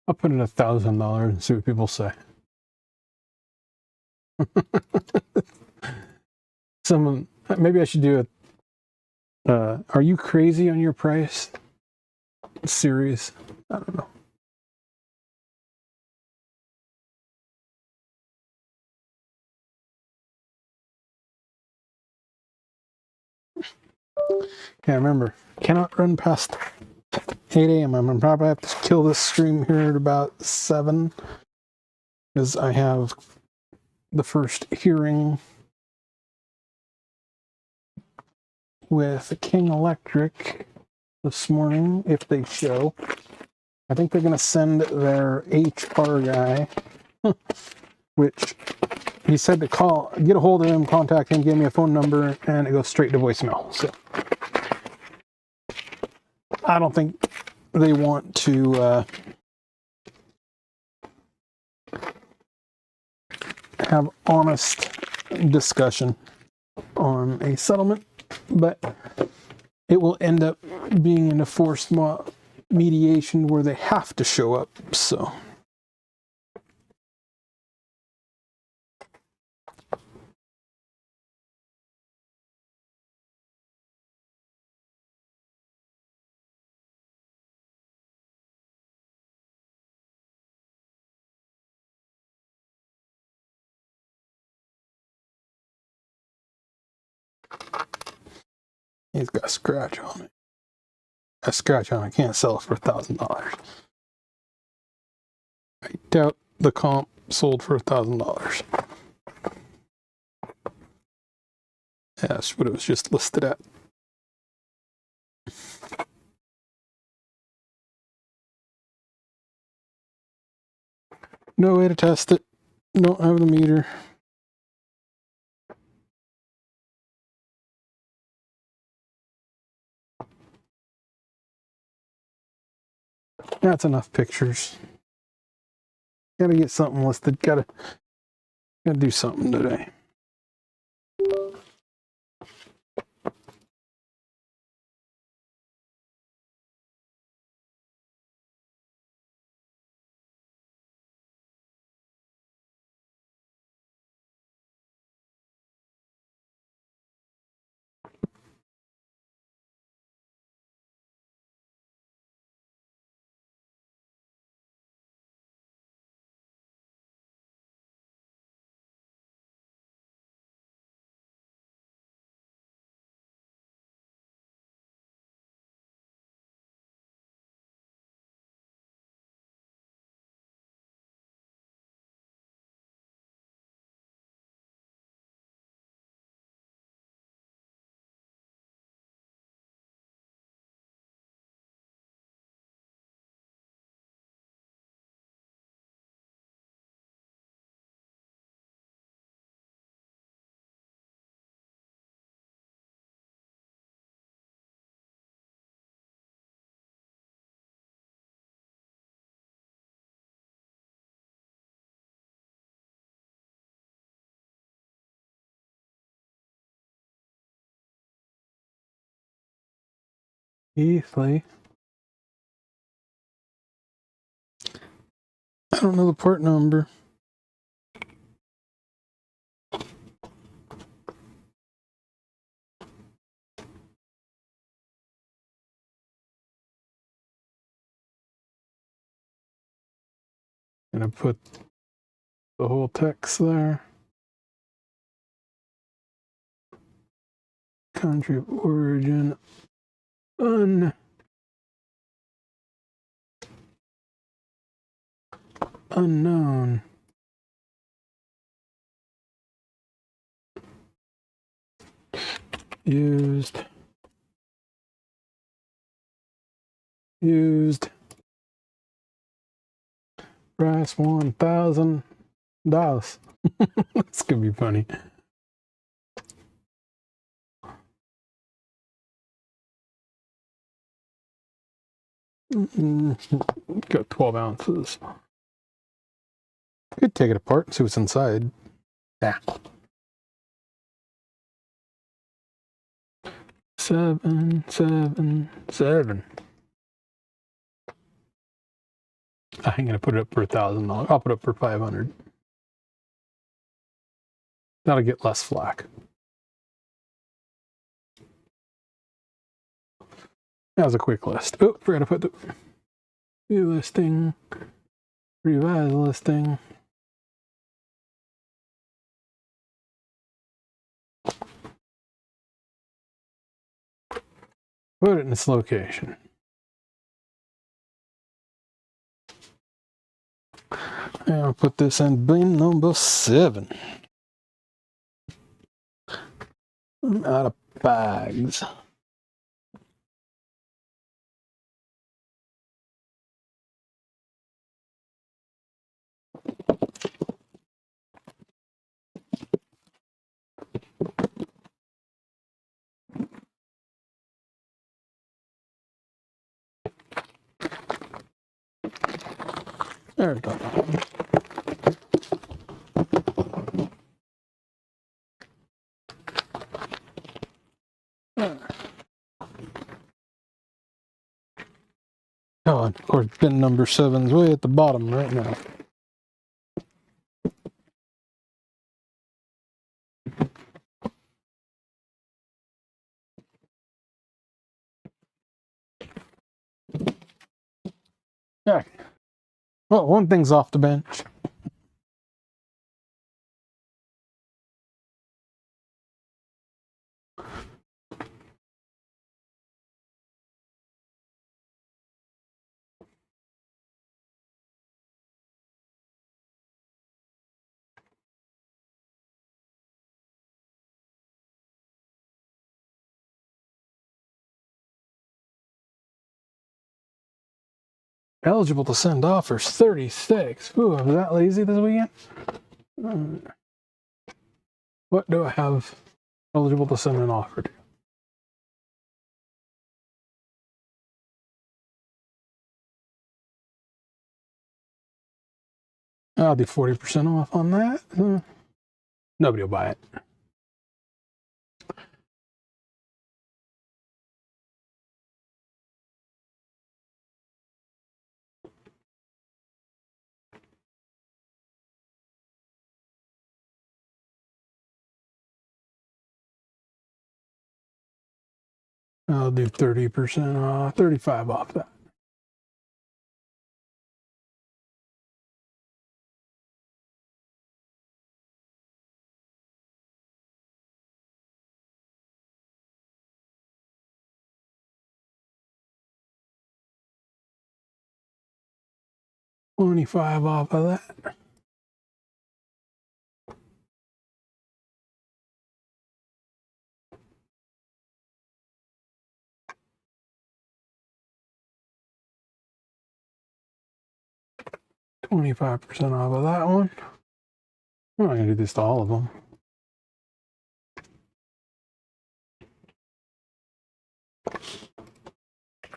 Speaker 1: I'll put it $1,000 and see what people say. Someone, maybe I should do a, are you crazy on your price series? I don't know. Can't remember. Cannot run past 8 a.m. I'm gonna probably have to kill this stream here at about 7 because I have the first hearing with King Electric this morning if they show. I think they're gonna send their HR guy, which he said to call, get a hold of him, contact him, give me a phone number, and it goes straight to voicemail. So I don't think they want to have honest discussion on a settlement, but it will end up being an enforced mediation where they have to show up. So he's got a scratch on it. A scratch on it. Can't sell it for $1,000. I doubt the comp sold for $1,000. Yeah, that's what it was just listed at. No way to test it. Don't have the meter. That's enough pictures. Gotta get something listed. Gotta do something today. Easily. I don't know the port number. Gonna put the whole text there. country of origin unknown. Used price $1,000. That's gonna be funny. Got 12 ounces. Could take it apart and see what's inside. Yeah. 777. I ain't gonna put it up for $1,000. I'll put it up for 500. That'll get less flack. That was a quick list. Oh, forgot to put the new listing, revised listing. Put it in its location. And I'll put this in bin number 7. I'm out of bags. There we go. Oh, and of course, bin number 7's way at the bottom right now. Yeah. Well, one thing's off the bench. Eligible to send offers 36. Ooh, I was that lazy this weekend? What do I have eligible to send an offer to? I'll do 40% off on that. Nobody will buy it. I'll do 30% off, 35 off that. $25 off of that. $25% off of that one. I'm not gonna do this to all of them.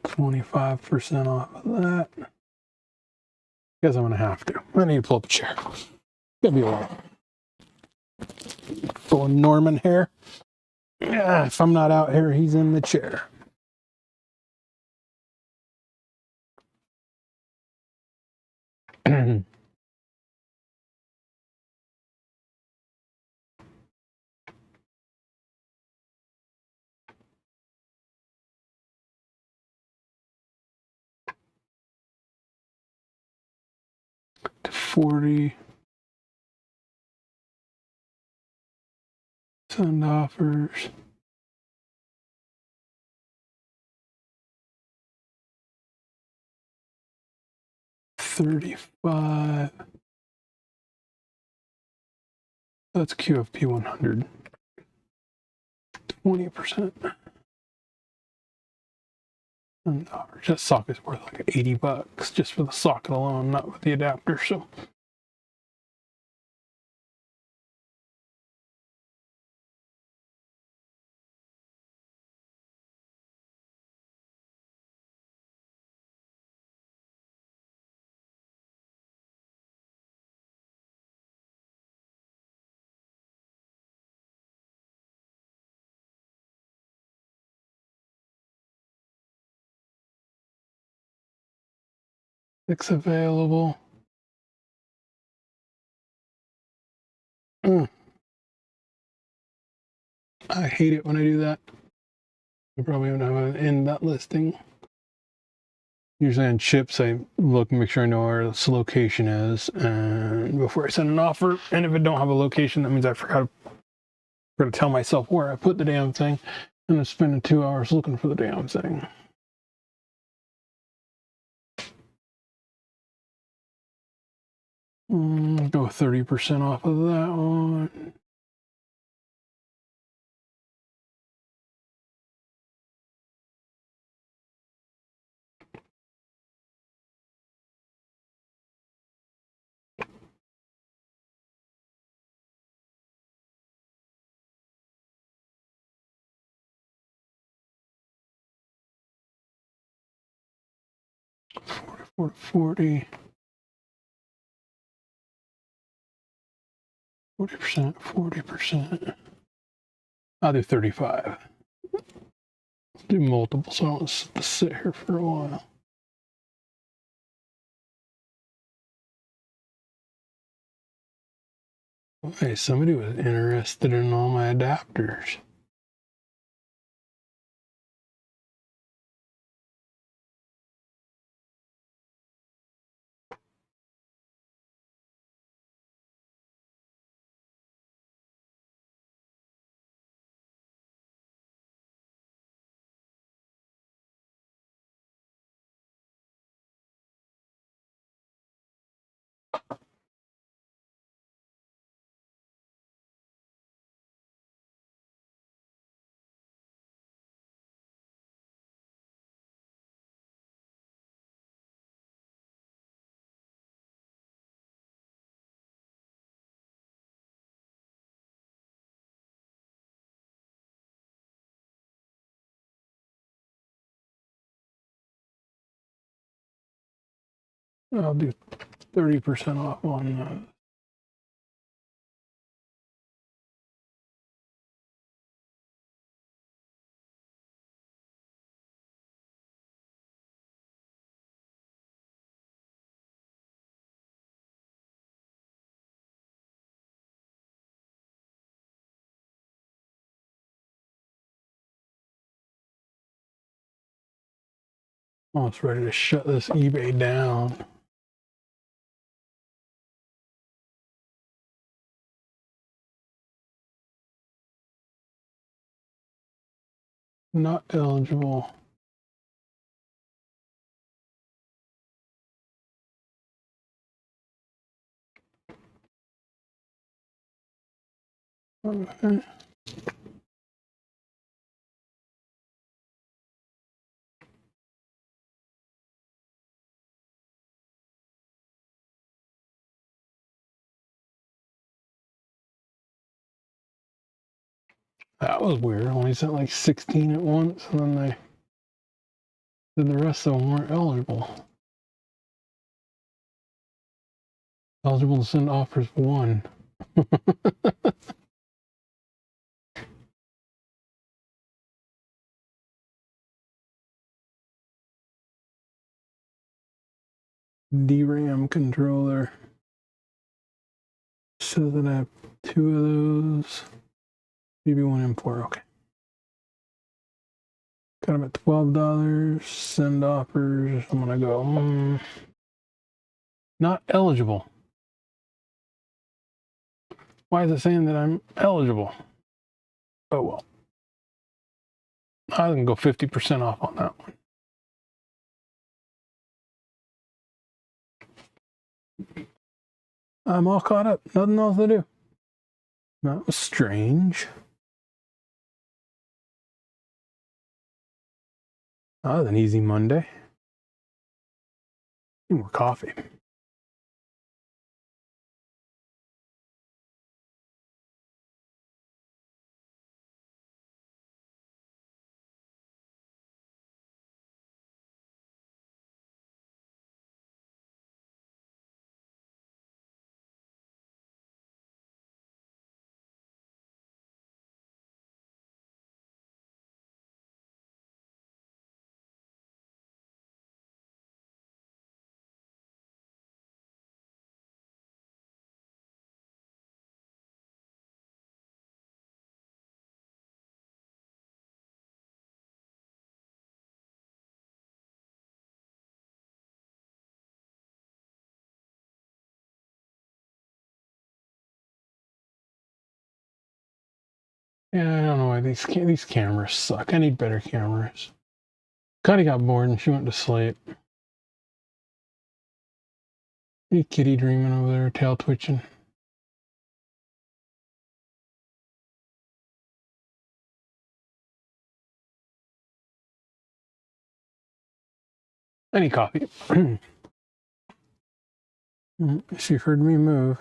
Speaker 1: $25% off of that. Guess I'm gonna have to. I need to pull up a chair. Gonna be a while. Going Norman hair. Yeah, if I'm not out here, he's in the chair. To 40. Send offers. 35. That's QFP 100. 20%. And just socket's worth like $80 just for the socket alone, not with the adapter. So it's available. I hate it when I do that. I probably don't have an end that listing. Usually on chips, I look and make sure I know where this location is, and before I send an offer. And if it don't have a location, that means I forgot to tell myself where I put the damn thing, and I'm spending 2 hours looking for the damn thing. Go 30% off of that one. $40. 40%, 40%. I'll do 35. Do multiple, so I don't sit here for a while. Hey, somebody was interested in all my adapters. I'll do 30% off on that. Almost ready to shut this eBay down. Not eligible. Okay. That was weird. Only sent like 16 at once, and then they said the rest of them weren't eligible. Eligible to send offers 1. DRAM controller. So then I have 2 of those. Maybe 1 M4. Okay. Got them at $12. Send offers. I'm gonna go. Not eligible. Why is it saying that I'm eligible? Oh well. I can go 50% off on that one. I'm all caught up. Nothing else to do. That was strange. That was an easy Monday. Need more coffee. Yeah, I don't know why these cameras suck. I need better cameras. Cottie got bored and she went to sleep. Hey, kitty dreaming over there, tail twitching. I need coffee. She heard me move.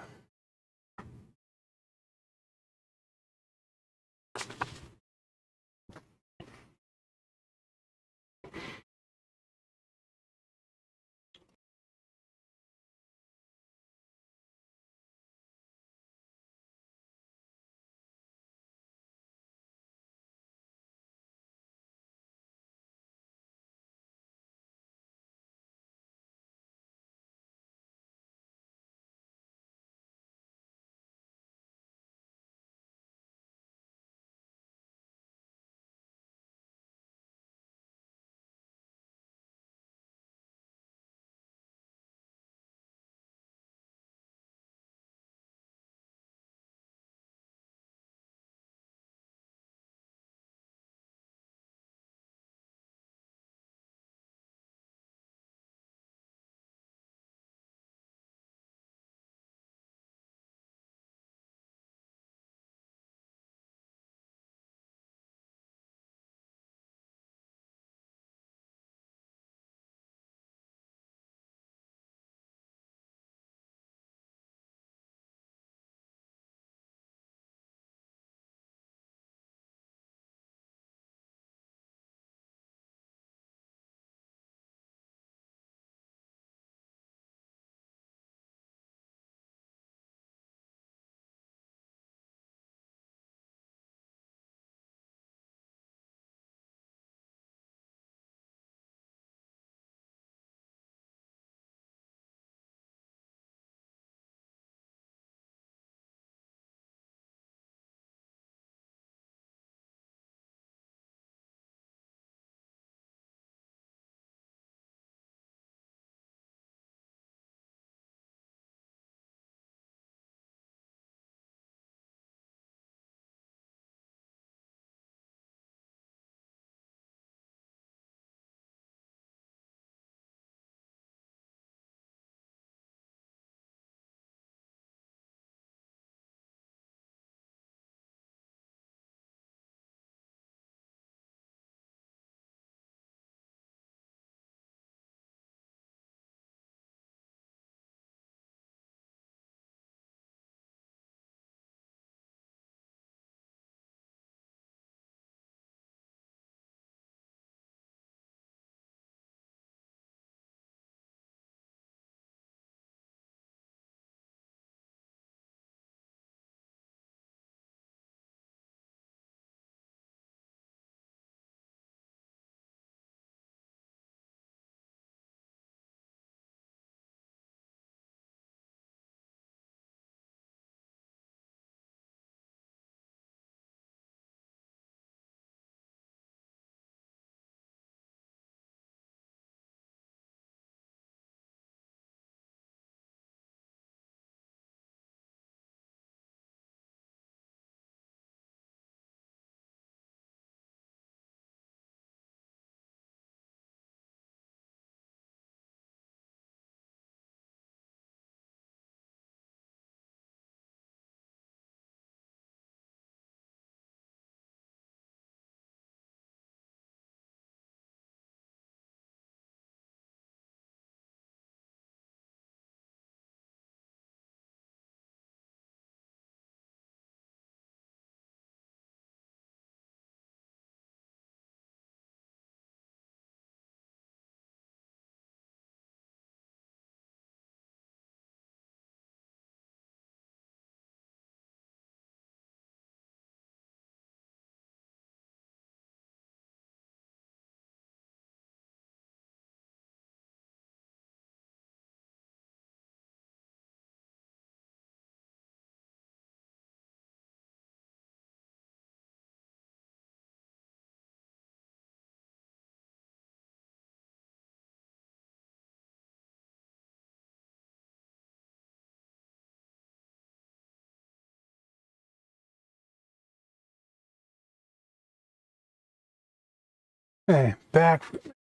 Speaker 1: Okay, back,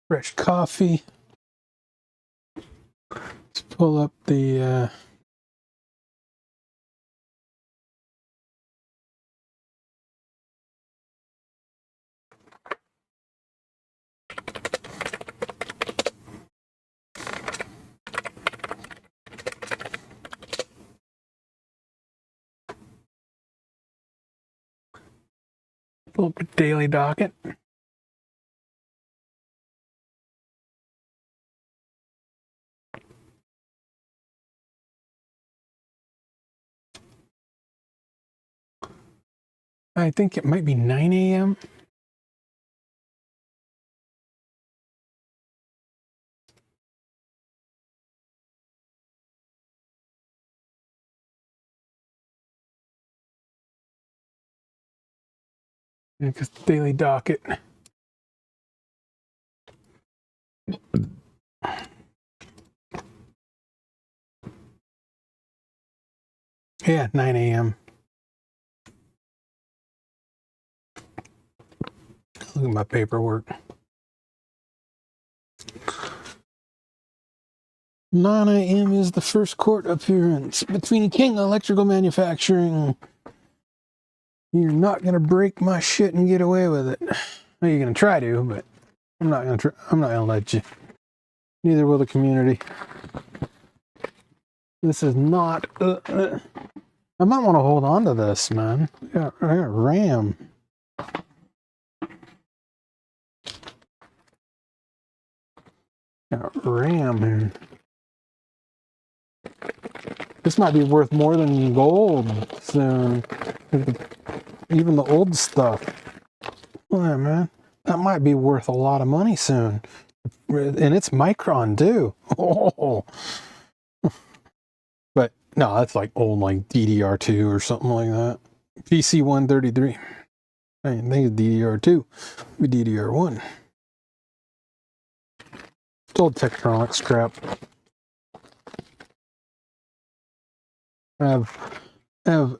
Speaker 1: fresh coffee. Let's pull up the pull up the daily docket. I think it might be 9 a.m. Because daily docket. Yeah, 9 a.m. Look at my paperwork. 9 a.m. is the first court appearance between King Electrical Manufacturing. You're not gonna break my shit and get away with it. Well, you're gonna try to, but I'm not gonna. I'm not gonna let you. Neither will the community. This is not. I might want to hold on to this, man. I got RAM. Got RAM here. This might be worth more than gold soon. Even the old stuff. Yeah, man. That might be worth a lot of money soon. And it's Micron, too. Oh. But, no, that's like old, like DDR2 or something like that. PC 133. I think it's DDR2. Be DDR1. It's old Tektronix crap. I have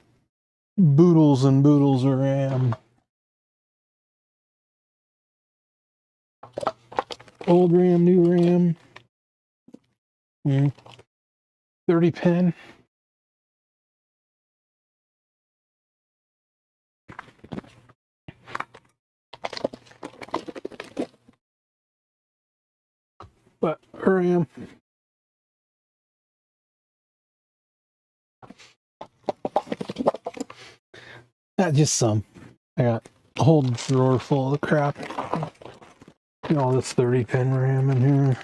Speaker 1: boodles and boodles of RAM. Old RAM, new RAM. 30 pin. But RAM. Not just some. I got a whole drawer full of crap. You know, all this 30 pin RAM in here.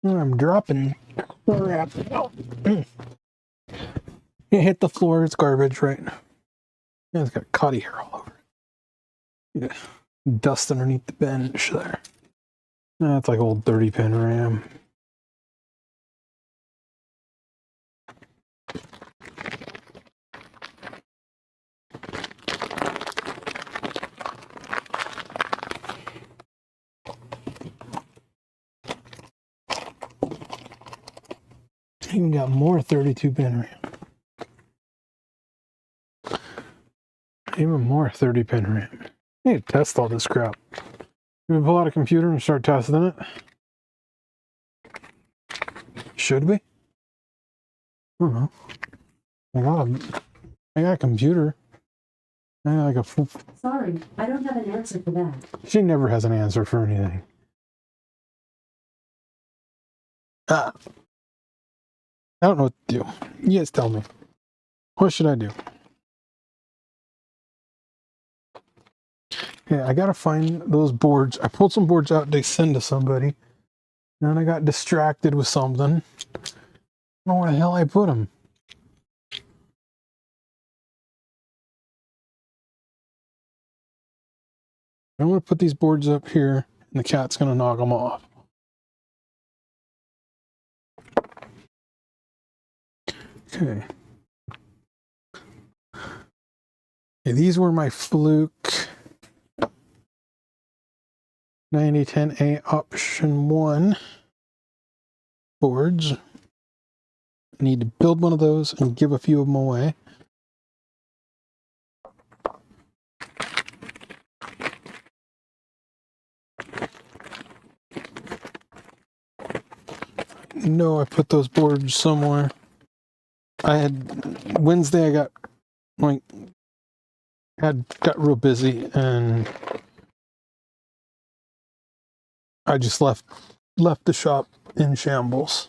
Speaker 1: I'm dropping crap. Oh. It hit the floor. It's garbage, right? Yeah, it's got Cottie hair all over it. Yeah. Dust underneath the bench there. That's like old 30 pin RAM. Even got more 32 pin RAM. Even more 30 pin RAM. I need to test all this crap. Can we pull out a computer and start testing it? Should we? I don't know. I got a computer. I got like a.
Speaker 5: Sorry, I don't have an answer for that.
Speaker 1: She never has an answer for anything. I don't know what to do. You guys tell me. What should I do? Yeah, I gotta find those boards. I pulled some boards out to send to somebody. Then I got distracted with something. I don't know where the hell I put them. I'm gonna put these boards up here, and the cat's gonna knock them off. Okay. Okay, these were my Fluke 9010A option 1 boards. I need to build one of those and give a few of them away. know I put those boards somewhere. I had Wednesday. I got got real busy, and I just left the shop in shambles.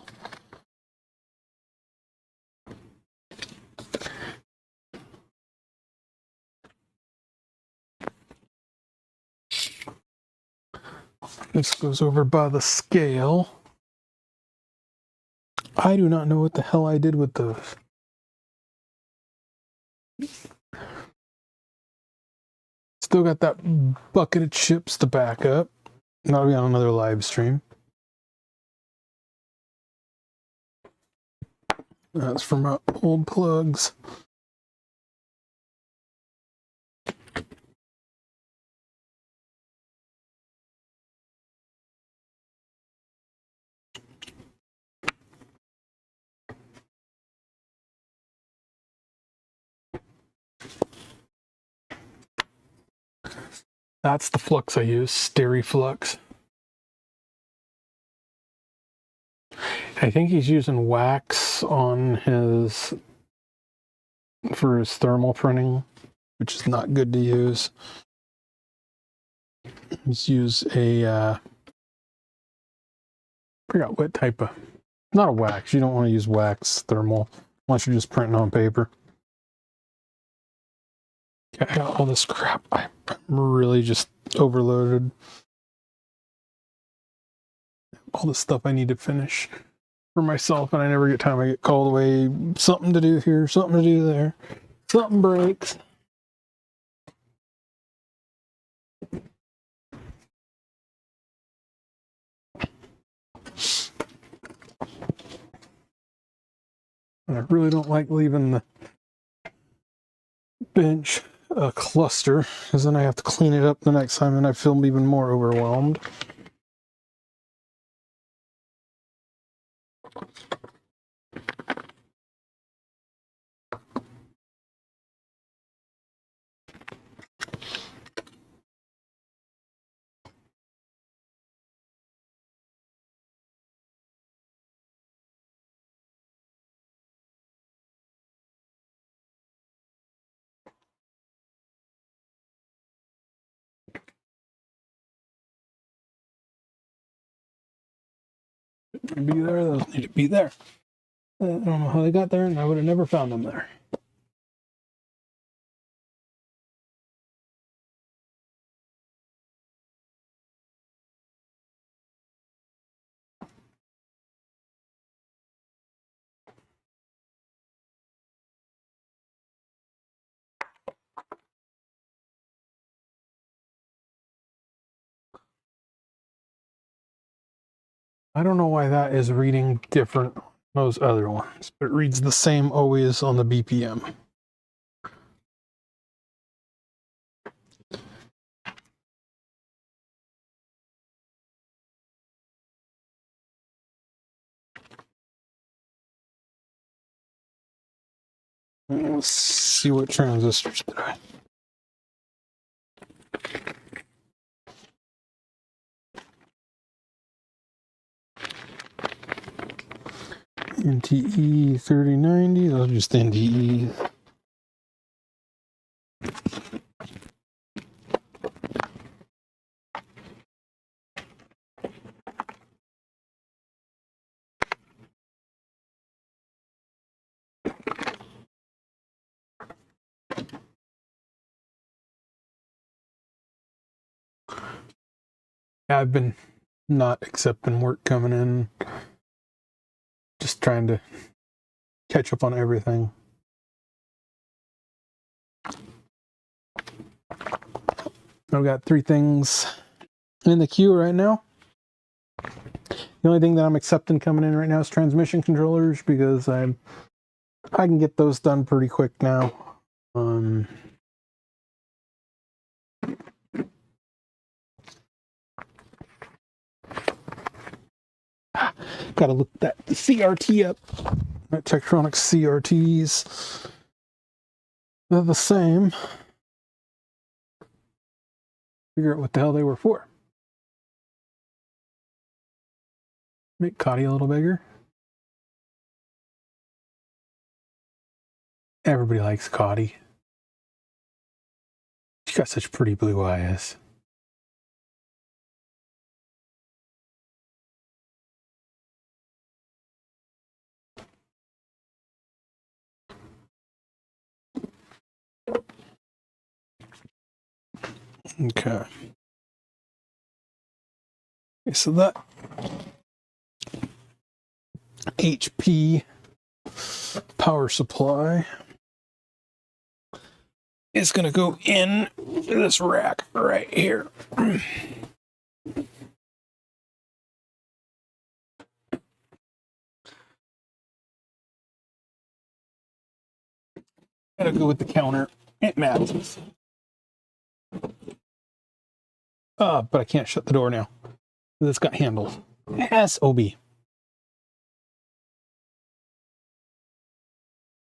Speaker 1: This goes over by the scale. I do not know what the hell I did with those. Still got that bucket of chips to back up. That'll be on another live stream. That's from my old plugs. That's the flux I use, Steriflux. I think he's using wax on his for his thermal printing, which is not good to use. He's used a I forgot what type of, not a wax. You don't want to use wax thermal unless you're just printing on paper. I got all this crap. I'm really just overloaded. All the stuff I need to finish for myself, and I never get time. I get called away. Something to do here, something to do there. Something breaks. And I really don't like leaving the bench a cluster, because then I have to clean it up the next time, and I feel even more overwhelmed. Be there, those need to be there. I don't know how they got there, and I would have never found them there. I don't know why that is reading different than those other ones, but it reads the same always on the BPM. Let's see what transistors did I. NTE 3090, those are just NDEs. I've been not accepting work coming in. Just trying to catch up on everything. I've got 3 things in the queue right now. The only thing that I'm accepting coming in right now is transmission controllers, because I can get those done pretty quick now. Gotta look that CRT up. That Tektronix CRTs. They're the same. Figure out what the hell they were for. Make Cottie a little bigger. Everybody likes Cottie. She's got such pretty blue eyes. Okay. So that HP power supply is going to go in this rack right here. Gotta go with the counter. It matches. But I can't shut the door now. It's got handles. SOB.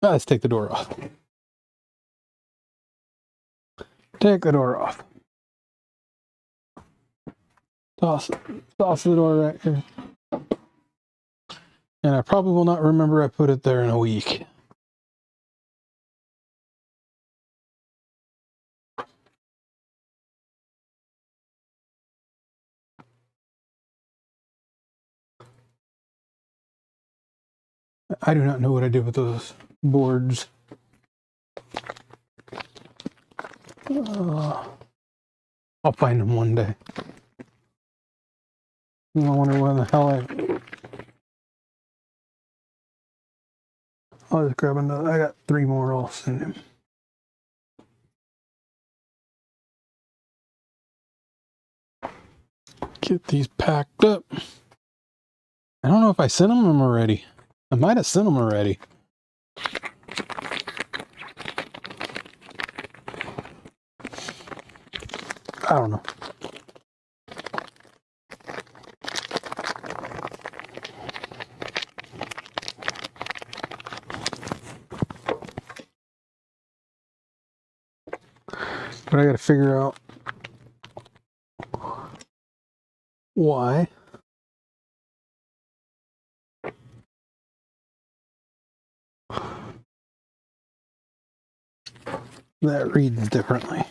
Speaker 1: Let's take the door off. Take the door off. Toss the door right here. And I probably will not remember I put it there in a week. I do not know what I did with those boards. I'll find them one day. I wonder where the hell I'll just grab another. I got 3 more. I'll send him. Get these packed up. I don't know if I sent them already. I might have sent them already. I don't know. But I got to figure out why that reads differently.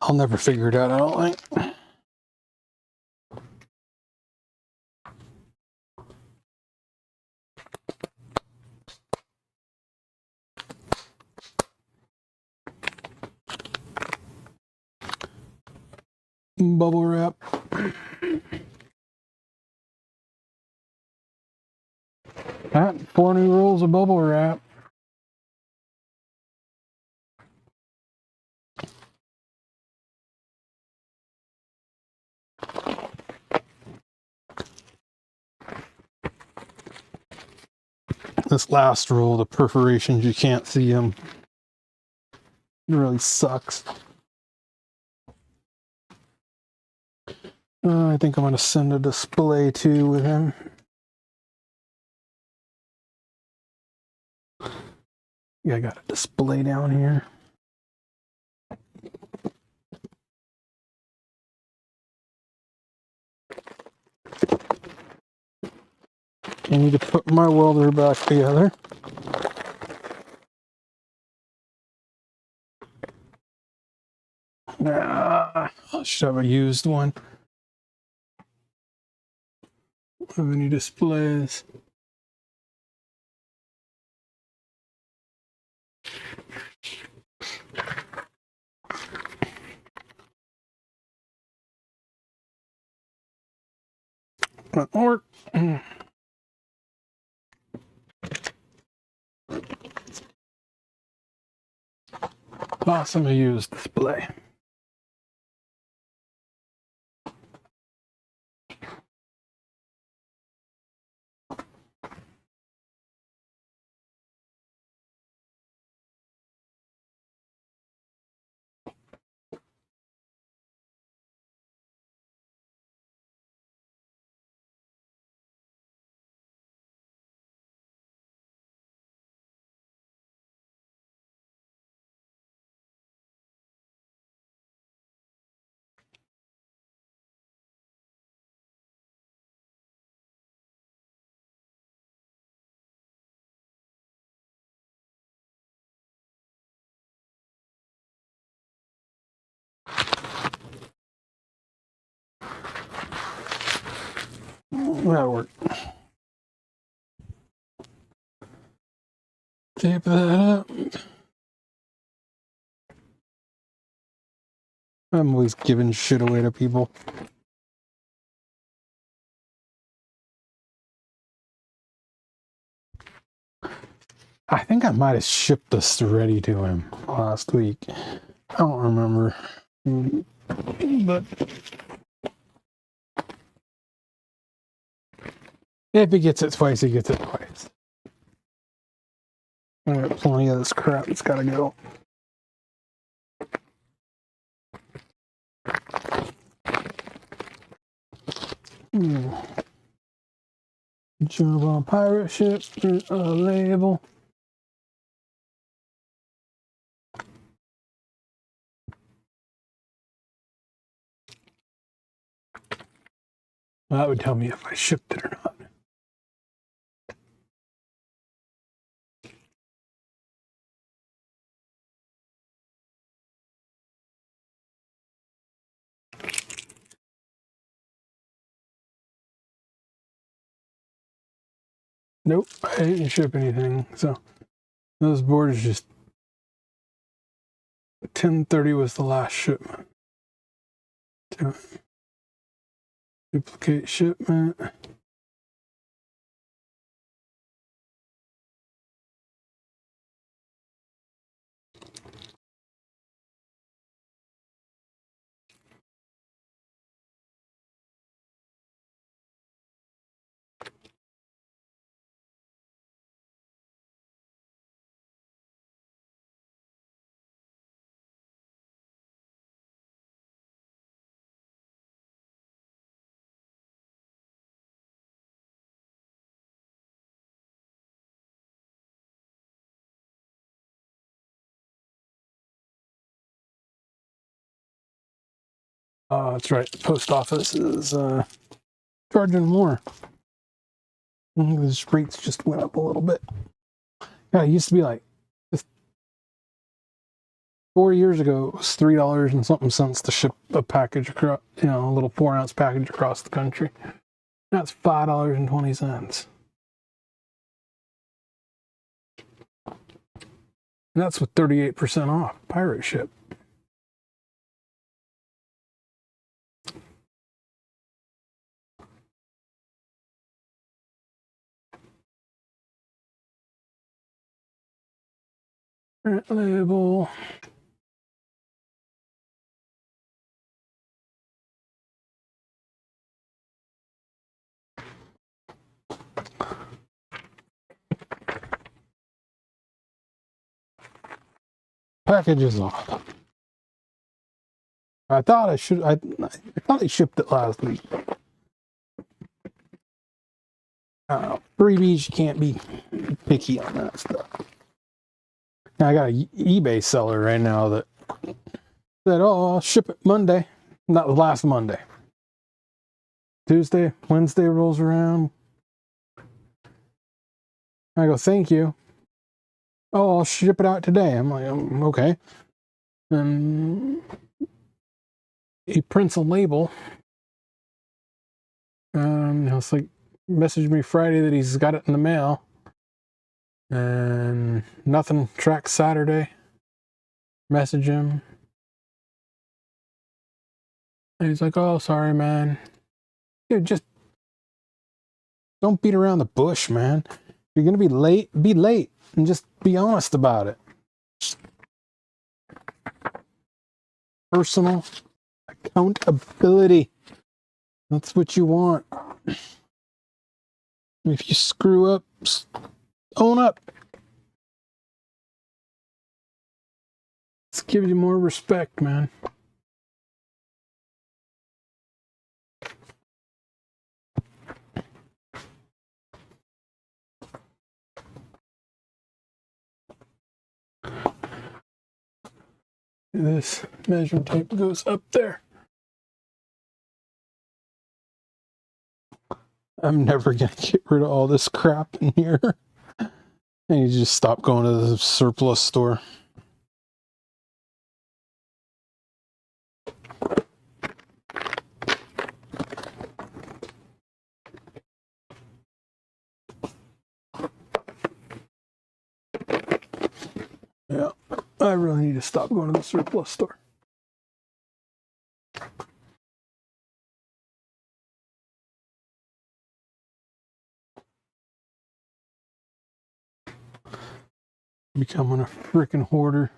Speaker 1: I'll never figure it out, I don't think. Bubble wrap. That 4 new rolls of bubble wrap. This last roll, the perforations, you can't see them. It really sucks. I think I'm going to send a display too with him. Yeah, I got a display down here. I need to put my welder back together. I should have a used one. Have any displays? Or awesome, a used display. That'll work. Tape that up. I'm always giving shit away to people. I think I might have shipped this ready to him last week. I don't remember. But if he gets it twice, he gets it twice. I got plenty of this crap that's gotta go. Jump on pirate ship, a label. That would tell me if I shipped it or not. Nope, I didn't ship anything. So those boards just 10:30 was the last shipment. Duplicate shipment. That's right. The post office is charging more. The rates just went up a little bit. Yeah, it used to be like 4 years ago. It was $3 and something cents to ship a package across, a little 4-ounce package across the country. Now it's $5.20. And that's with 38% off pirate ship. Print label. Package is off. I thought I thought they shipped it last week. Freebies, you can't be picky on that stuff. Now, I got an eBay seller right now that said, "Oh, I'll ship it Monday." Not the last Monday. Tuesday, Wednesday rolls around. I go, "Thank you." "Oh, I'll ship it out today." I'm like, "Okay." And he prints a label. It's like, messaged me Friday that he's got it in the mail. And nothing. Track Saturday. Message him. And he's like, "Oh, sorry, man." Dude, just don't beat around the bush, man. If you're going to be late, be late. And just be honest about it. Personal accountability. That's what you want. If you screw up, own up. This gives you more respect, man. This measuring tape goes up there. I'm never going to get rid of all this crap in here. And you just stop going to the surplus store. I really need to stop going to the surplus store. Becoming a freaking hoarder.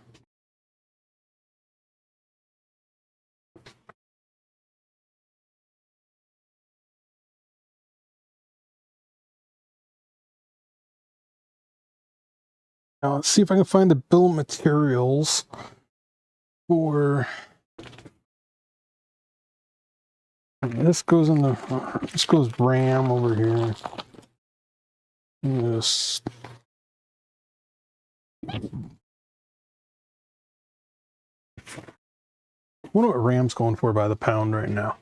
Speaker 1: Now let's see if I can find the bill of materials for this. Goes in the this goes RAM over here. This wonder what RAM's going for by the pound right now.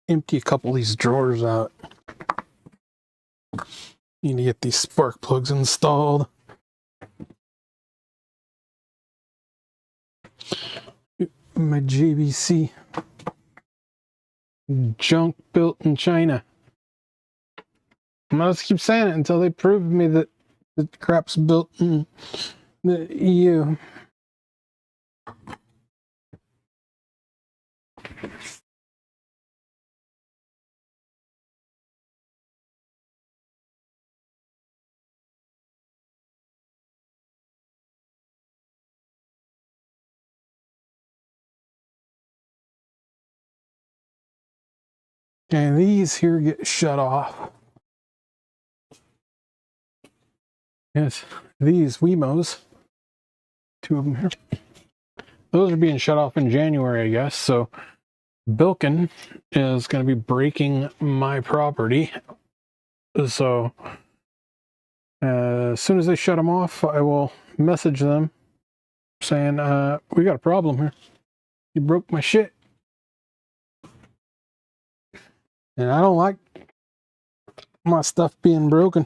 Speaker 1: Empty a couple of these drawers out. Need to get these spark plugs installed. My JVC junk built in China. I'm gonna keep saying it until they prove to me that the crap's built in the EU. And these here get shut off. Yes, these Wemos, 2 of them here. Those are being shut off in January, I guess. So Bilkin is going to be breaking my property. So as soon as they shut them off, I will message them saying, we got a problem here. You broke my shit. And I don't like my stuff being broken.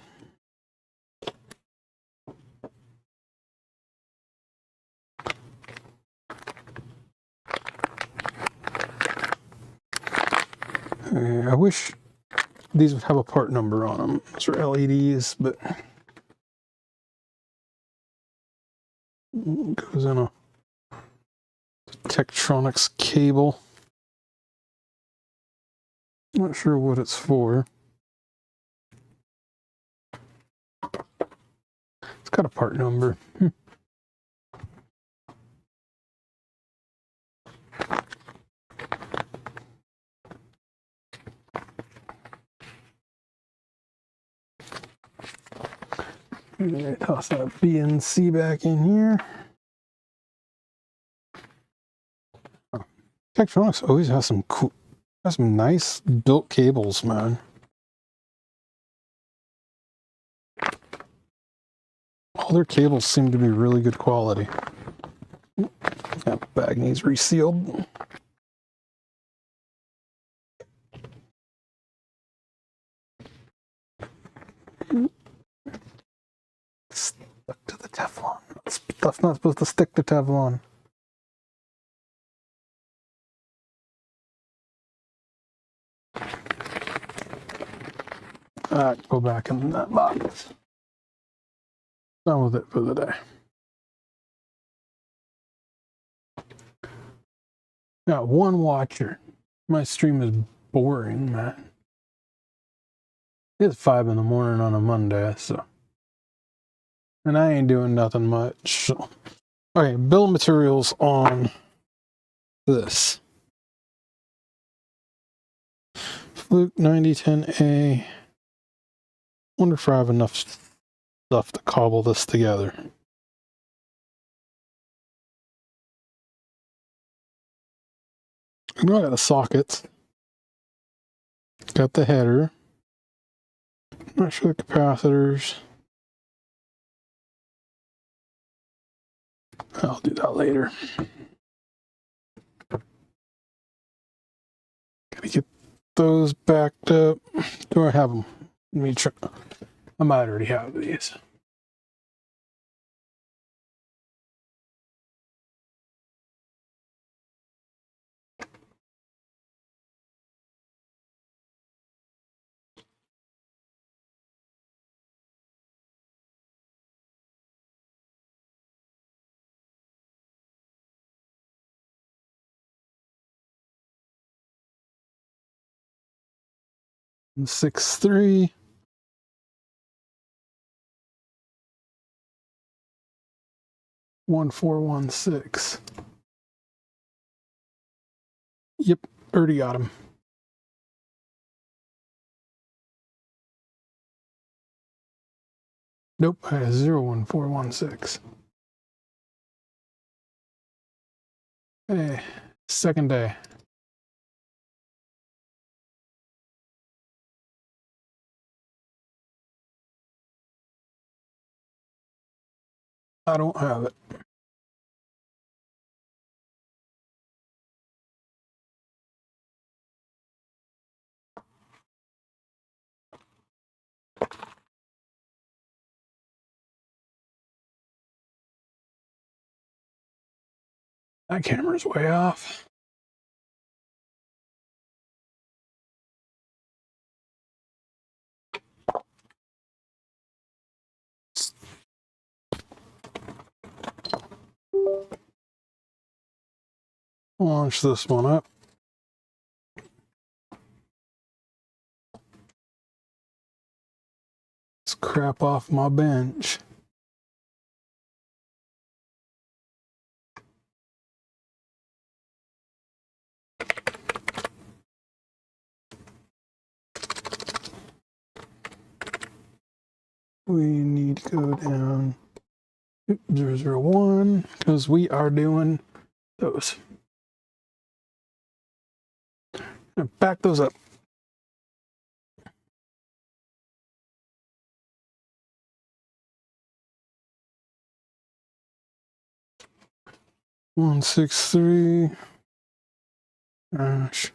Speaker 1: I wish these would have a part number on them. Those are LEDs, but it goes in a Tektronix cable. Not sure what it's for. It's got a part number. I'm gonna toss that BNC back in here. Oh, Tektronix always has some cool, has some nice built cables, man. All their cables seem to be really good quality. That bag needs resealed. Stuck to the Teflon. Stuff's not supposed to stick to Teflon. Go back in that box. Done with it for the day. Got one watcher. My stream is boring, man. It's 5 in the morning on a Monday, so. And I ain't doing nothing much. So. Okay, bill of materials on this. Fluke 9010A. Wonder if I have enough stuff to cobble this together. I know I got the sockets. Got the header. Not sure the capacitors. I'll do that later. Gotta get those backed up. Do I have them? Let me check. I might already have these. 163. One 416. Yep, already got him. Nope, I had 01416. Hey, second day. I don't have it. That camera's way off. Launch this one up. Let's crap off my bench. We need to go down 001 because we are doing those. Back those up. One 163 dash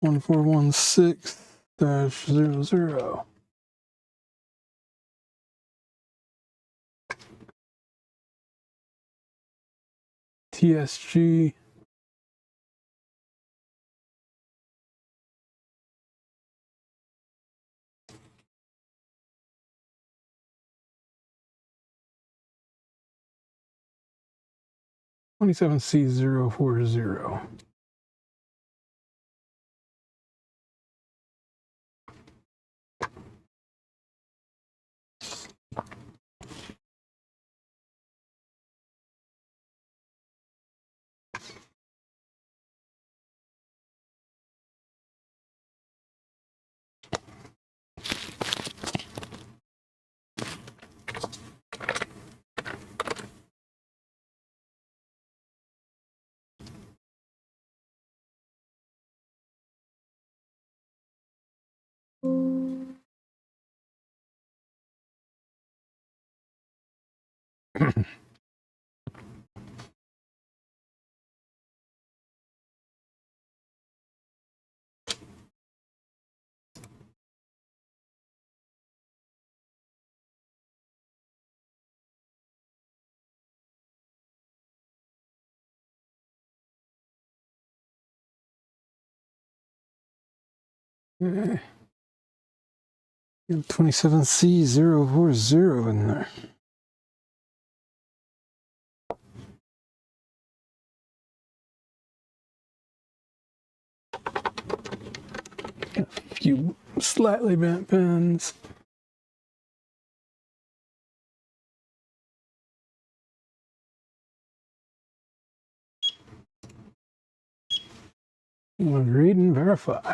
Speaker 1: 1416 dash 00. TSG 27C040. Okay. You have 27C040 in there. A few slightly bent pins. Read and verify.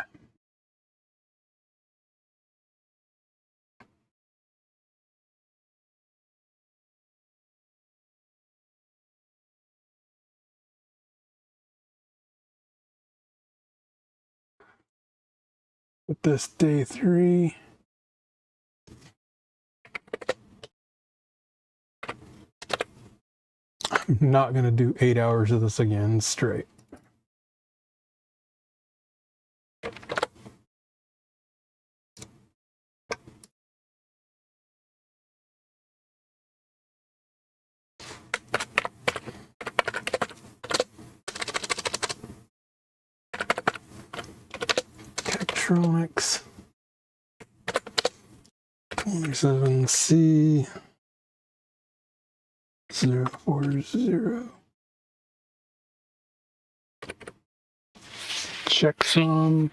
Speaker 1: Put this day 3. I'm not going to do 8 hours of this again straight. Tektronix 27C 040. Checksum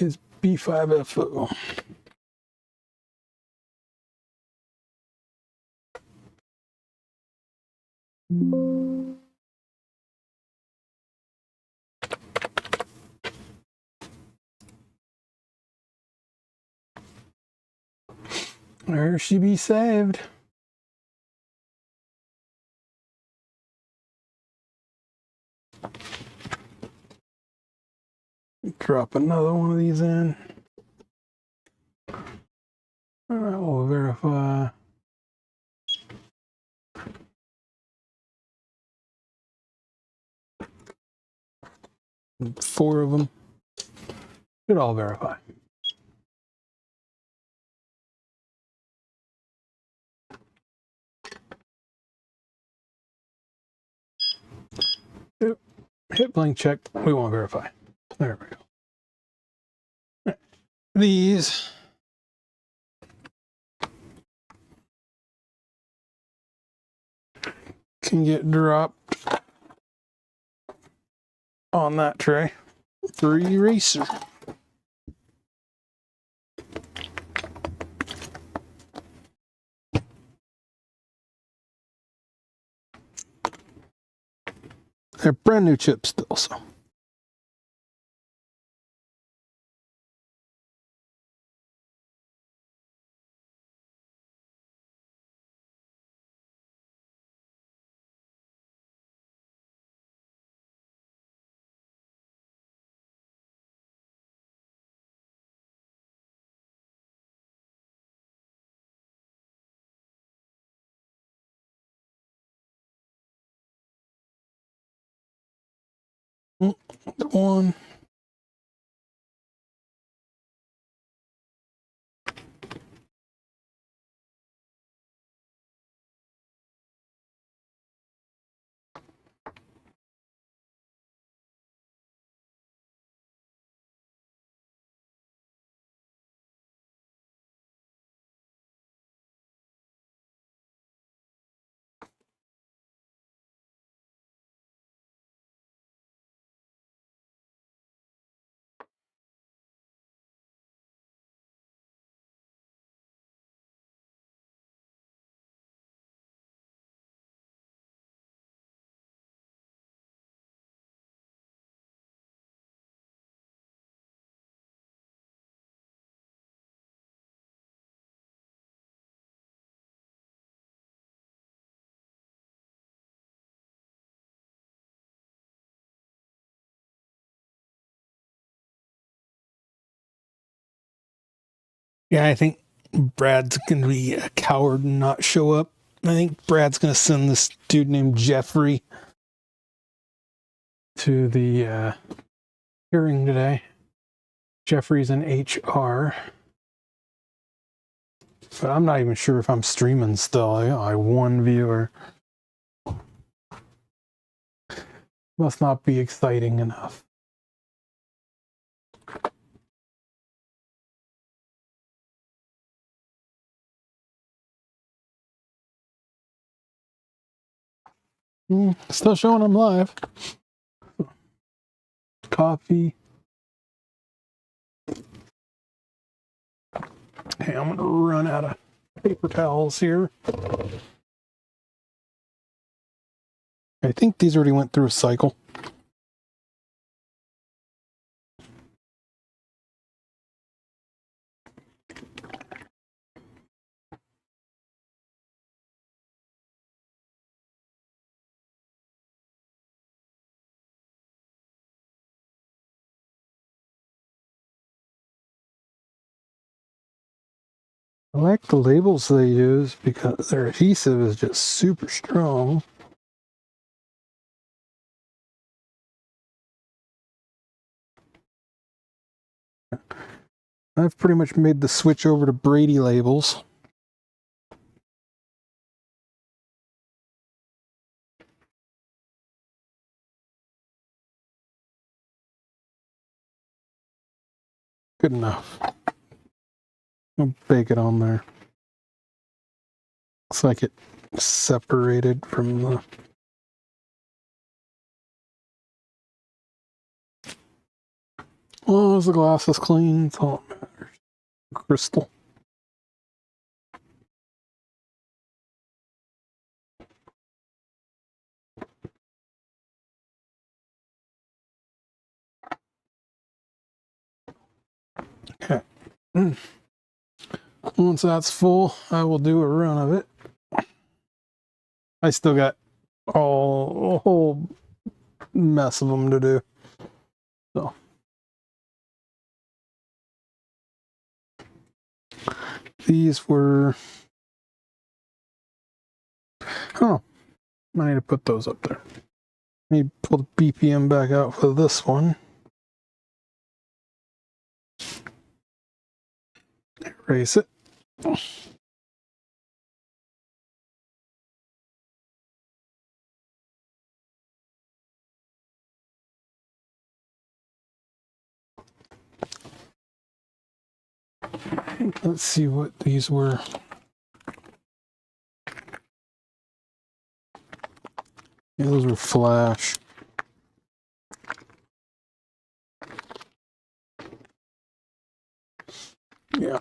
Speaker 1: is B5FO. There she be saved. Drop another one of these in. All right, we'll verify. Four of them. Should all verify. Yep. Hit blank check. We won't verify. There we go. Right. These can get dropped on that tray for eraser. They're brand new chips still, so. One. Yeah, I think Brad's going to be a coward and not show up. I think Brad's going to send this dude named Jeffrey to the hearing today. Jeffrey's in HR. But I'm not even sure if I'm streaming still. I one viewer. Must not be exciting enough. Still showing them live. Coffee. Hey, I'm gonna run out of paper towels here. I think these already went through a cycle. I like the labels they use because their adhesive is just super strong. I've pretty much made the switch over to Brady labels. Good enough. I'll bake it on there. Looks like it separated from the... As long as the glass is clean, that's all that matters. Crystal. Okay. Once that's full, I will do a run of it. I still got a whole mess of them to do. So. These were... Oh, I need to put those up there. I need to pull the BPM back out for this one. Erase it. Let's see what these were. Yeah, those were flash. Yeah.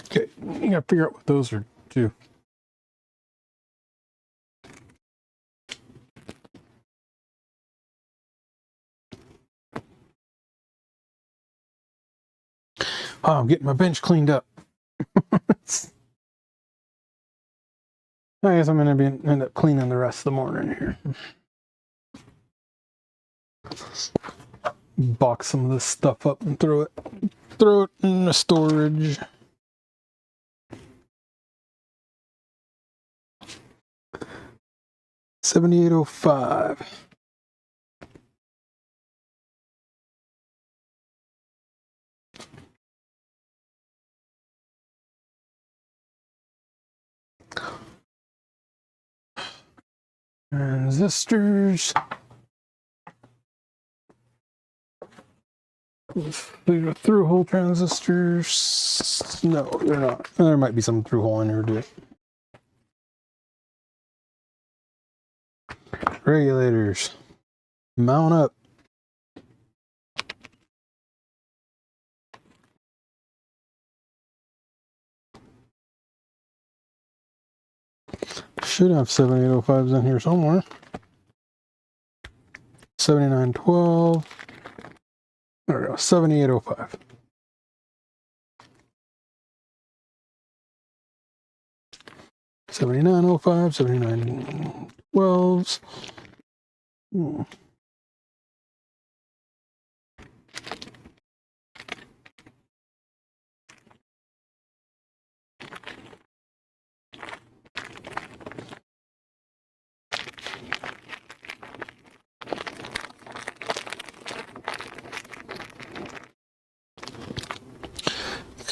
Speaker 1: Okay, you gotta figure out what those are too. Oh, I'm getting my bench cleaned up. I guess I'm gonna end up cleaning the rest of the morning here. Box some of this stuff up and throw it in the storage. $78.05. Transistors. These are through-hole transistors. No, they're not. There might be some through-hole in here too. Regulators. Mount up. Should have 7805s in here somewhere. 7912. There we go. 7805. $79.05, $79.12s.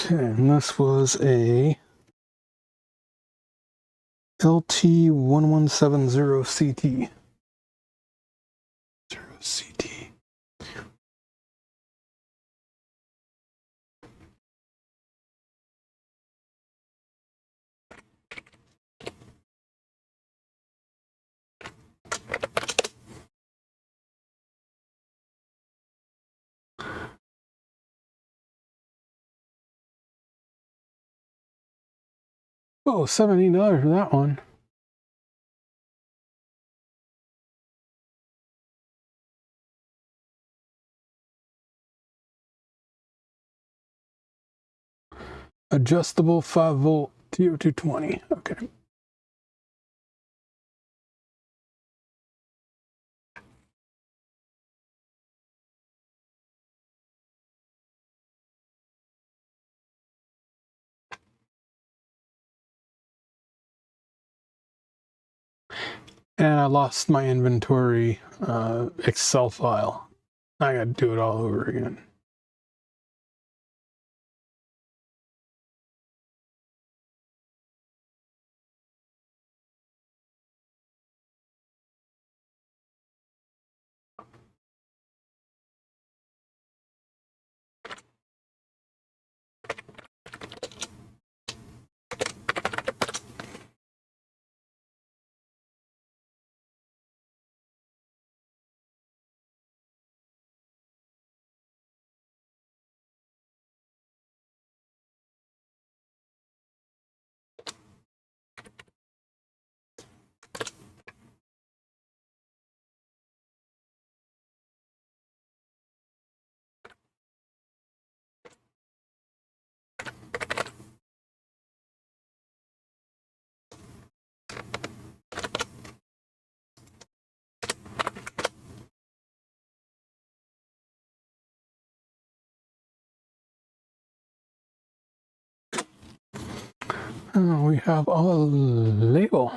Speaker 1: Okay, and this was a LT1170CT. 0CT. Oh, $17 for that one. Adjustable 5-volt TO220. Okay. And I lost my inventory Excel file. I got to do it all over again. Oh, we have a label.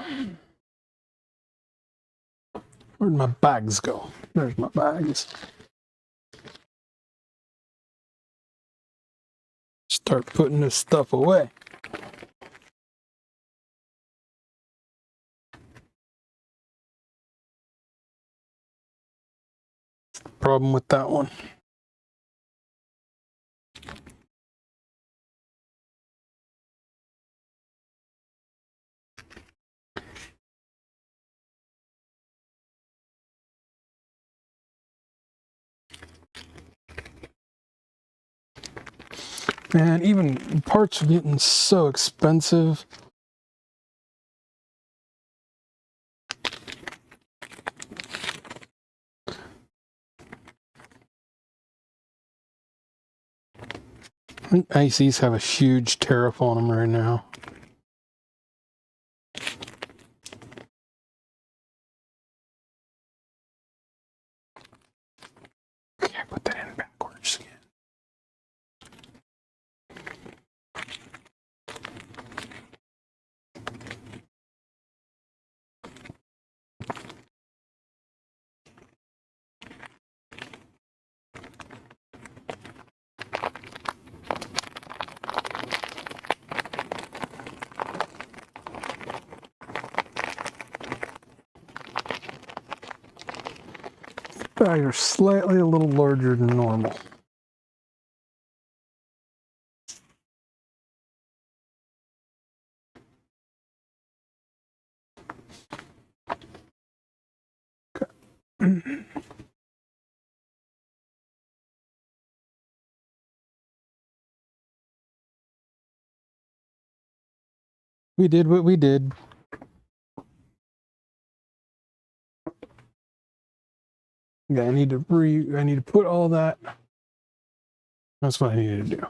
Speaker 1: Where'd my bags go? There's my bags. Start putting this stuff away. Problem with that one. Man, even parts are getting so expensive. I think ICs have a huge tariff on them right now. Okay, I put that in backwards again. Bags are slightly a little larger than normal. Okay. We did what we did. Yeah, I need to put all that. That's what I needed to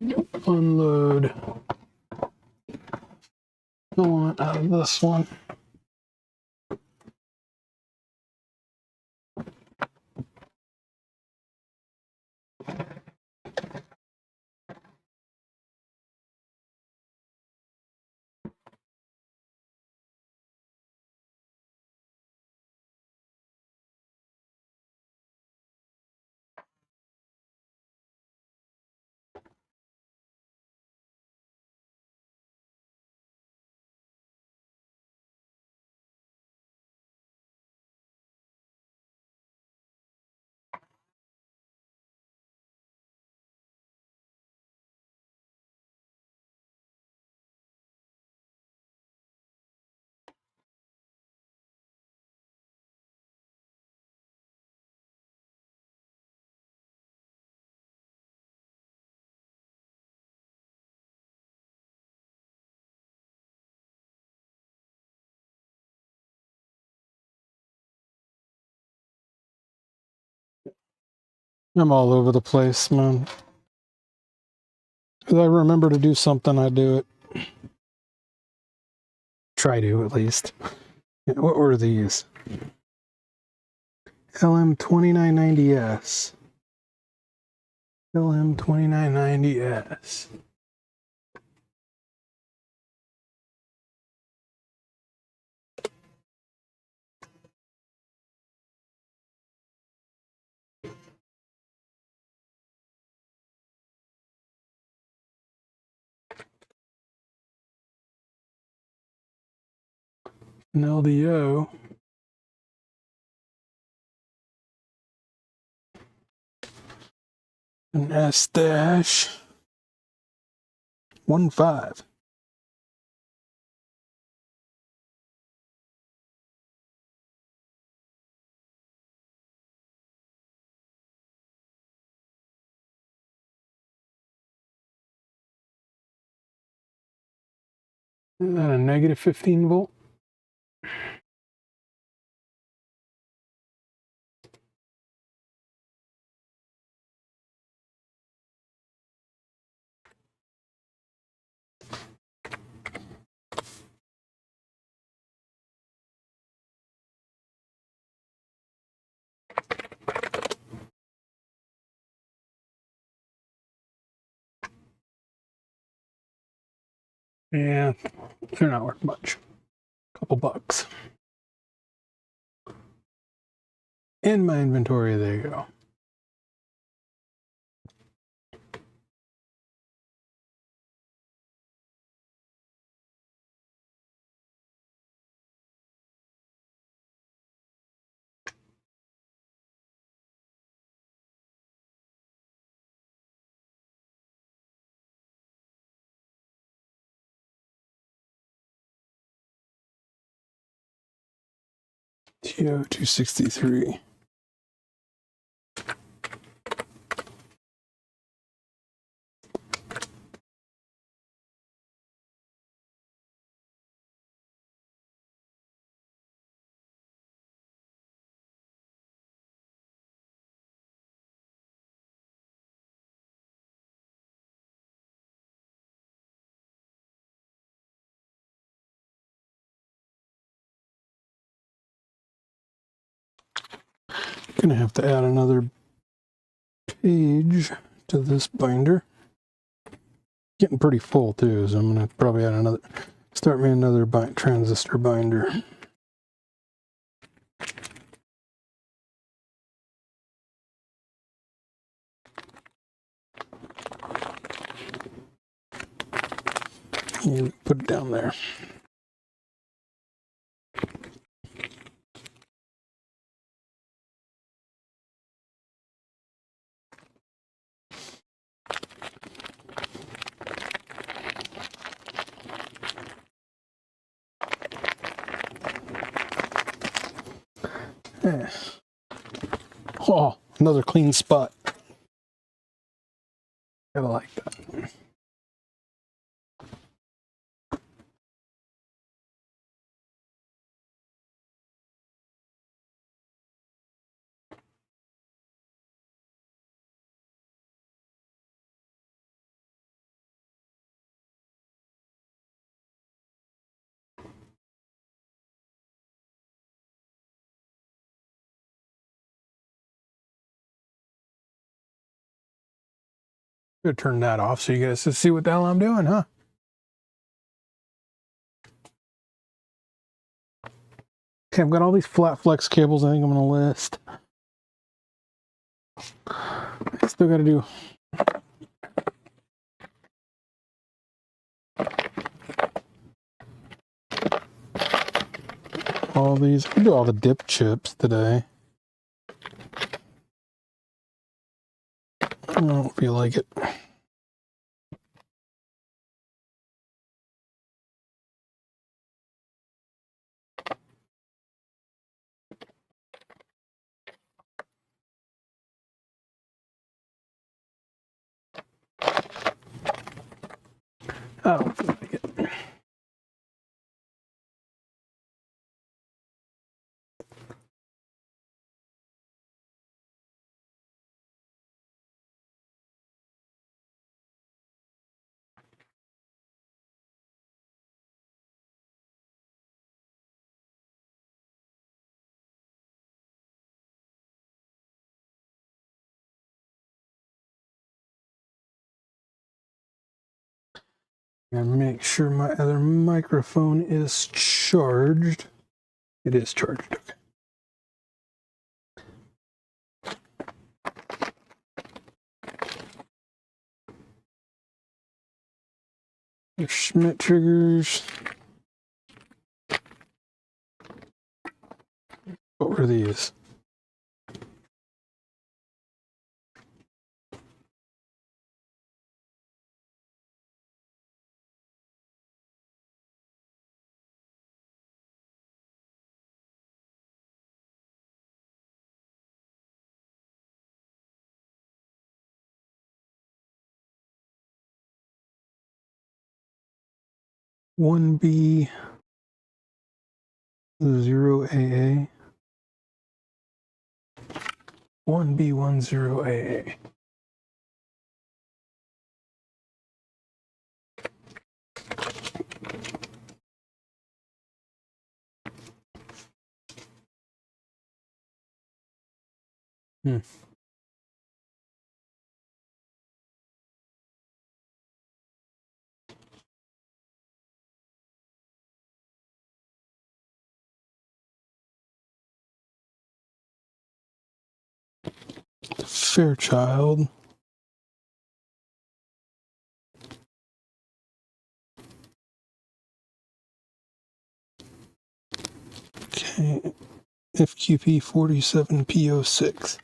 Speaker 1: do. Unload filament out of this one. I'm all over the place, man. If I remember to do something, I do it. Try to, at least. Yeah, what were these? LM2990S. LM2990S. An LDO. An S-15. Is that a negative 15 volt? Yeah, they're not worth much. Couple bucks. In my inventory, there you go. TO 263. Gonna have to add another page to this binder. Getting pretty full too, so I'm gonna probably add another. Start me another transistor binder. And put it down there. Yeah. Oh, another clean spot. Gotta like that. Gonna turn that off so you guys can see what the hell I'm doing, huh? Okay, I've got all these flat flex cables I think I'm gonna list. I still gotta do all these. I can do all the dip chips today. I don't feel like it. I don't feel like it. And make sure my other microphone is charged. It is charged. Okay. The Schmidt triggers. What were these? One B 0 AA. 1B10 AA. Fairchild. Okay. FQP 47P06.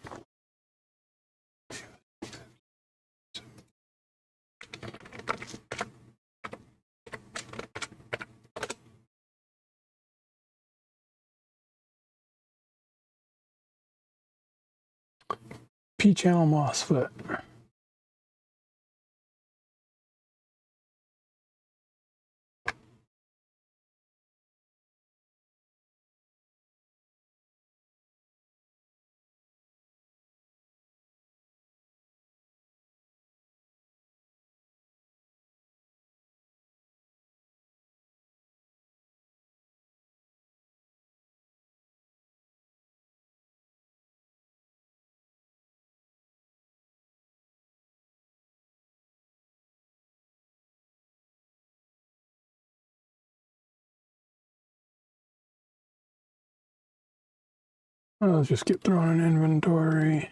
Speaker 1: P-channel MOSFET. Let's just get thrown in inventory.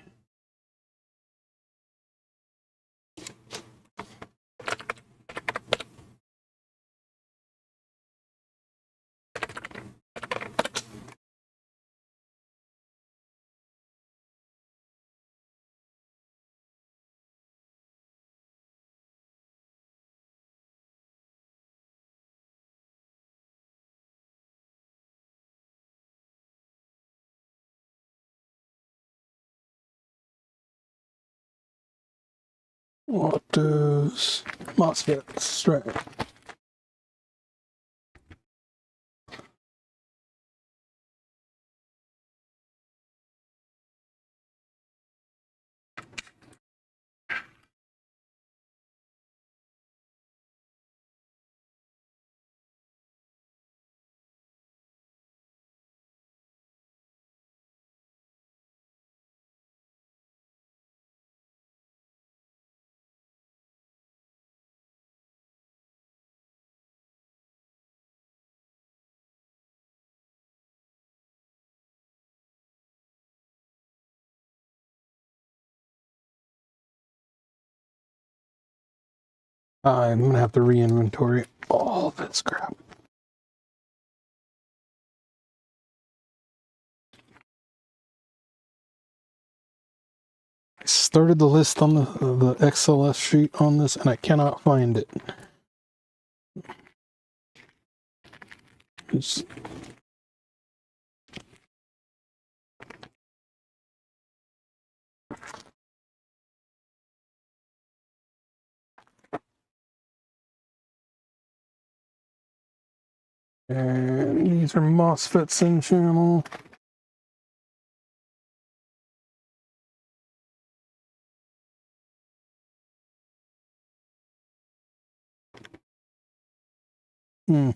Speaker 1: Autos, MOSFETs, right. I'm gonna have to re-inventory all this crap. I started the list on the XLS sheet on this, and I cannot find it. It's, and these are MOSFETs in channel. Hmm.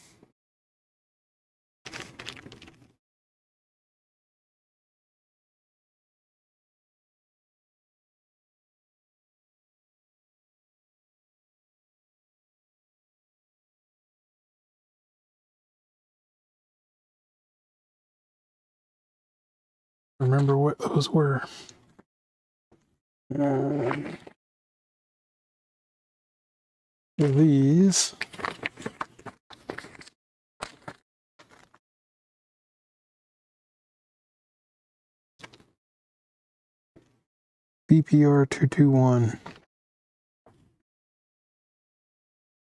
Speaker 1: Remember what those were. These. BPR 221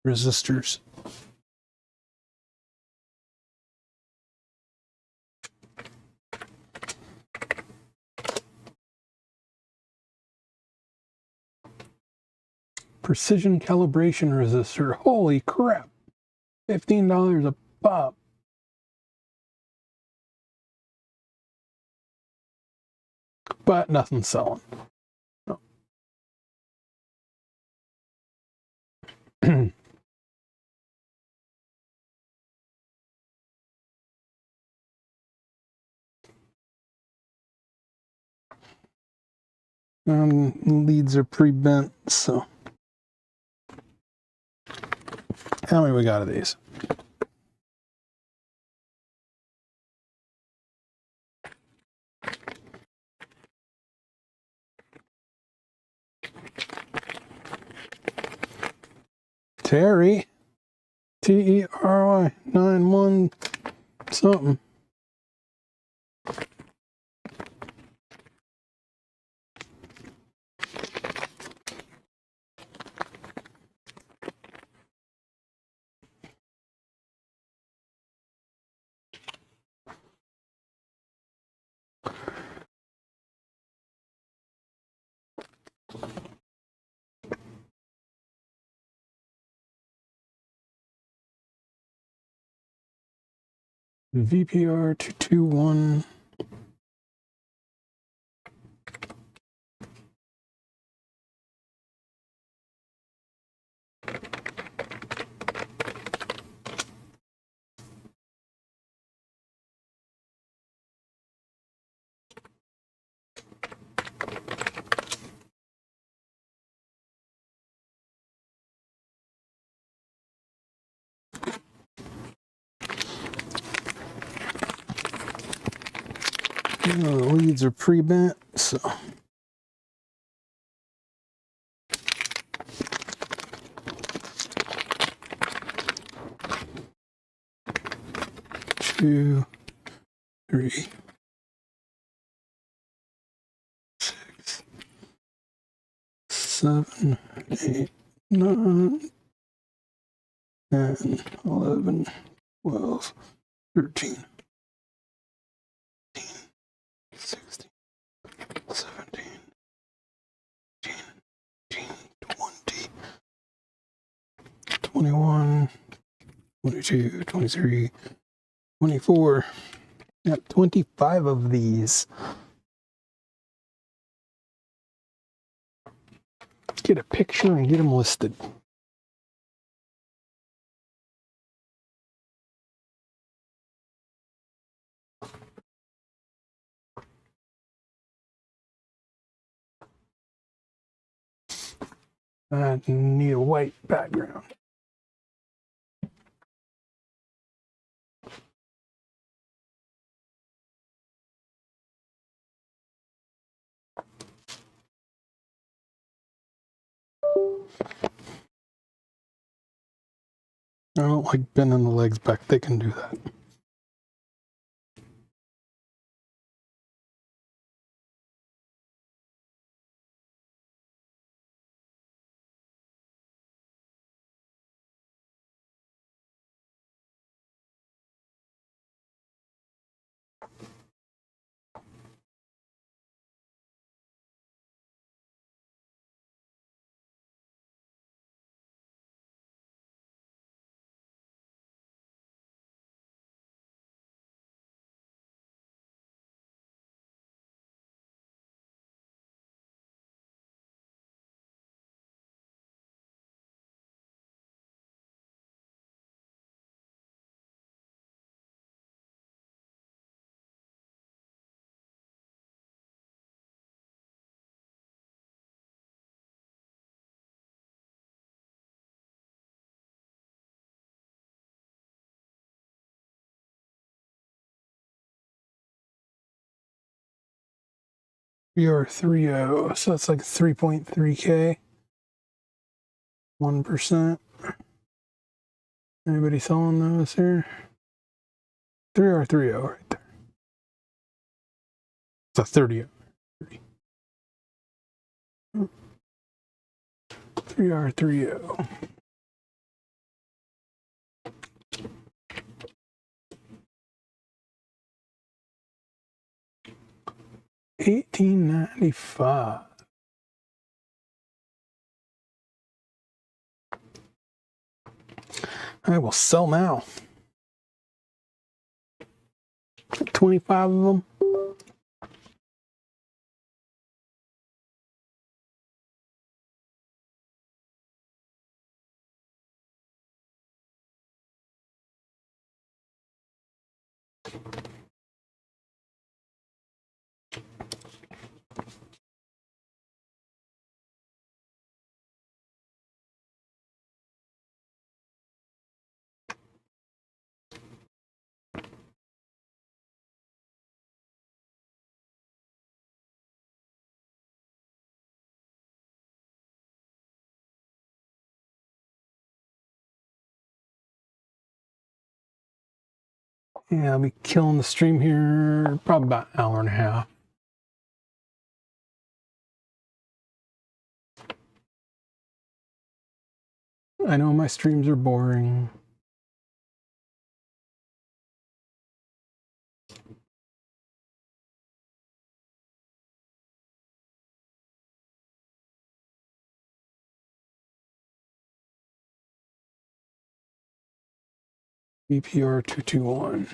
Speaker 1: resistors. Precision calibration resistor. Holy crap. $15 a pop. But nothing's selling. Leads are pre-bent, so. How many we got of these? Terry. Terry 91 something. VPR 221. The leads are pre-bent, so two, three, 6, 7, 8, 9, 10, 11, 12, 13, 16, 17, 18, 20, 21, 22, 23, 24. Got 25 of these. Get a picture and get them listed. I need a white background. I don't like bending the legs back. They can do that. VR30, so that's like 3.3K, 1%. Anybody selling those here? 3R30 right there. It's a 30. 3R30. $18.95. I will sell now. 25 of them. Yeah, I'll be killing the stream here probably about an hour and a half. I know my streams are boring. BPR 221.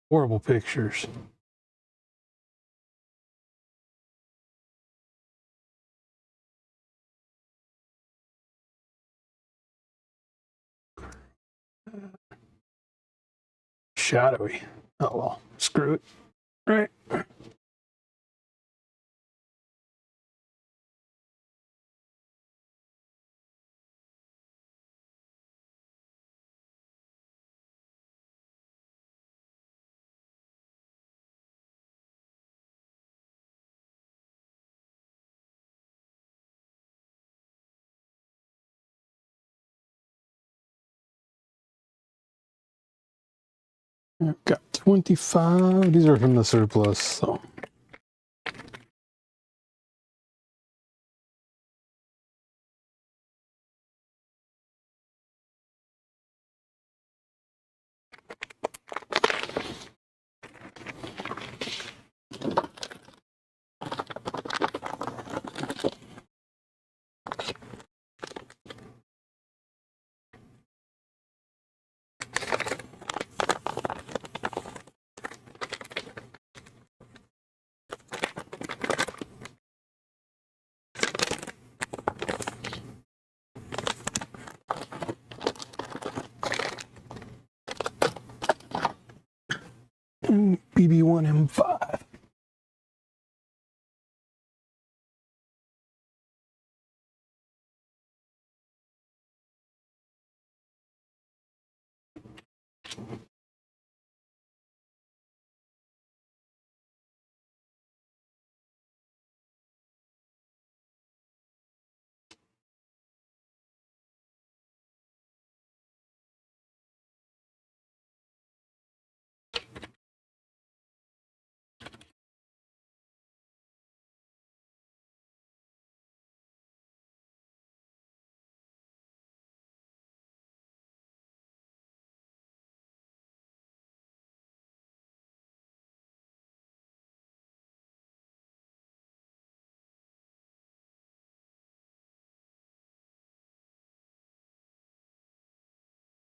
Speaker 1: Horrible pictures. Shadowy. Oh well, screw it. Right. I've got 25. These are from the surplus, so. BB1M5.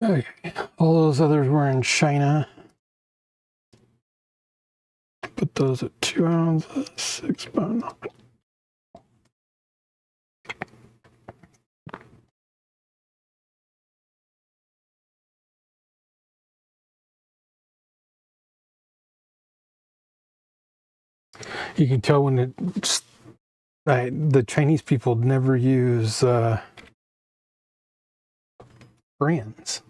Speaker 1: Okay. All those others were in China. Put those at 2 ounces, 6 pound. You can tell when it's the Chinese people never use brands.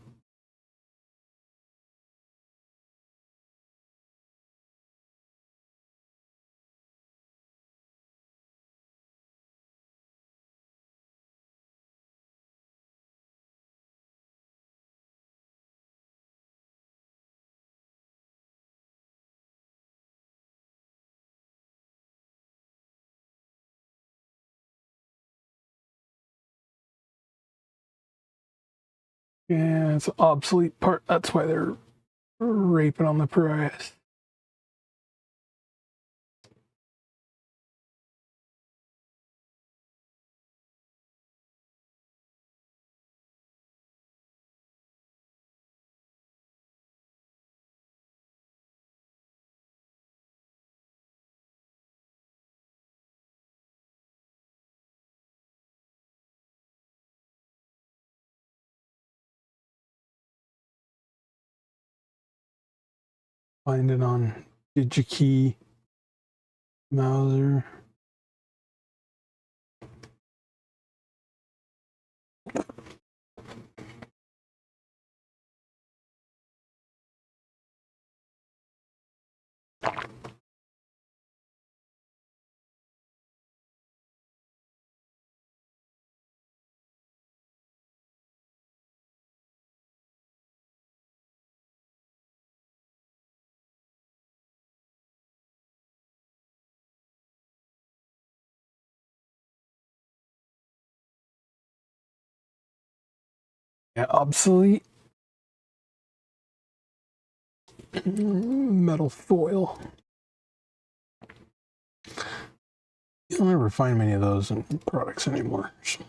Speaker 1: Yeah, it's an obsolete part. That's why they're raping on the price. Find it on DigiKey, Mauser. Yeah, obsolete. Metal foil. You'll never find many of those in products anymore. So.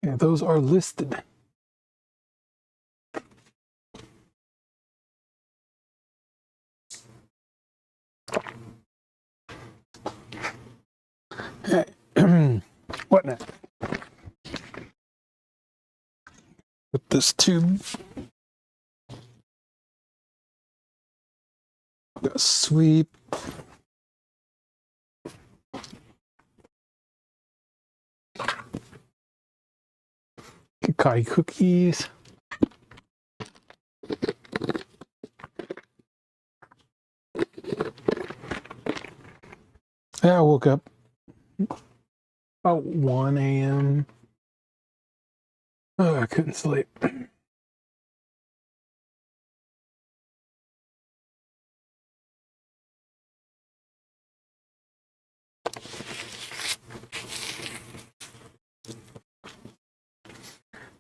Speaker 1: Yeah, those are listed. What now? With this tube. Got sweep. Cottie cookies. Yeah, I woke up about 1 a.m. Oh, I couldn't sleep.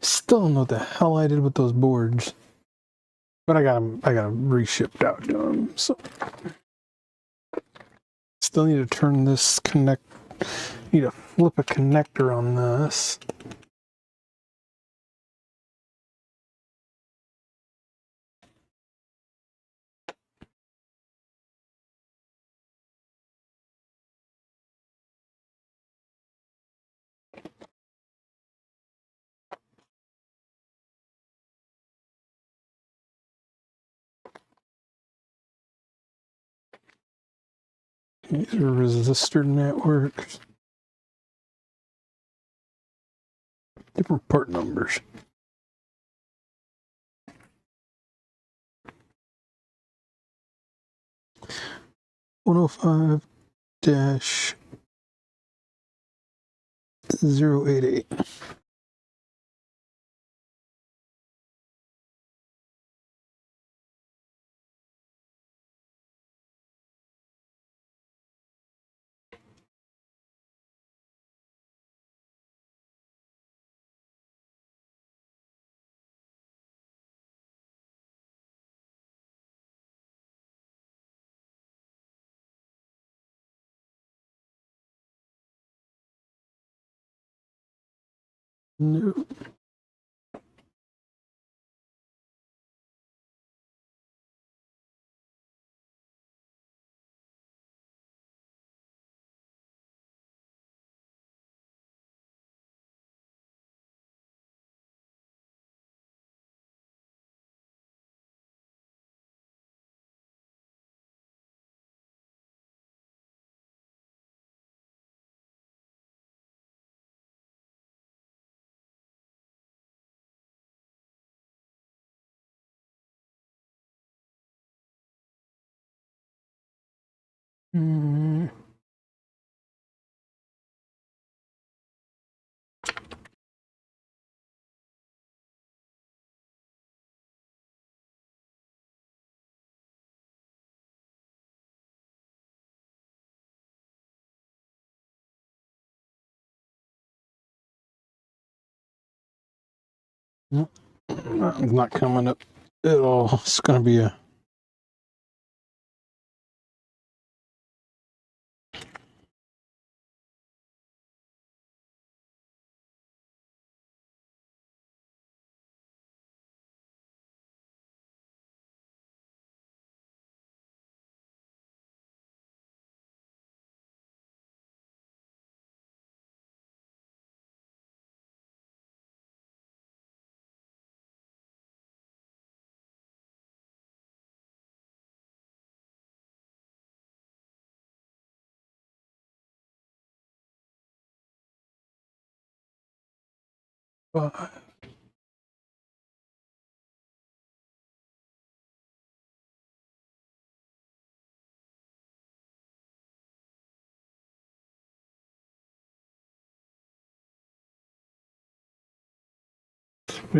Speaker 1: Still don't know what the hell I did with those boards, but I got them reshipped out to them. So still need to turn this need to flip a connector on this. These are resistor networks. Different part numbers. -088. No. Mm. Nope. It's not coming up at all. It's going to be a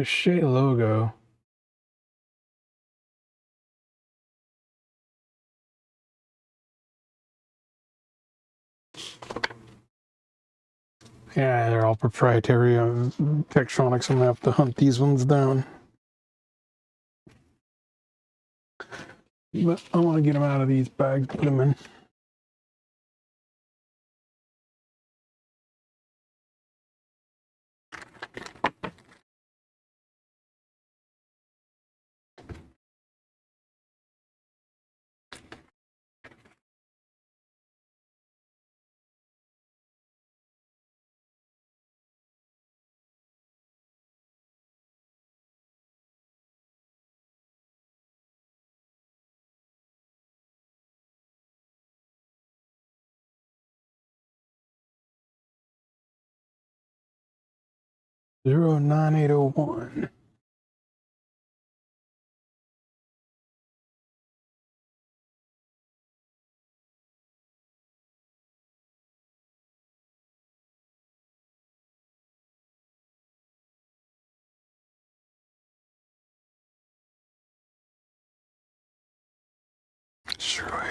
Speaker 1: Shea logo. Yeah, they're all proprietary. Tektronix. I'm going to have to hunt these ones down. But I want to get them out of these bags, put them in. Zero 9801. Sure.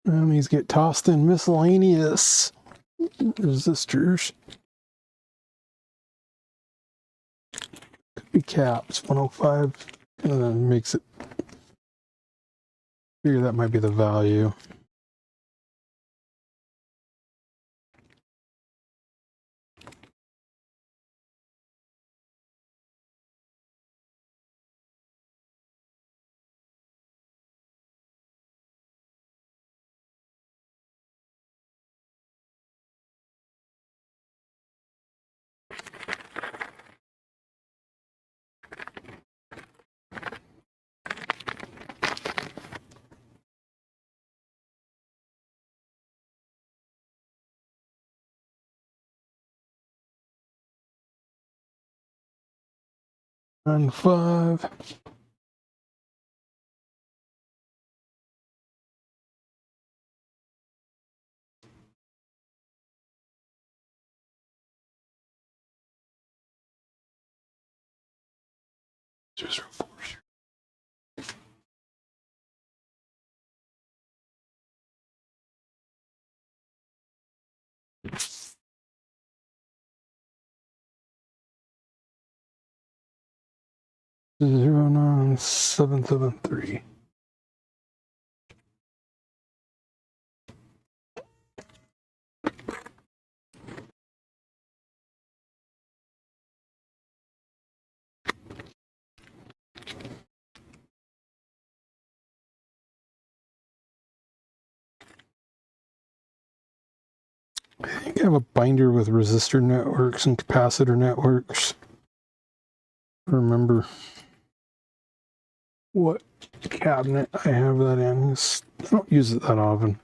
Speaker 1: 'em. These get tossed in miscellaneous resistors. Could be caps, 105. And then makes it. Figure that might be the value. And 5. Just 09773. I think I have a binder with resistor networks and capacitor networks. remember what cabinet I have that in. I don't use it that often.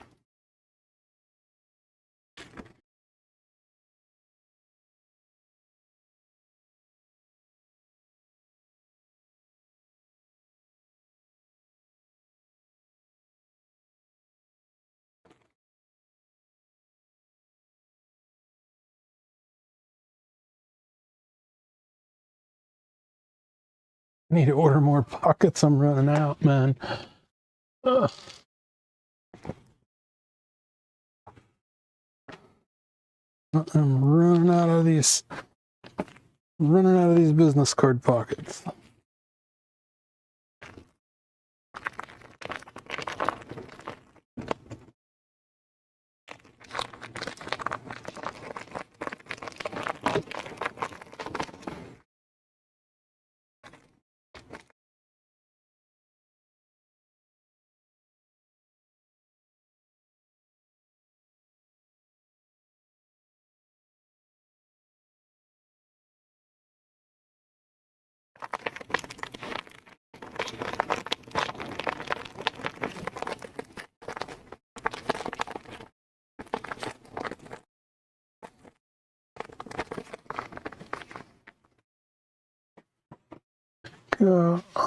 Speaker 1: Need to order more pockets. I'm running out, man. Ugh. I'm running out of these. Running out of these business card pockets.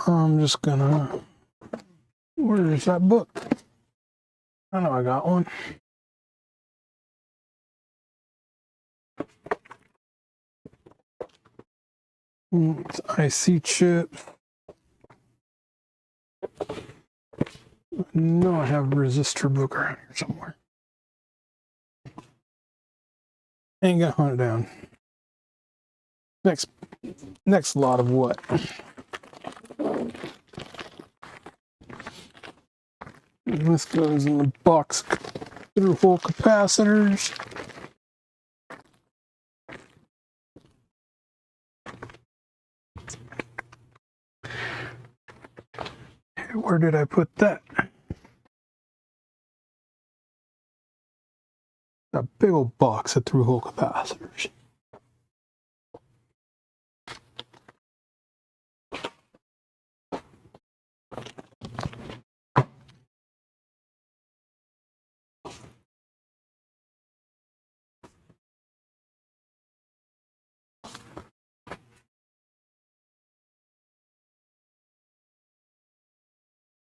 Speaker 1: I'm just gonna. Where's that book? I know I got one. It's IC chip. I know I have a resistor book around here somewhere. Ain't gonna hunt it down. Next lot of what? And this goes in the box through hole capacitors. Where did I put that? A big old box of through hole capacitors.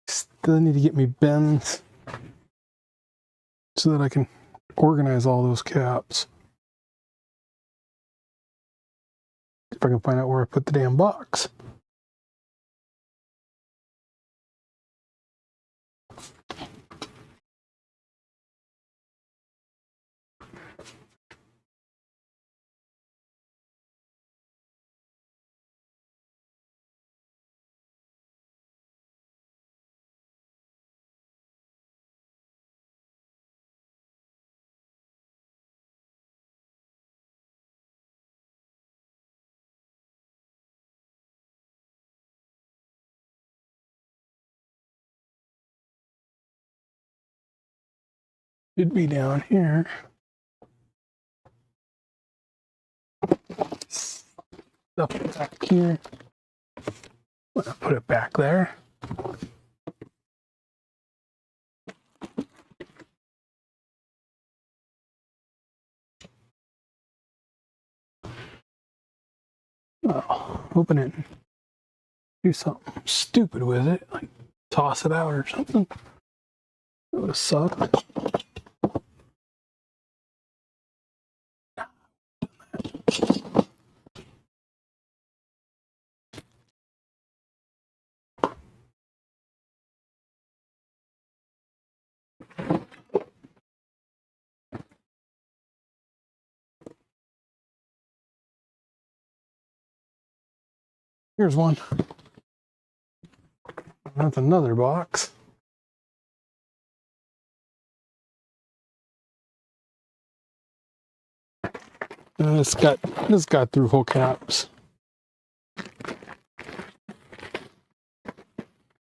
Speaker 1: Still need to get me bins so that I can organize all those caps. If I can find out where I put the damn box. Should be down here. Stuff back here. I'm gonna put it back there. Oh, open it. Do something stupid with it, like toss it out or something. That would have sucked. Here's one. That's another box. It's got through hole caps.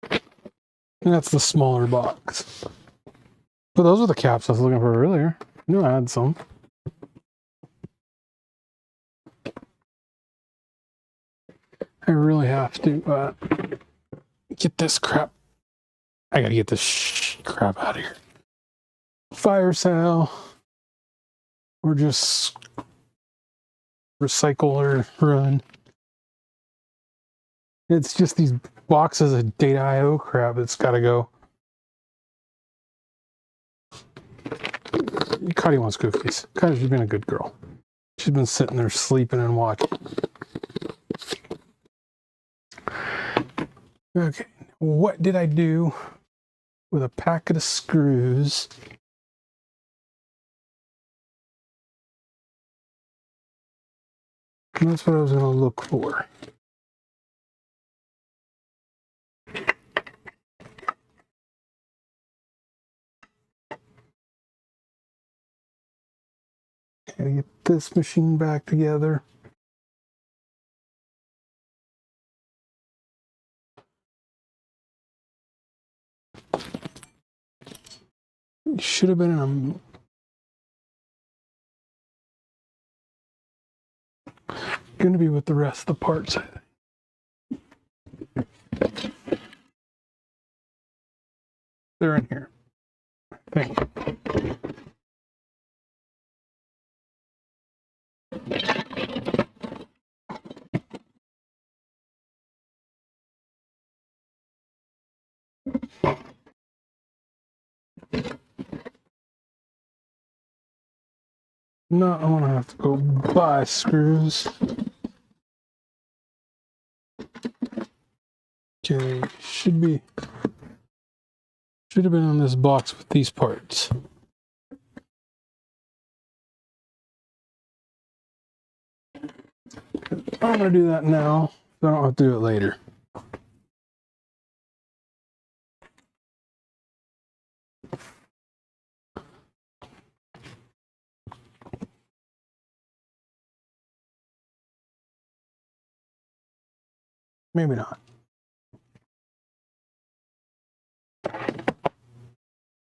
Speaker 1: And that's the smaller box. But those are the caps I was looking for earlier. I knew I had some. I really have to get this crap. I gotta get this crap out of here. Fire sale, or just recycle or run. It's just these boxes of data IO crap that's gotta go. Cottie wants cookies. Cottie's been a good girl. She's been sitting there sleeping and watching. Okay, what did I do with a packet of screws? And that's what I was going to look for. Gotta get this machine back together. It should have been in going to be with the rest of the parts. They're in here. Thank you. No, I'm gonna have to go buy screws. Okay, should have been on this box with these parts. I'm gonna do that now, so I don't have to do it later. Maybe not.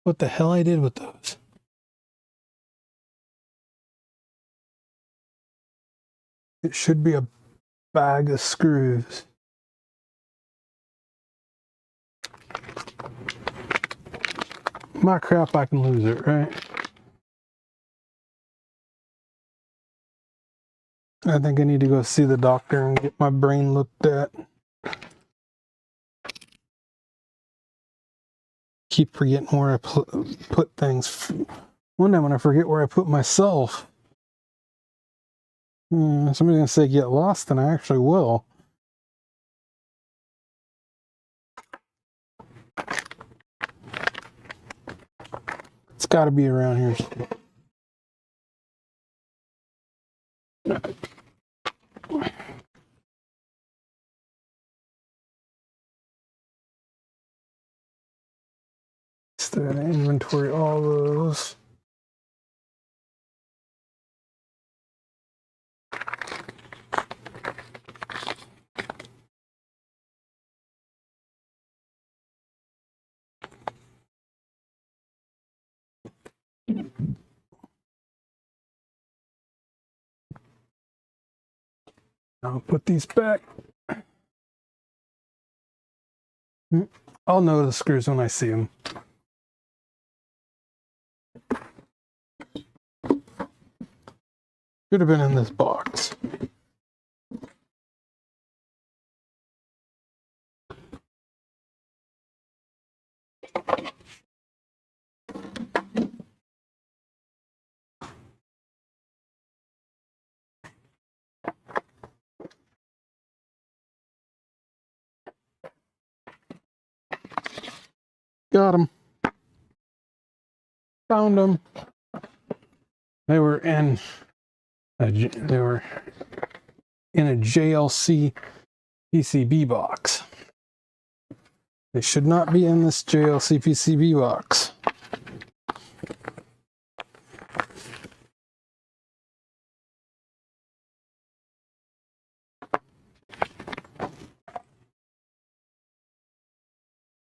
Speaker 1: What the hell I did with those? It should be a bag of screws. My crap, I can lose it, right? I think I need to go see the doctor and get my brain looked at. Keep forgetting where I put things. One day when I forget where I put myself. Somebody's going to say get lost, and I actually will. It's got to be around here. Inventory all those. I'll put these back. I'll know the screws when I see them. Should have been in this box. Got them. Found them. They were in a JLC PCB box. They should not be in this JLC PCB box.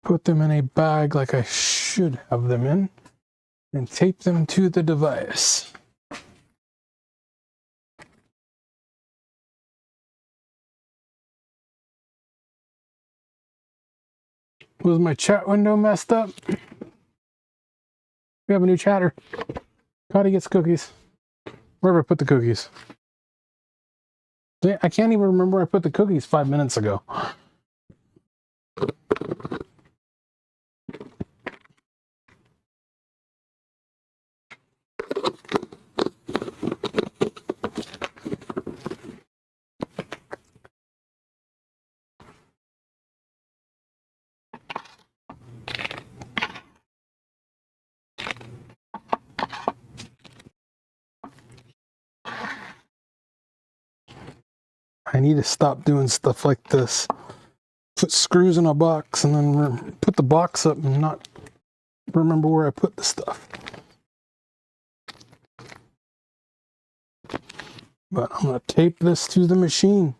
Speaker 1: Put them in a bag like I should have them in, and tape them to the device. Was my chat window messed up? We have a new chatter. Cottie gets cookies. Wherever I put the cookies. I can't even remember where I put the cookies 5 minutes ago. I need to stop doing stuff like this. Put screws in a box and then put the box up and not remember where I put the stuff. But I'm going to tape this to the machine.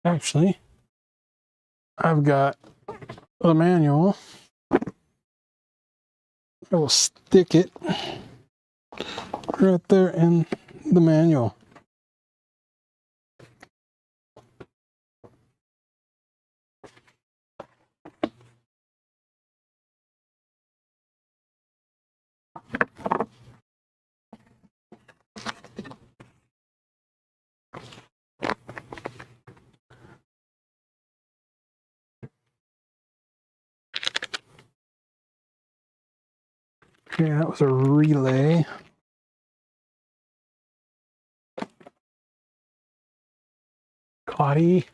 Speaker 1: Actually, I've got the manual. I will stick it right there in the manual. Okay, that was a relay. Cottie.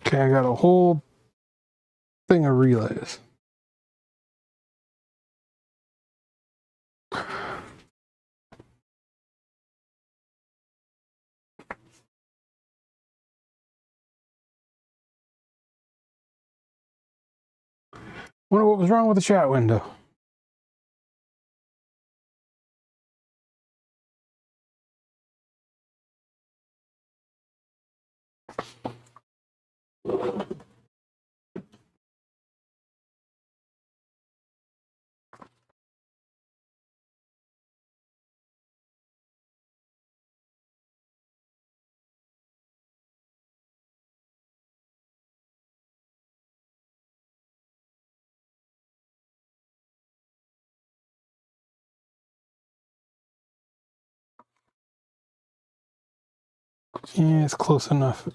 Speaker 1: Okay, I got a whole thing of relays. Wonder what was wrong with the chat window. Yeah, it's close enough.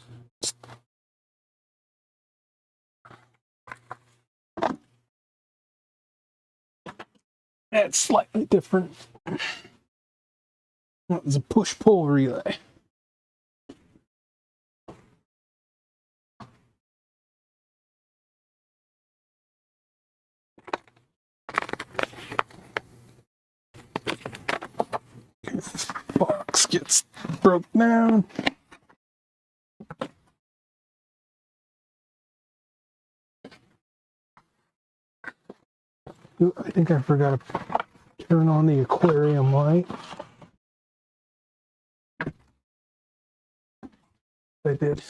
Speaker 1: It's slightly different. That was a push-pull relay. Okay, this box gets broke down. Ooh, I think I forgot to turn on the aquarium light. I did.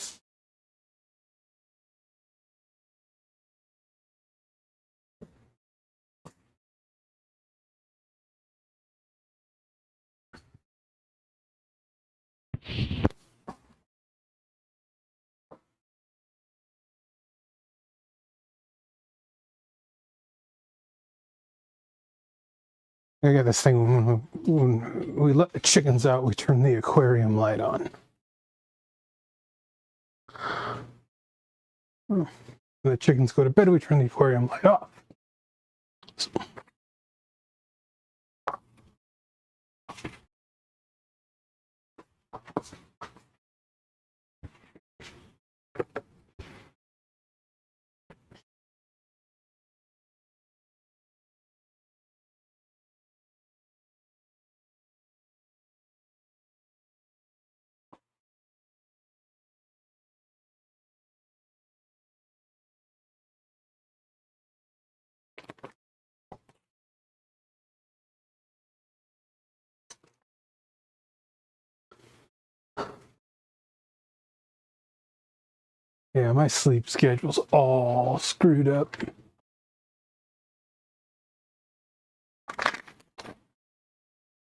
Speaker 1: I got this thing when we let the chickens out, we turn the aquarium light on. When the chickens go to bed, we turn the aquarium light off. So, Yeah, my sleep schedule's all screwed up.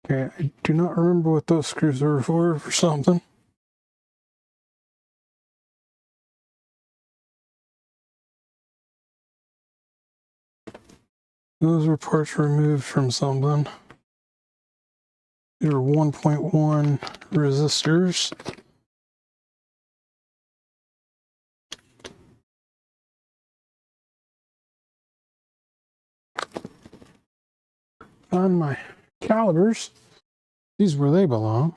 Speaker 1: Okay, I do not remember what those screws are for something. Those were parts removed from something. They were 1.1 resistors. On my calibers, these where they belong.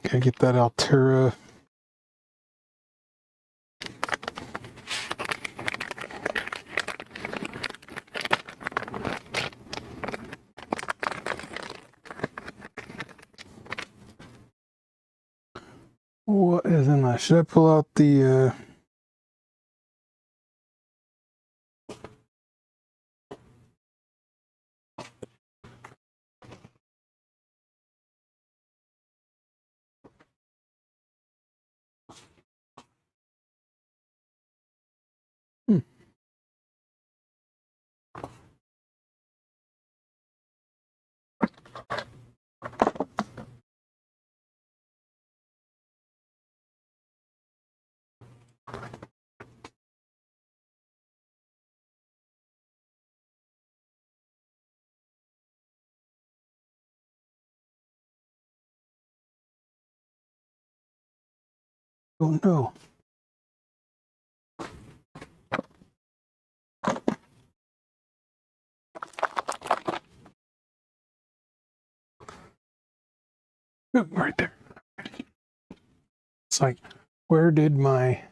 Speaker 1: Gotta get that Altera. What is in that? Should I pull out the don't know. Oh, right there. It's like, where did my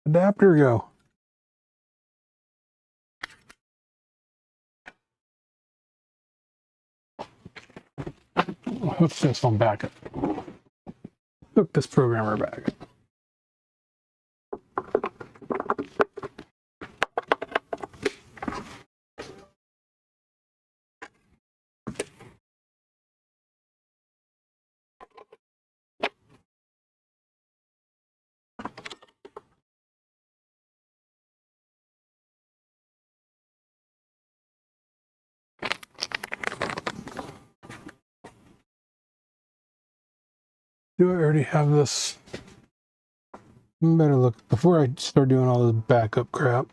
Speaker 1: adapter go? I'll hook this one back up. Hook this programmer back up. Do I already have this? Better look before I start doing all this backup crap.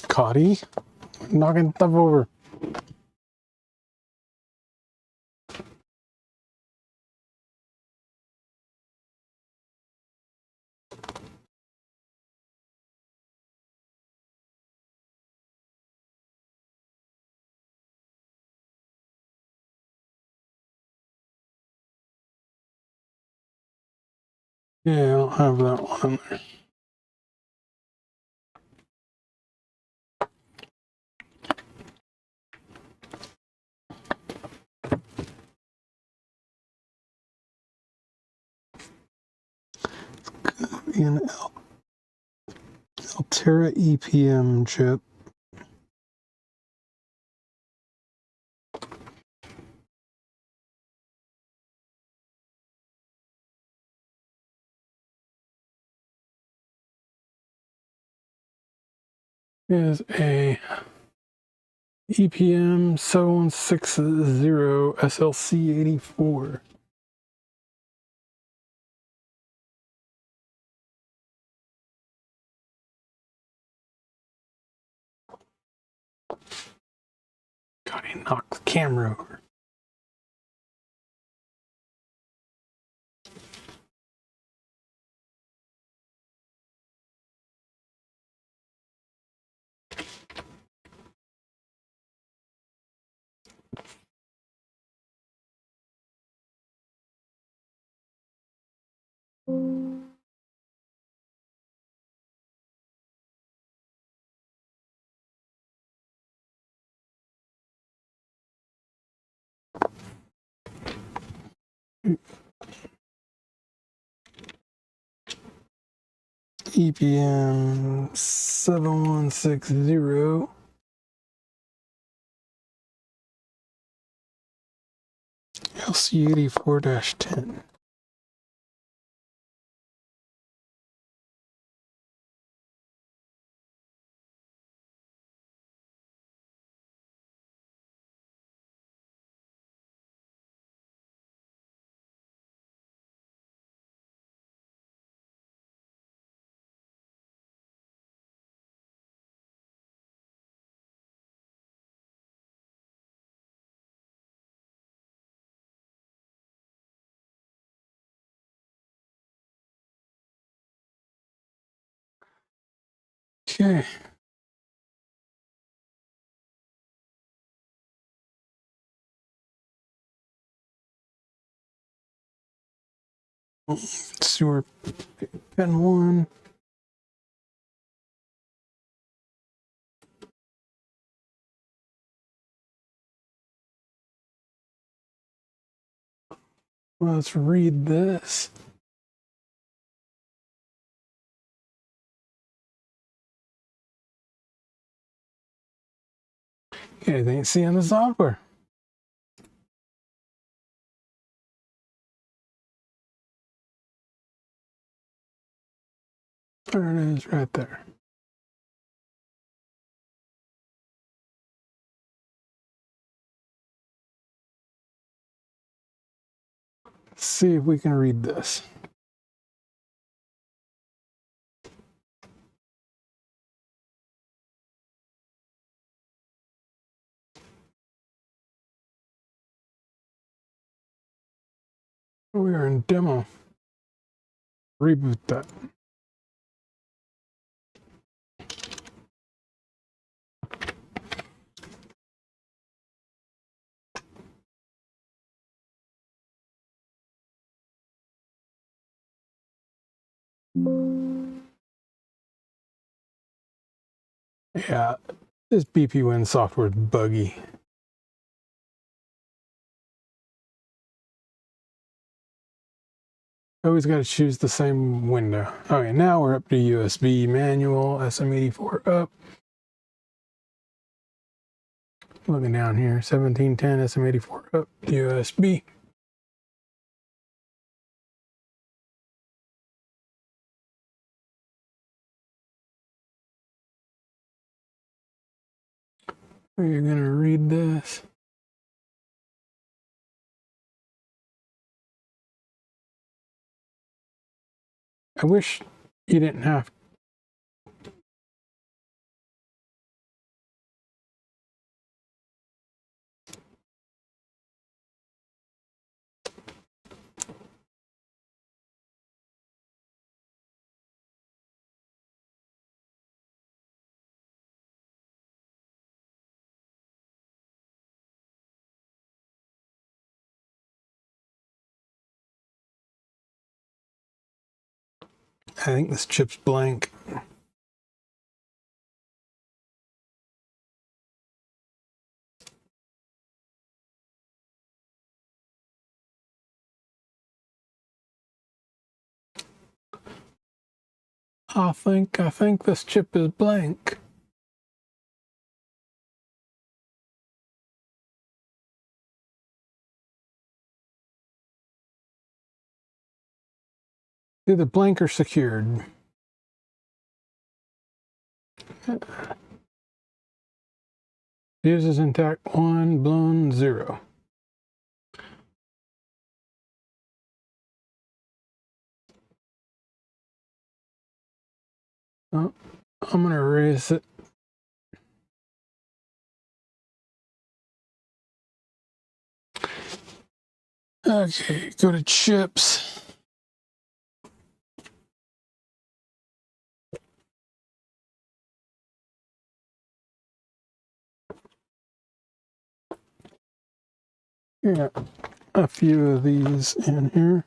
Speaker 1: Cottie, knocking stuff over. Yeah, I don't have that one in there. An Altera EPM chip. Is a EPM 7160 SLC 84. God, he knocked the camera over. EPM 7160. LC 84-10. Okay. Sewer pen 1. Let's read this. Anything see on the software? There it is right there. Let's see if we can read this. We are in demo. Reboot that. Yeah, this BPWin software is buggy. Always got to choose the same window. Okay, now we're up to USB manual, SM84 up. Looking down here, 1710 SM84 up, USB. We're gonna read this. I wish you didn't have. I think this chip's blank. I think this chip is blank. Either blank or secured. Fuse is intact 1, blown 0. Oh, I'm gonna erase it. Okay, go to chips. Yeah, a few of these in here.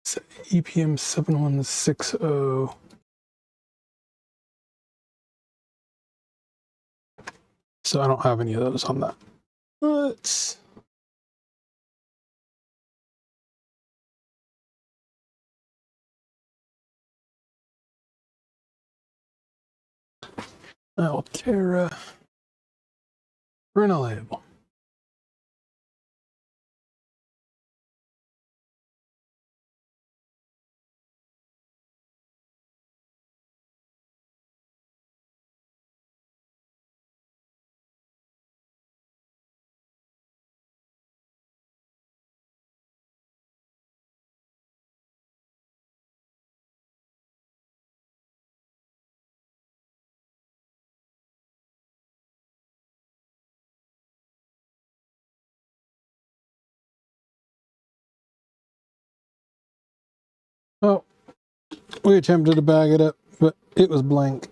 Speaker 1: It's EPM 7160. So I don't have any of those on that. Let's Altera rental label. Oh, we attempted to bag it up, but it was blank.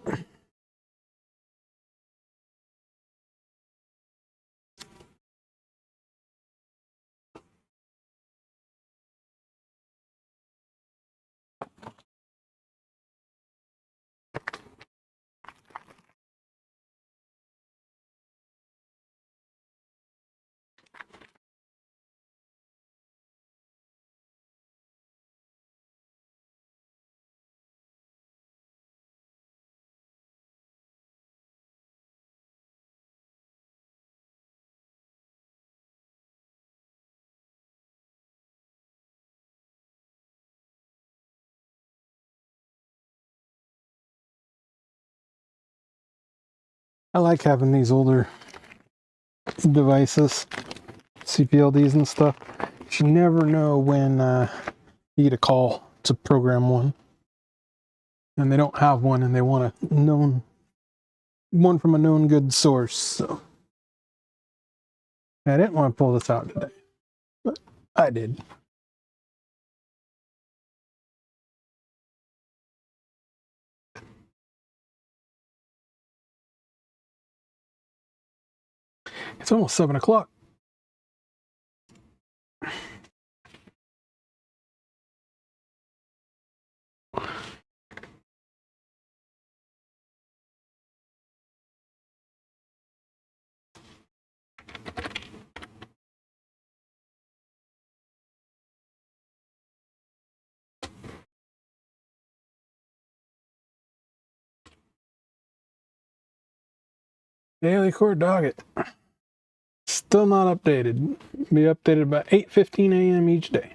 Speaker 1: I like having these older devices, CPLDs and stuff. You never know when you get a call to program one, and they don't have one, and they want a known one from a known good source. So I didn't want to pull this out today, but I did. It's almost 7 o'clock. Daily core docket. Still not updated. Be updated by 8:15 a.m. each day.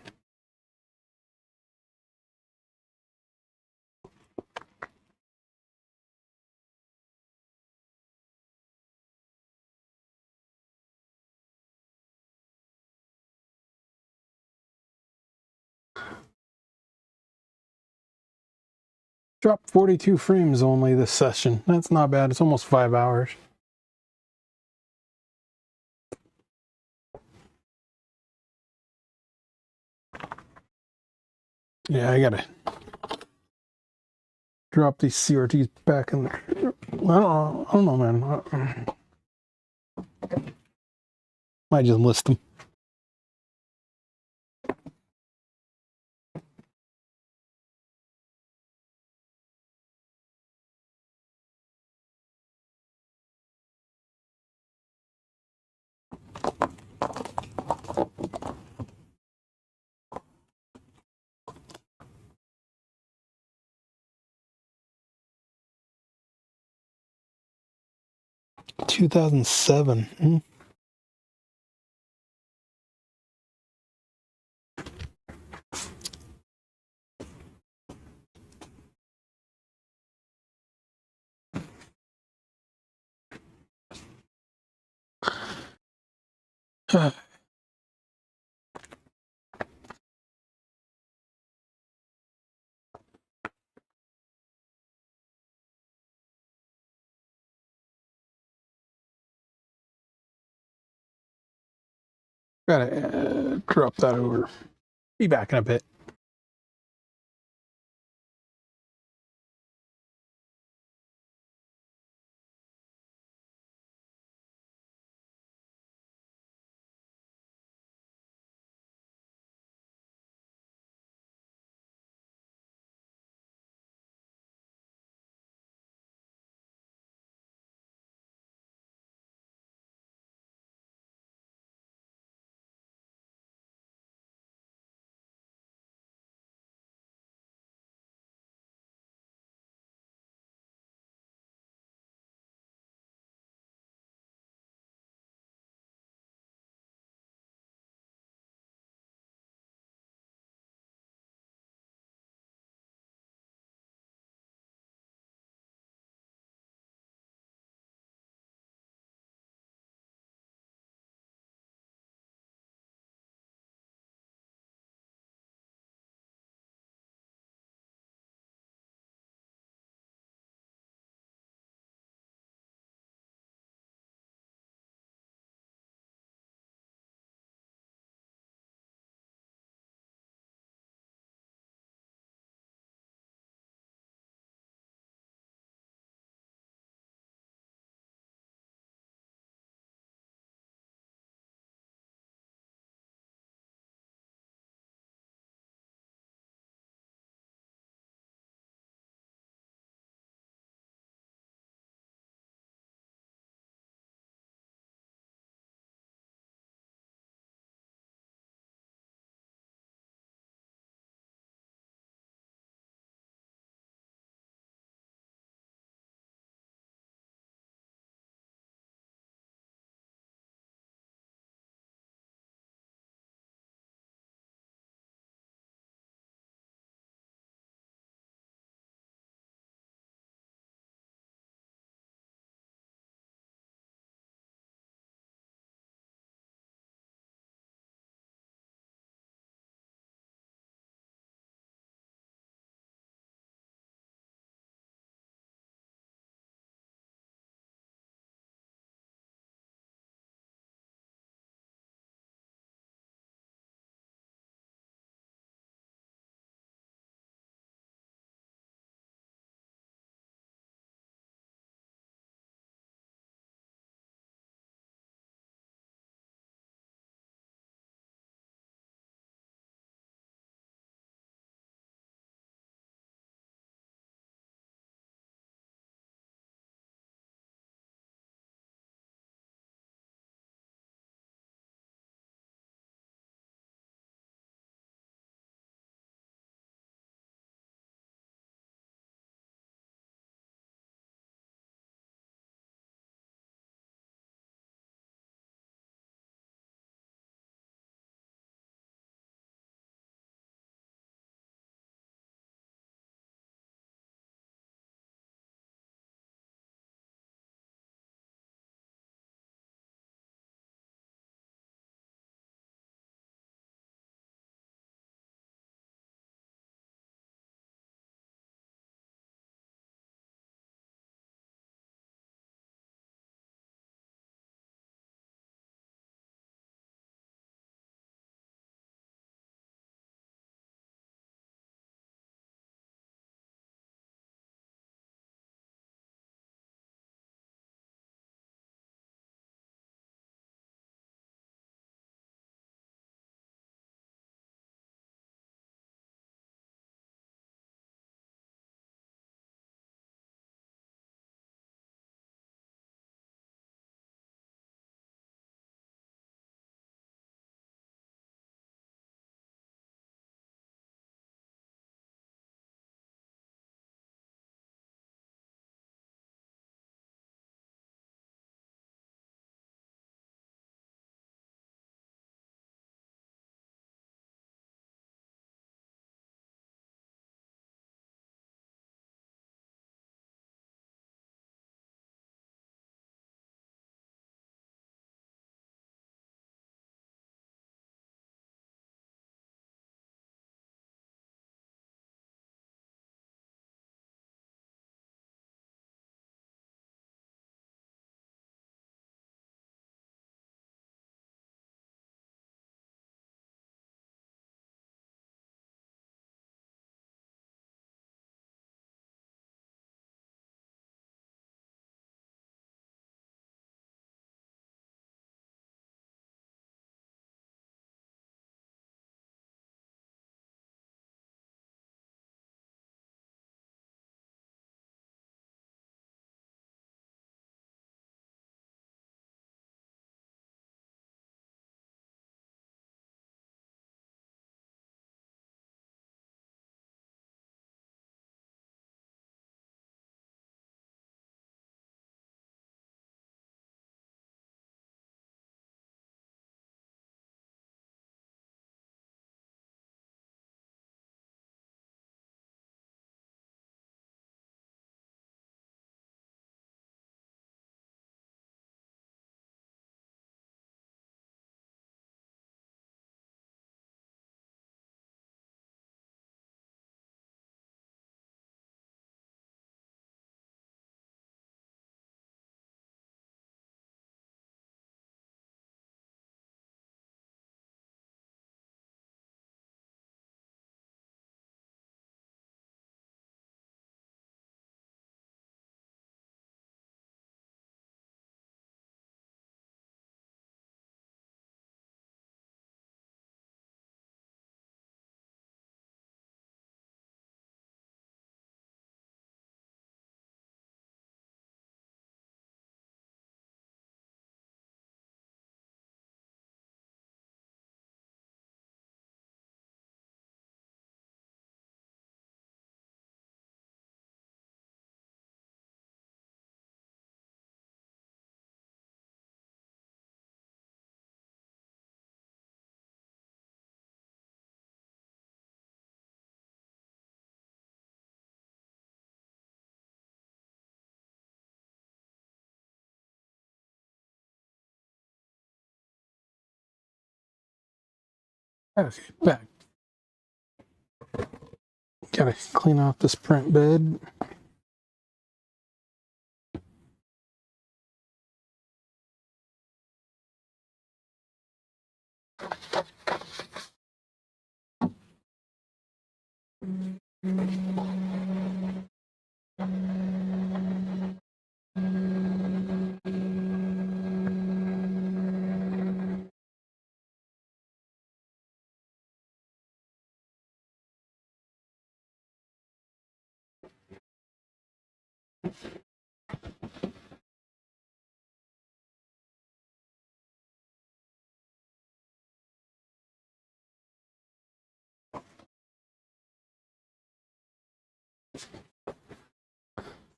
Speaker 1: Dropped 42 frames only this session. That's not bad. It's almost 5 hours. Yeah, I gotta drop these CRTs back in there. I don't know, man. Might just list them. — 2007. Gotta drop that over. Be back in a bit. Okay, back. Gotta clean off this print bed.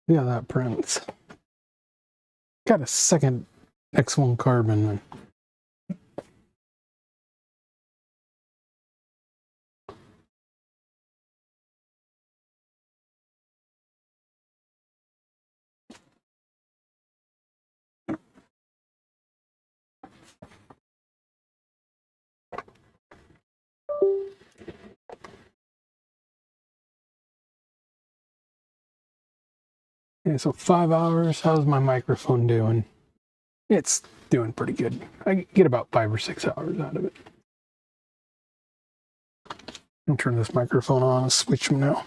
Speaker 1: Yeah, that prints. Got a second X1 carbon. Okay, so 5 hours. How's my microphone doing? It's doing pretty good. I get about 5 or 6 hours out of it. I'll turn this microphone on and switch them now.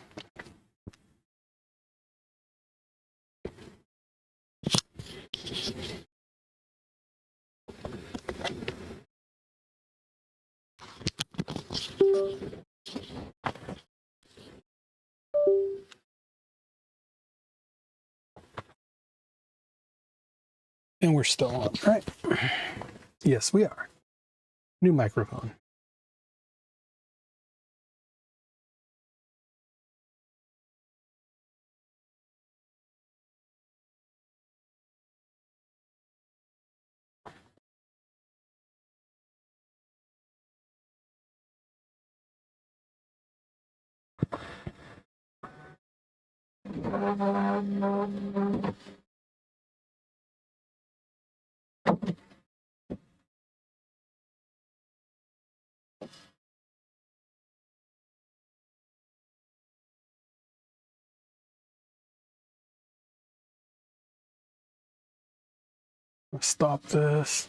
Speaker 1: And we're still on, right? Yes, we are. New microphone. Stop this.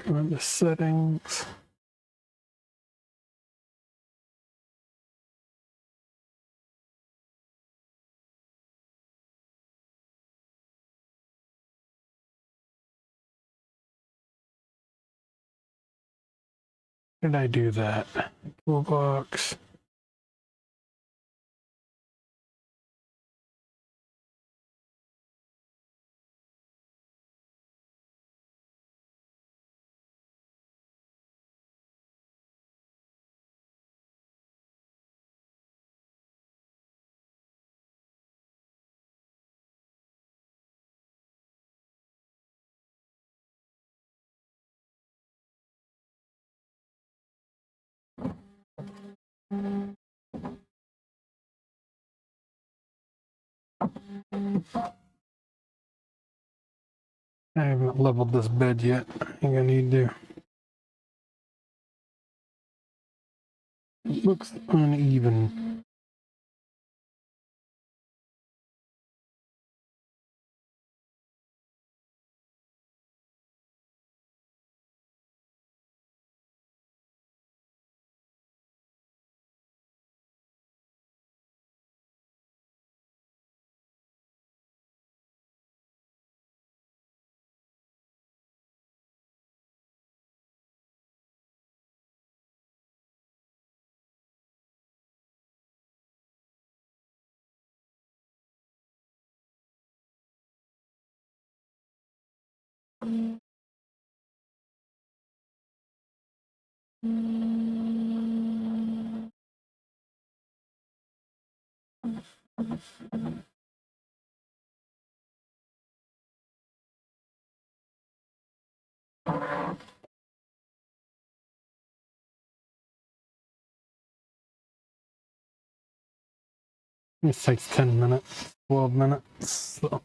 Speaker 1: Go into settings. Did I do that? Toolbox. I haven't leveled this bed yet. I think I need to. It looks uneven. This takes 10 minutes, 12 minutes. So.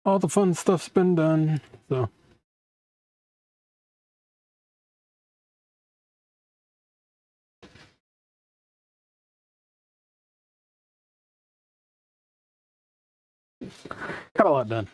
Speaker 1: All the fun stuff's been done, so. Got a lot done.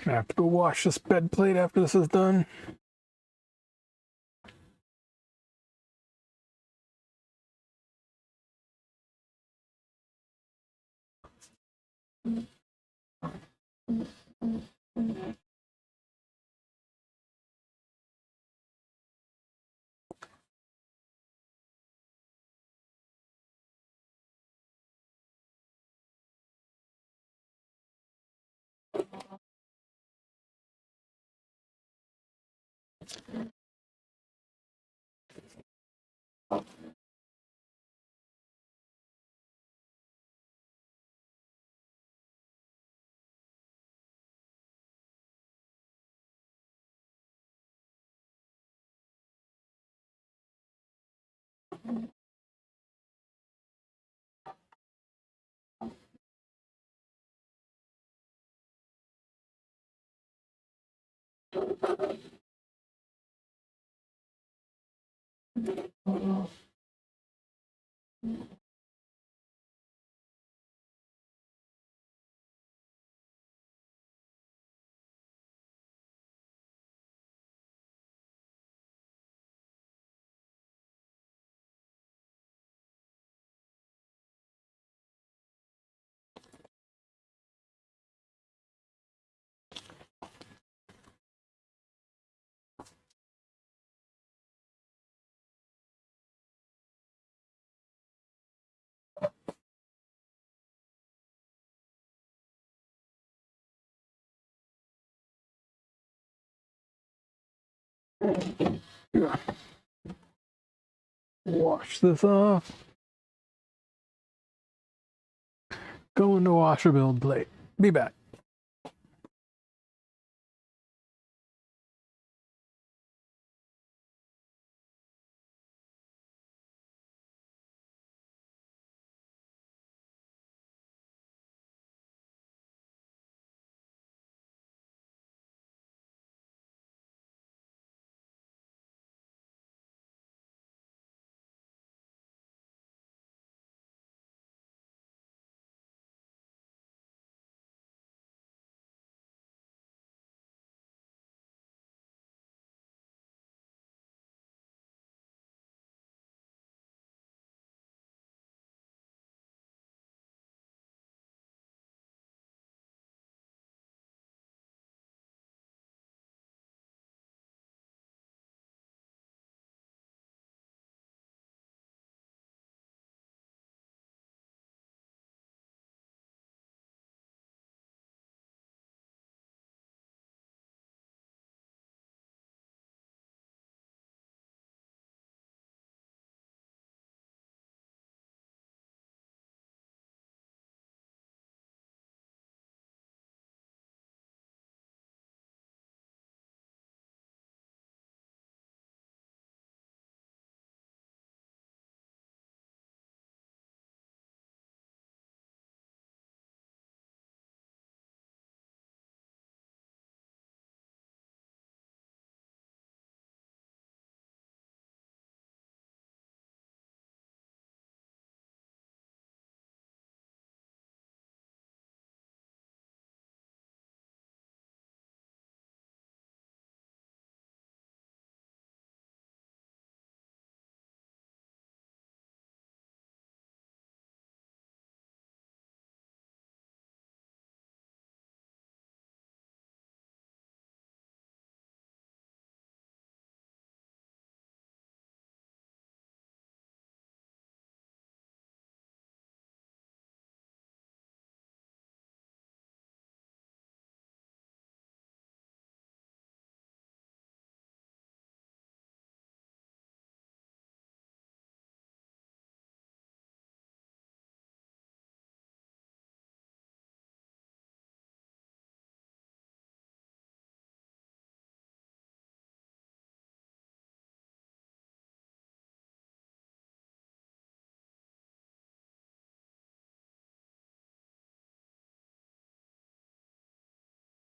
Speaker 1: Gonna have to go wash this bed plate after this is done. Wash this off. Go into washer build plate. Be back.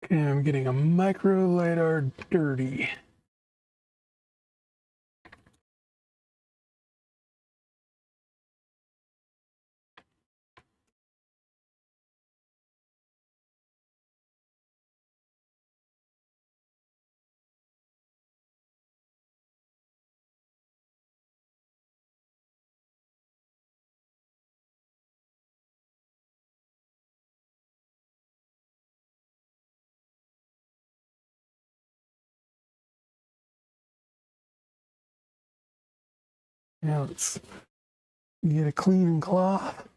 Speaker 1: Okay, I'm getting a micro LiDAR dirty. Now let's get a clean cloth.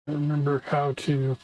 Speaker 1: Remember how to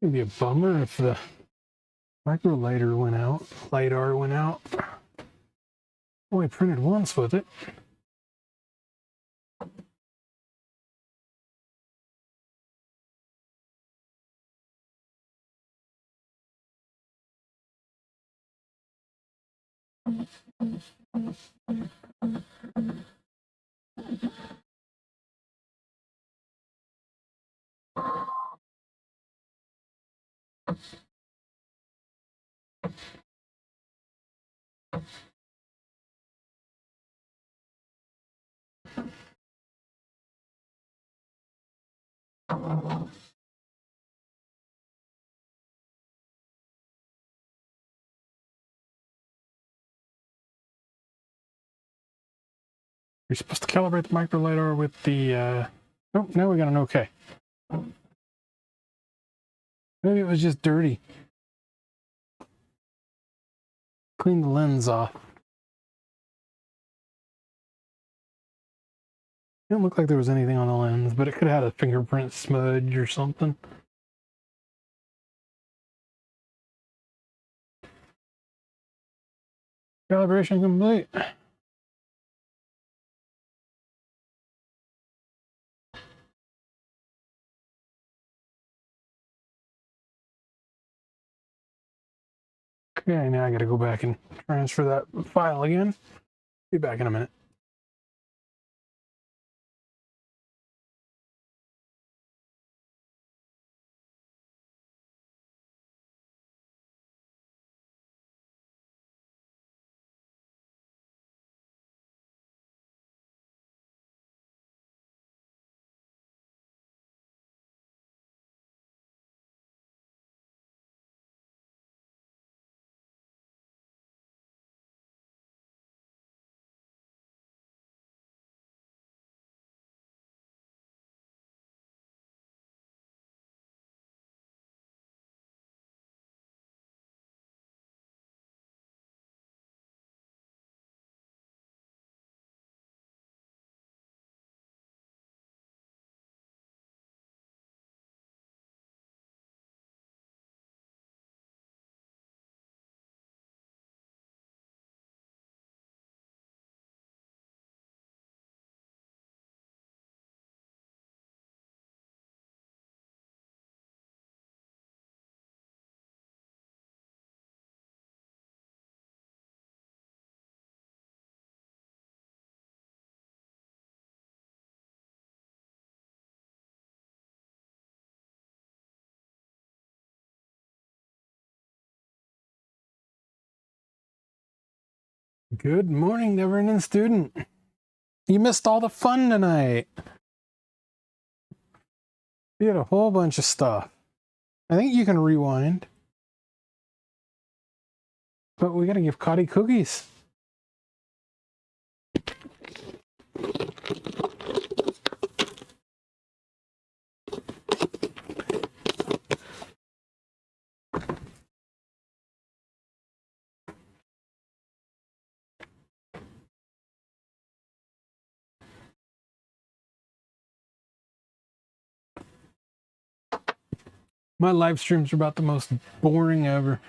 Speaker 1: It'd be a bummer if the micro lidar went out. LiDAR went out. Only printed once with it. You're supposed to calibrate the micro lidar with the. Oh, now we got an okay. Maybe it was just dirty. Clean the lens off. Didn't look like there was anything on the lens, but it could have had a fingerprint smudge or something. Calibration complete. Okay, now I gotta go back and transfer that file again. Be back in a minute. Good morning, never-ending student. You missed all the fun tonight. We had a whole bunch of stuff. I think you can rewind. But we gotta give Cottie cookies. My live streams are about the most boring ever.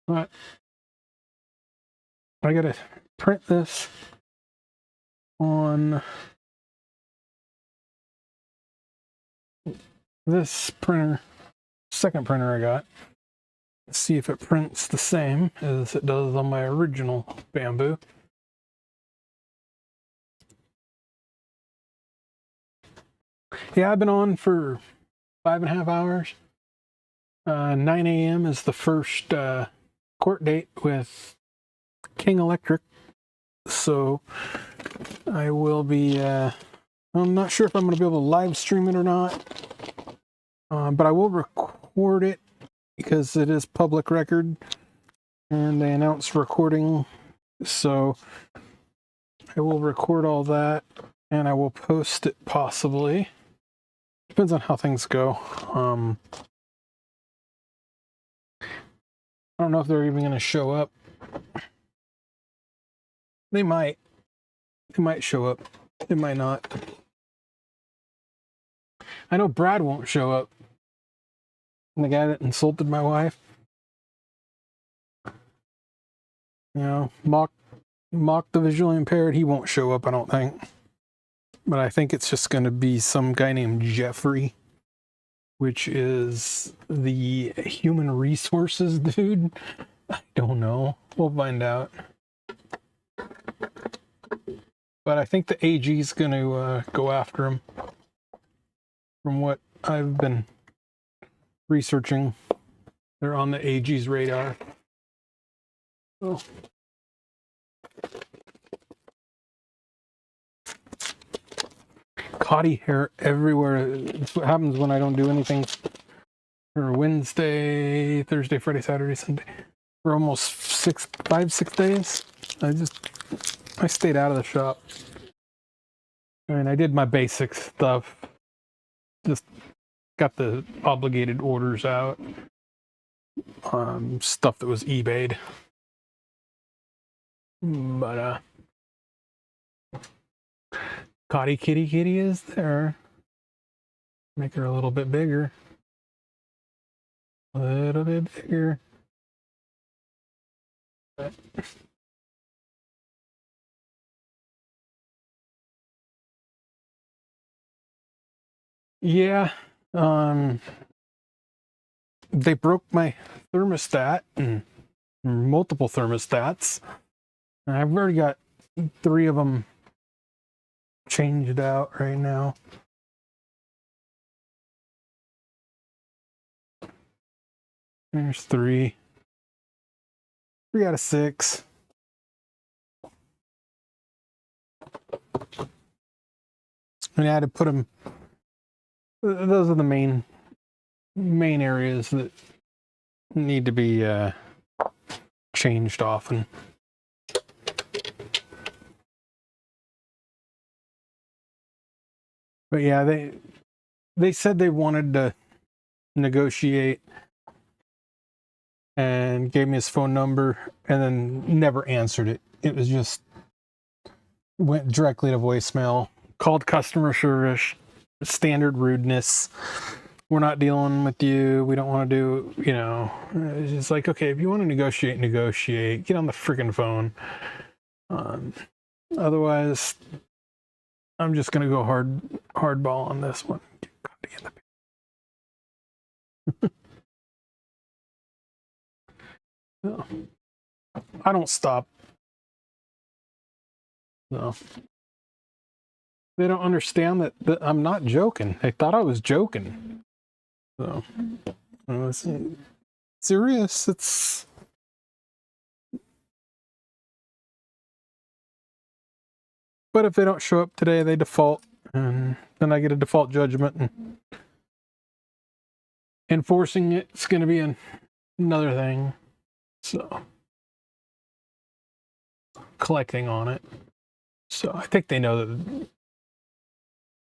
Speaker 1: But I gotta print this on this printer, second printer I got. See if it prints the same as it does on my original Bamboo. Yeah, I've been on for 5.5 hours. 9 a.m. is the first court date with King Electric. So I will be, I'm not sure if I'm going to be able to live stream it or not. But I will record it because it is public record. And they announced recording. So I will record all that and I will post it possibly. Depends on how things go. I don't know if they're even going to show up. They might. They might show up. They might not. I know Brad won't show up. The guy that insulted my wife. You know, mock the visually impaired. He won't show up, I don't think. But I think it's just going to be some guy named Jeffrey, which is the human resources dude. I don't know. We'll find out. But I think the AG is going to go after him. From what I've been researching, they're on the AG's radar. Oh. Cottie hair everywhere. That's what happens when I don't do anything for Wednesday, Thursday, Friday, Saturday, Sunday. For almost 5, 6 days. I stayed out of the shop. I mean, I did my basic stuff. Just got the obligated orders out. Stuff that was eBayed. But, Cottie Kitty is there. Make her a little bit bigger. A little bit bigger. But yeah, they broke my thermostat and multiple thermostats. And I've already got 3 of them changed out right now. There's 3. 3 out of 6. And I had to put them. Those are the main areas that need to be changed often. But yeah, they said they wanted to negotiate and gave me his phone number and then never answered it. It was just went directly to voicemail, called customer service, standard rudeness. We're not dealing with you. We don't want to do, you know, it's just like, okay, if you want to negotiate, get on the freaking phone. Otherwise, I'm just going to go hardball on this one. No. I don't stop. No. They don't understand that I'm not joking. They thought I was joking. So, serious. It's but if they don't show up today, they default, and then I get a default judgment, and enforcing it's going to be another thing. So collecting on it. So I think they know that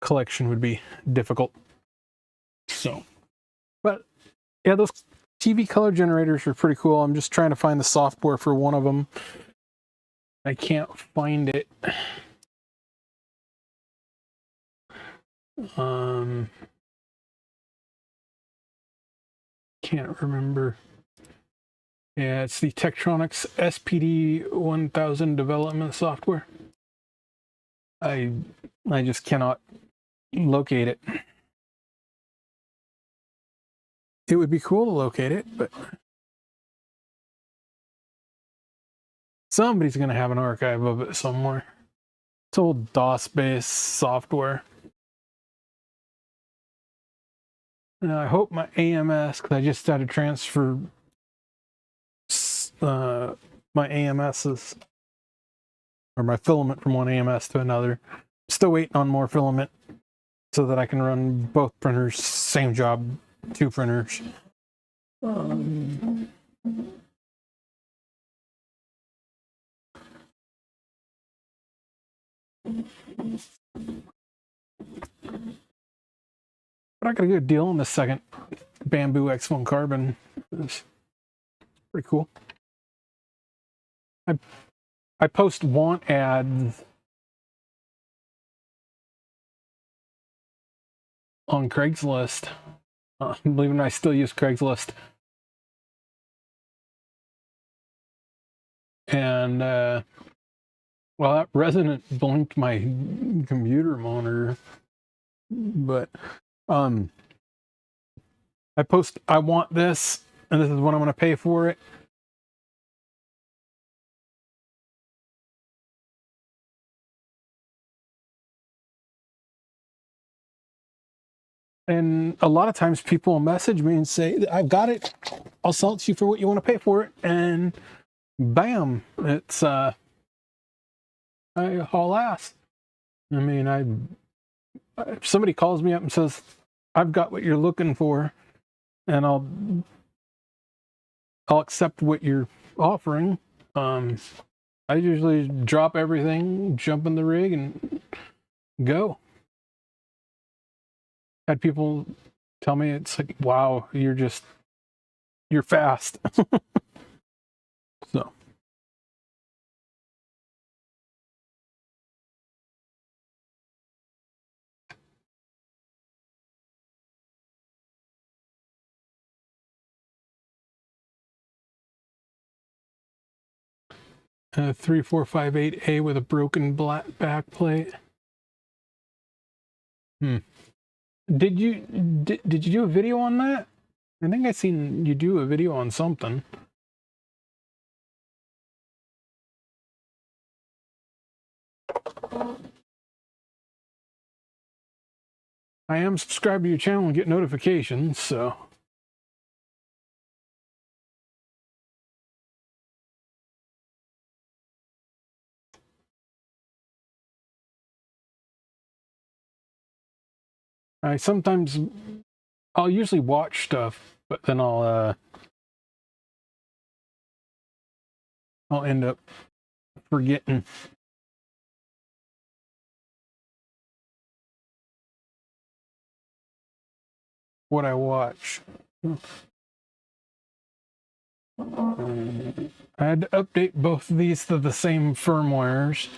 Speaker 1: collection would be difficult. So, but yeah, those TV color generators are pretty cool. I'm just trying to find the software for one of them. I can't find it. Can't remember. Yeah, it's the Tektronix SPD 1000 development software. I just cannot locate it. It would be cool to locate it, but somebody's going to have an archive of it somewhere. It's old DOS-based software. And I hope my AMS, because I just had to transfer my AMS's, or my filament from one AMS to another. Still waiting on more filament so that I can run both printers, same job, 2 printers. But I got a good deal on the second Bamboo X1 carbon. It's pretty cool. I post want ads on Craigslist. Believe it or not, I still use Craigslist. And well, that resonant blinked my computer monitor. But I post, I want this, and this is what I'm going to pay for it. And a lot of times people will message me and say, I've got it. I'll sell it to you for what you want to pay for it. And bam, it's, I haul ass. I mean, if somebody calls me up and says, I've got what you're looking for, and I'll accept what you're offering. I usually drop everything, jump in the rig, and go. Had people tell me, it's like, wow, you're fast. So. A 3458A with a broken black back plate. Did you do a video on that? I think I seen you do a video on something. I am subscribed to your channel and get notifications, so. I'll usually watch stuff, but then I'll end up forgetting. What I watch. I had to update both of these to the same firmwares.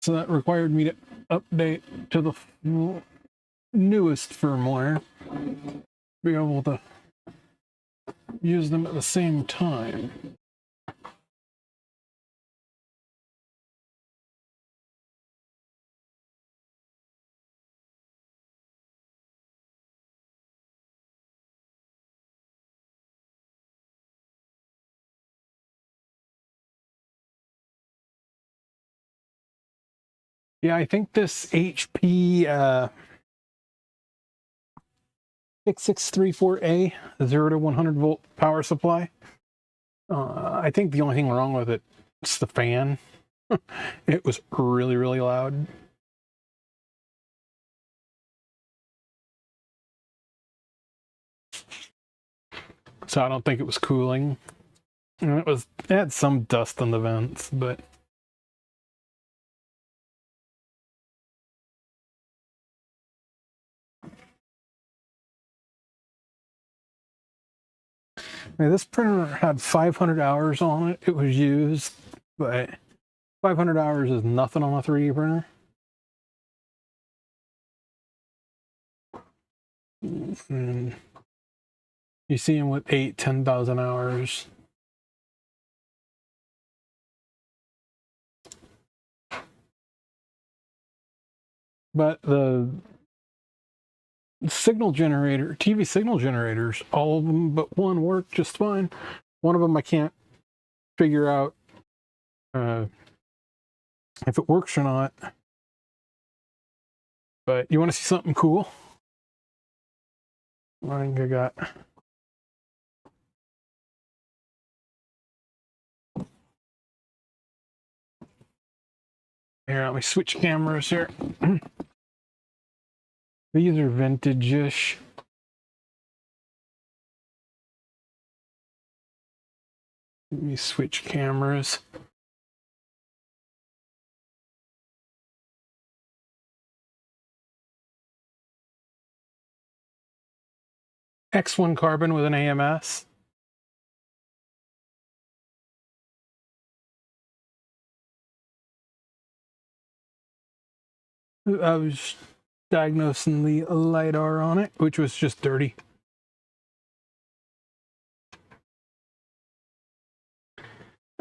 Speaker 1: So that required me to update to the newest firmware. Be able to use them at the same time. Yeah, I think this HP 6634A, 0 to 100 volt power supply. I think the only thing wrong with it is the fan. It was really, really loud. So I don't think it was cooling. And it had some dust on the vents, but now, this printer had 500 hours on it. It was used, but 500 hours is nothing on a 3D printer. And you see them with 10,000 hours. But the signal generator, TV signal generators, all of them but one work just fine. One of them I can't figure out if it works or not. But you want to see something cool? I think I got... Here, let me switch cameras here. These are vintage-ish. Let me switch cameras. X1 carbon with an AMS. I was diagnosing the LiDAR on it, which was just dirty.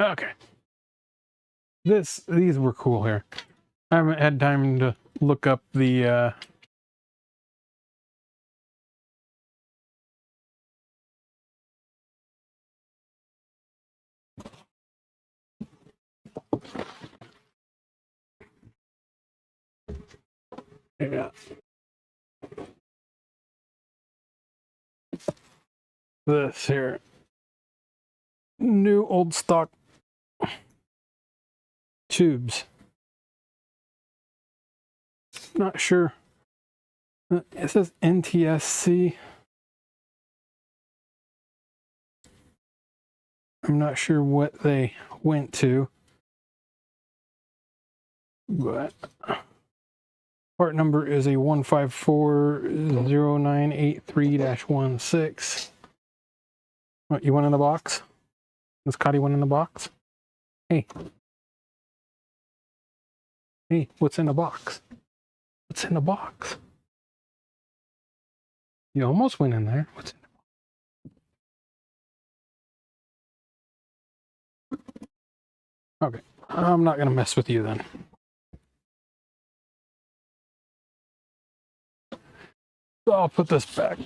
Speaker 1: Okay. These were cool here. I haven't had time to look up the yeah. This here. New old stock tubes. Not sure. It says NTSC. I'm not sure what they went to, but part number is a 1540983-16. What, you want in the box? Does Cottie want in the box? Hey. Hey, what's in the box? What's in the box? You almost went in there. What's in the box? Okay. I'm not going to mess with you then. So I'll put this back.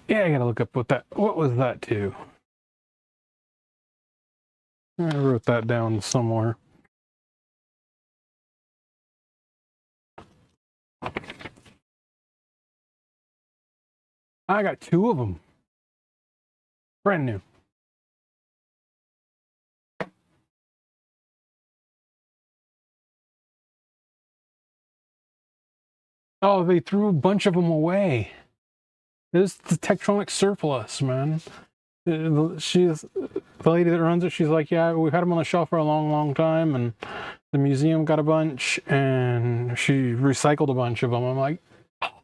Speaker 1: Yeah, I gotta look up what was that to? I wrote that down somewhere. I got 2 of them. Brand new. Oh, they threw a bunch of them away. This is the Tektronix surplus, man. She's the lady that runs it. She's like, yeah, we've had them on the shelf for a long, long time, and the museum got a bunch, and she recycled a bunch of them. I'm like, oh,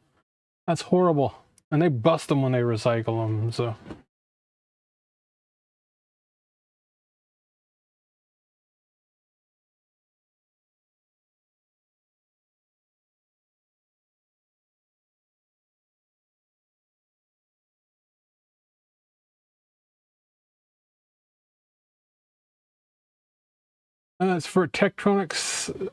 Speaker 1: that's horrible. And they bust them when they recycle them, so. It's for Tektronix.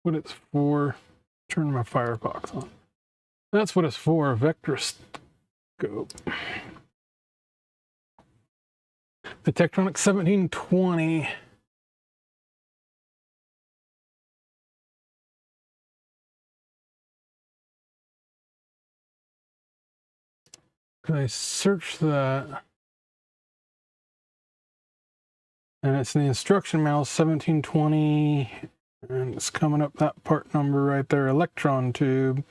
Speaker 1: what it's for. Turn my Firefox on. That's what it's for, a vector scope. The Tektronix 1720. I searched that, and it's the instruction manual 1720, and it's coming up that part number right there, electron tube.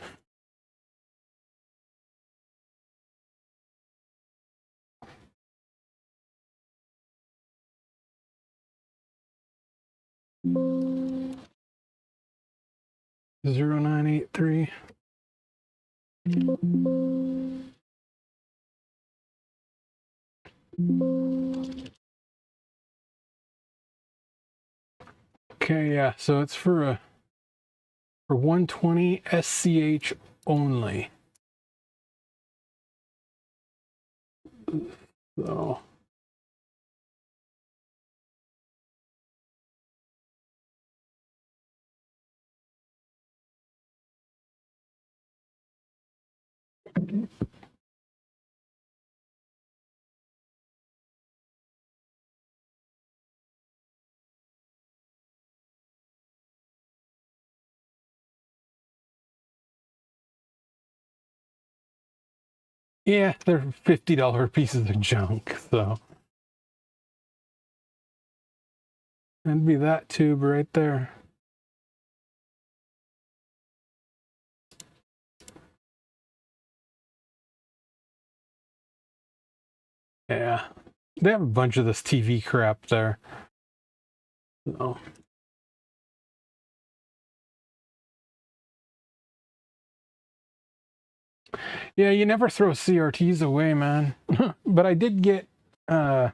Speaker 1: Zero 0983. Okay, yeah, so it's for 120 SCH only. So yeah, they're $50 pieces of junk, so that'd be that tube right there. Yeah, they have a bunch of this TV crap there. So. Yeah, you never throw CRTs away, man. But I did get a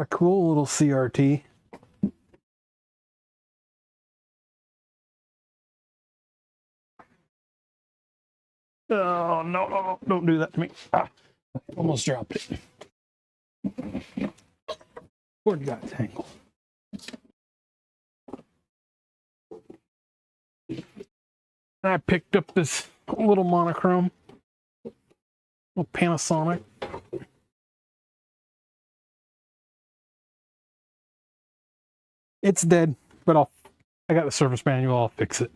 Speaker 1: cool little CRT. Oh, no, don't do that to me. Almost dropped it. Cord got tangled. I picked up this little monochrome, little Panasonic. It's dead, but I got the service manual, I'll fix it.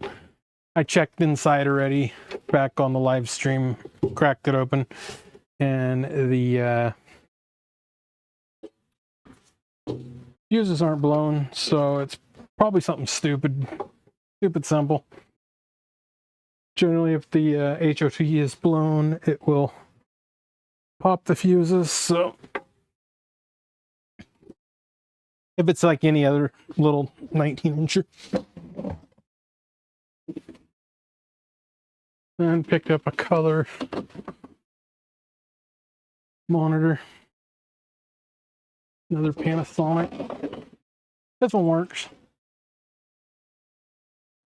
Speaker 1: I checked inside already, back on the live stream, cracked it open, and the fuses aren't blown, so it's probably something stupid simple. Generally, if the HOT is blown, it will pop the fuses, so if it's like any other little 19-incher. And picked up a color monitor. Another Panasonic. This one works.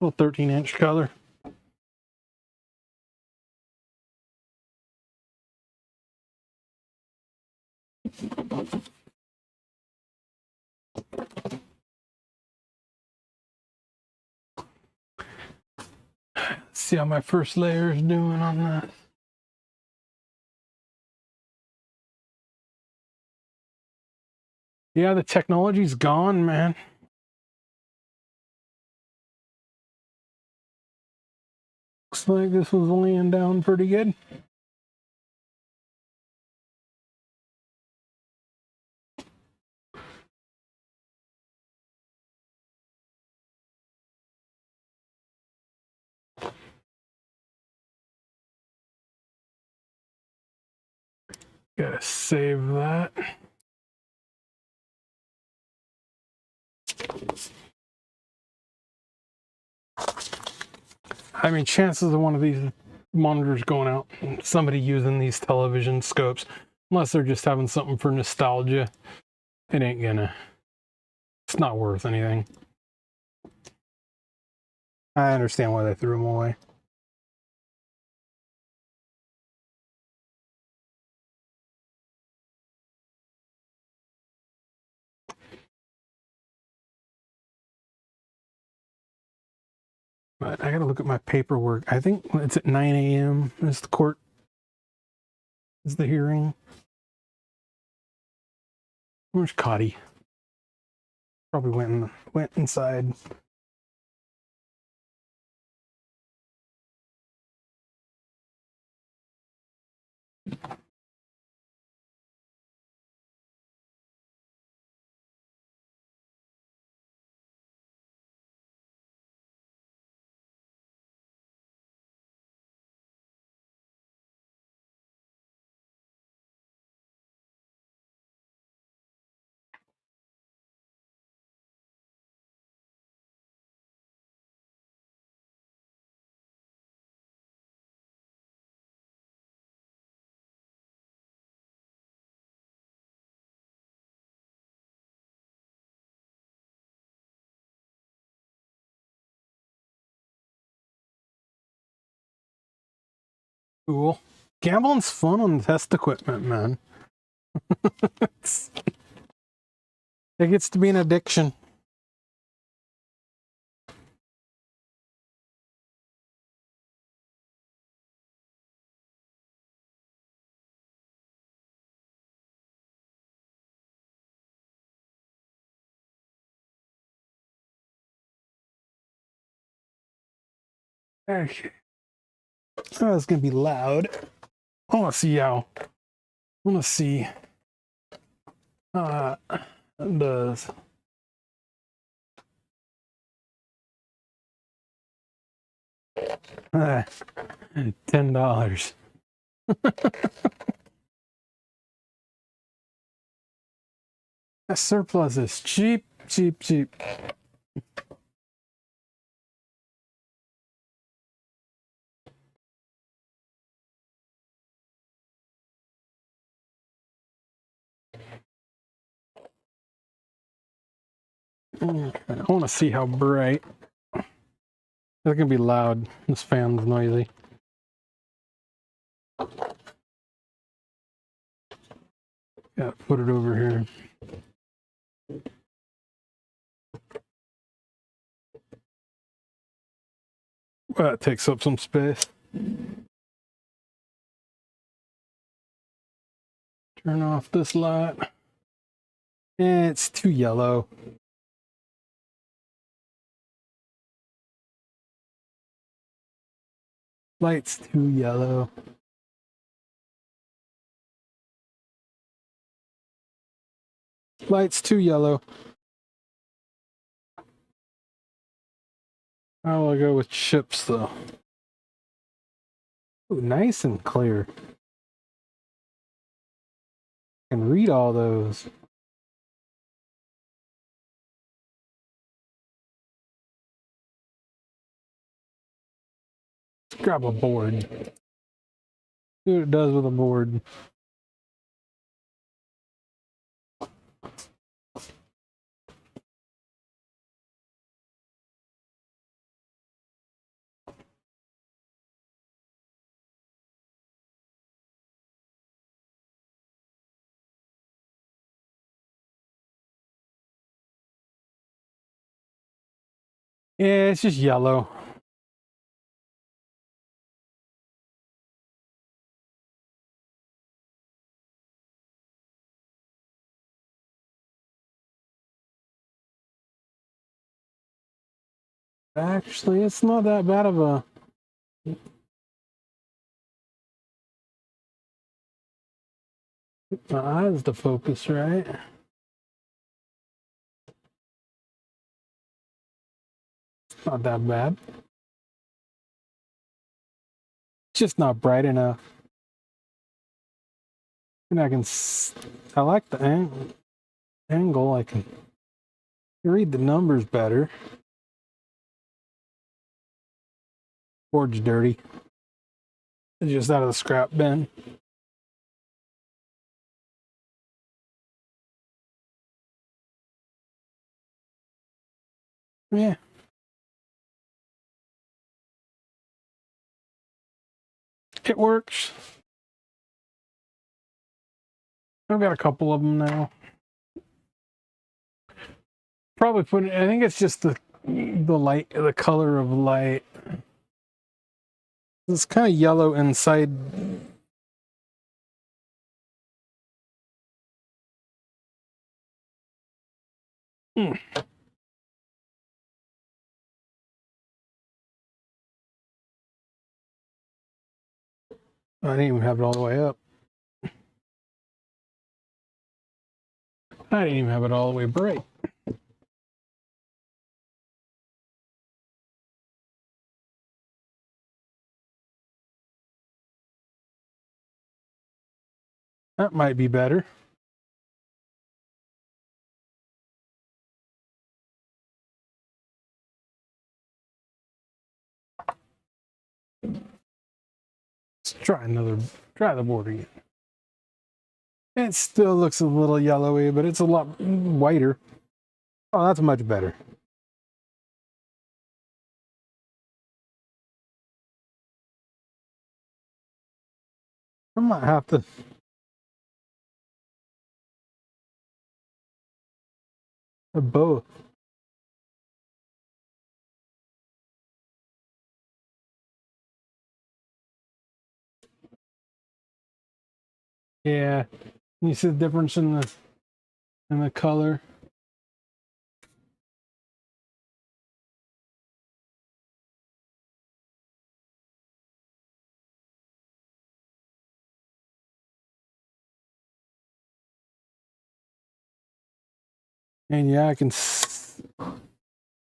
Speaker 1: Little 13-inch color. See how my first layer is doing on that. Yeah, the technology's gone, man. Looks like this was laying down pretty good. Gotta save that. I mean, chances of one of these monitors going out, somebody using these television scopes, unless they're just having something for nostalgia, it ain't gonna, it's not worth anything. I understand why they threw them away. But I gotta look at my paperwork. I think it's at 9 a.m. is the court, is the hearing. Where's Cottie? Probably went inside. Cool. Gambling's fun on test equipment, man. It gets to be an addiction. Okay. Oh, it's gonna be loud. I wanna see how. I wanna see it does. $10. That surplus is cheap, cheap, cheap. I want to see how bright. It's gonna be loud. This fan's noisy. Yeah, put it over here. Well, that takes up some space. Turn off this light. It's too yellow. Light's too yellow. Light's too yellow. I'll go with chips though. Ooh, nice and clear. I can read all those. Let's grab a board. See what it does with a board. Yeah, it's just yellow. Actually, it's not that bad of a... Get my eyes to focus, right? It's not that bad. It's just not bright enough. And I like the angle. I can read the numbers better. Board's dirty. It's just out of the scrap bin. Yeah. It works. I've got a couple of them now. Probably put it, I think it's just the the light, the color of light. It's kind of yellow inside. Hmm. I didn't even have it all the way up. I didn't even have it all the way bright. That might be better. Let's try the board again. It still looks a little yellowy, but it's a lot whiter. Oh, that's much better. I might have to. Both. Yeah. You see the difference in the color? And yeah, I can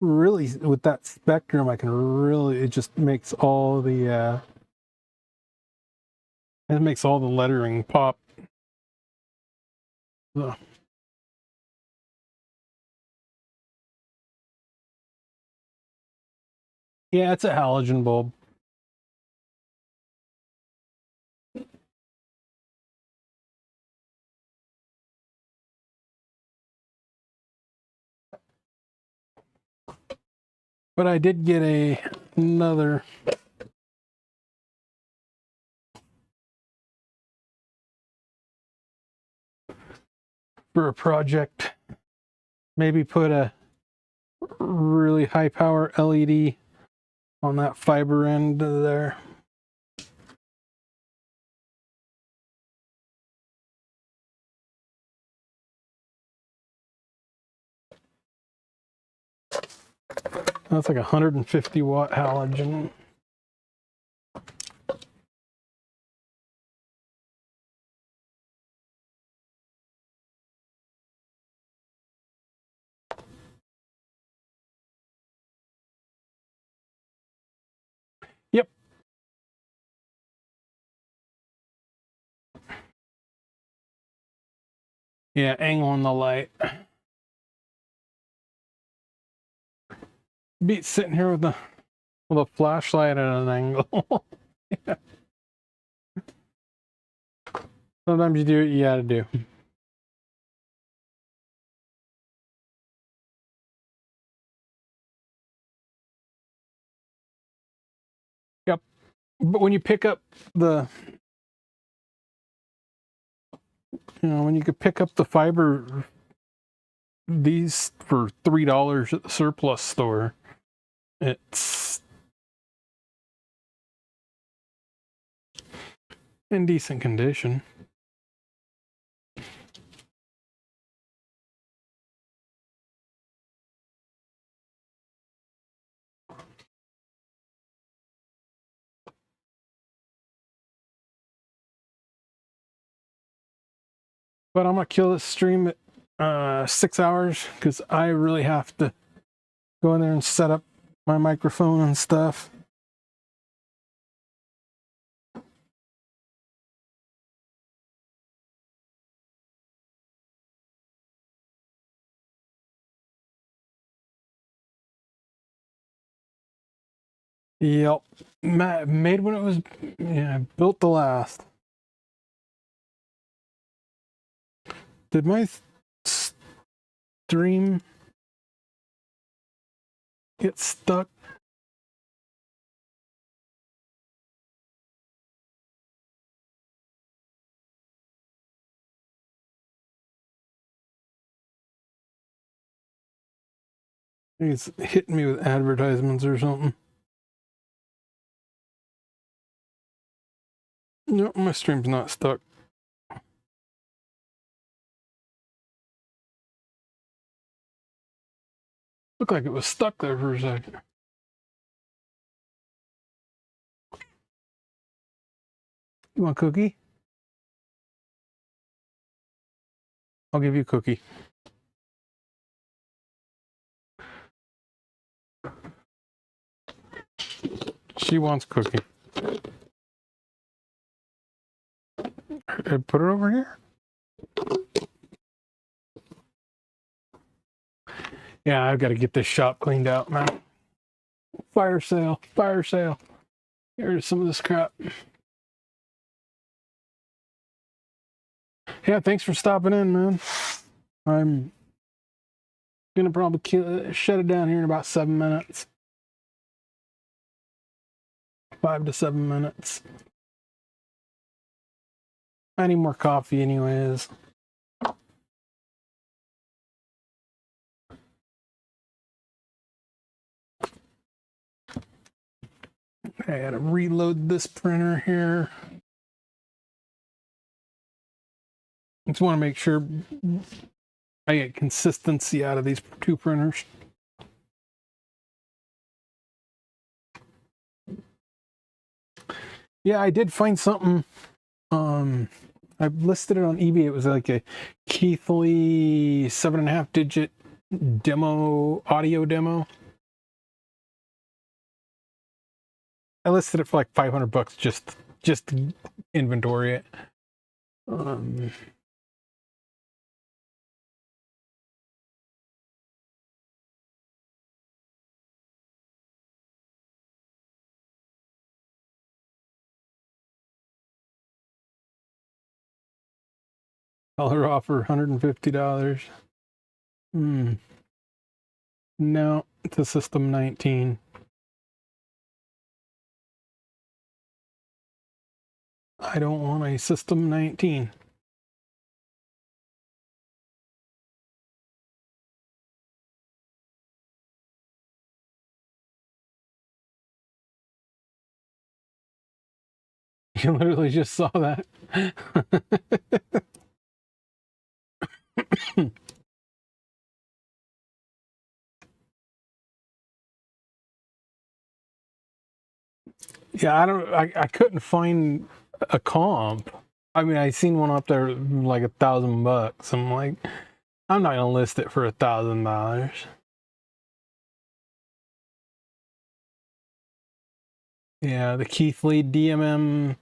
Speaker 1: really, with that spectrum, I can really, it just makes all the, it makes all the lettering pop. So. Yeah, it's a halogen bulb. But I did get another for a project. Maybe put a really high power LED on that fiber end there. That's like 150 watt halogen. Yep. Yeah, angle on the light. Beat sitting here with a flashlight at an angle. Yeah. Sometimes you do what you gotta do. Yep. But when you pick up the, when you could pick up the fiber, these for $3 at the surplus store, it's in decent condition. But I'm gonna kill this stream at 6 hours because I really have to go in there and set up my microphone and stuff. Yep. Made when it was, built to last. Did my stream get stuck? It's hitting me with advertisements or something. No, my stream's not stuck. Looked like it was stuck there for a second. You want a cookie? I'll give you a cookie. She wants cookie. Put it over here. Yeah, I've got to get this shop cleaned out, man. Fire sale, fire sale. Here's some of this crap. Yeah, thanks for stopping in, man. I'm gonna probably shut it down here in about 7 minutes. 5 to 7 minutes. I need more coffee anyways. I gotta reload this printer here. Just want to make sure I get consistency out of these two printers. Yeah, I did find something. I listed it on eBay. It was like a Keithley 7.5 digit demo, audio demo. I listed it for like $500 just to inventory it. Color offer $150. No, it's a System 19. I don't want a System 19. You literally just saw that. Yeah, I couldn't find a comp. I mean, I seen one up there like $1,000. I'm like, I'm not gonna list it for $1,000. Yeah, the Keithley DMM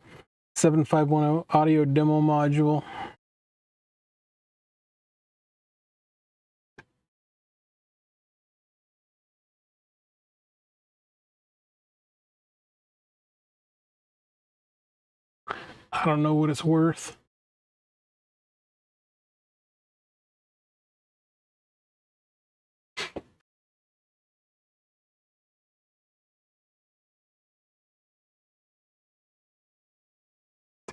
Speaker 1: 7510 audio demo module. I don't know what it's worth.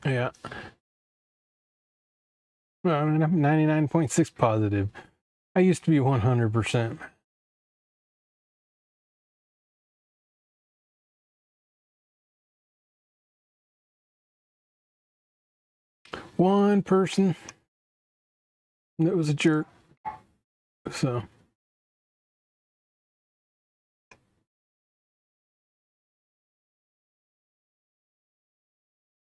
Speaker 1: Yeah. Well, I mean, I'm 99.6 positive. I used to be 100%. One person that was a jerk. So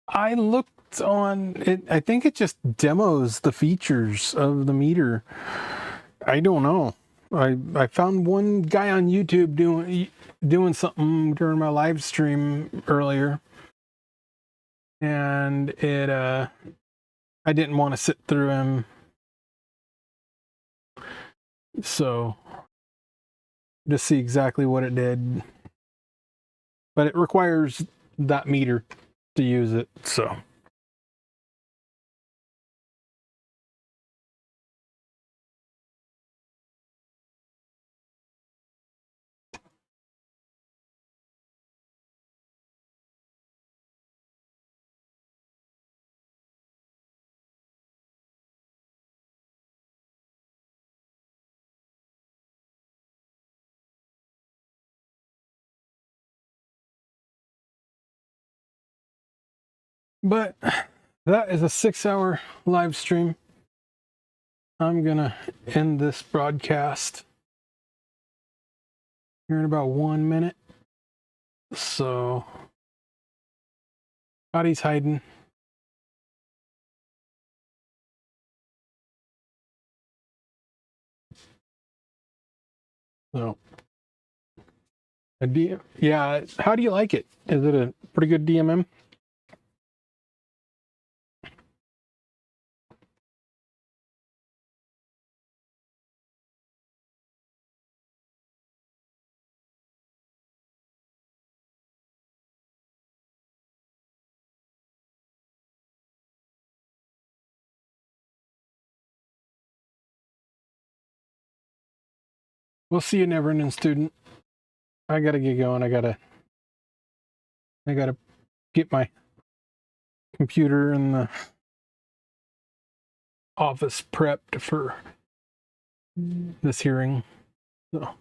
Speaker 1: I looked on it. I think it just demos the features of the meter. I don't know. I found one guy on YouTube doing something during my live stream earlier, and it I didn't want to sit through him, so just see exactly what it did. But it requires that meter to use it, so. But that is a 6-hour live stream. I'm gonna end this broadcast here in about 1 minute. So Cottie's hiding. So yeah, how do you like it? Is it a pretty good DMM? We'll see you, never-ending student. I gotta get going. I gotta get my computer in the office prepped for this hearing. So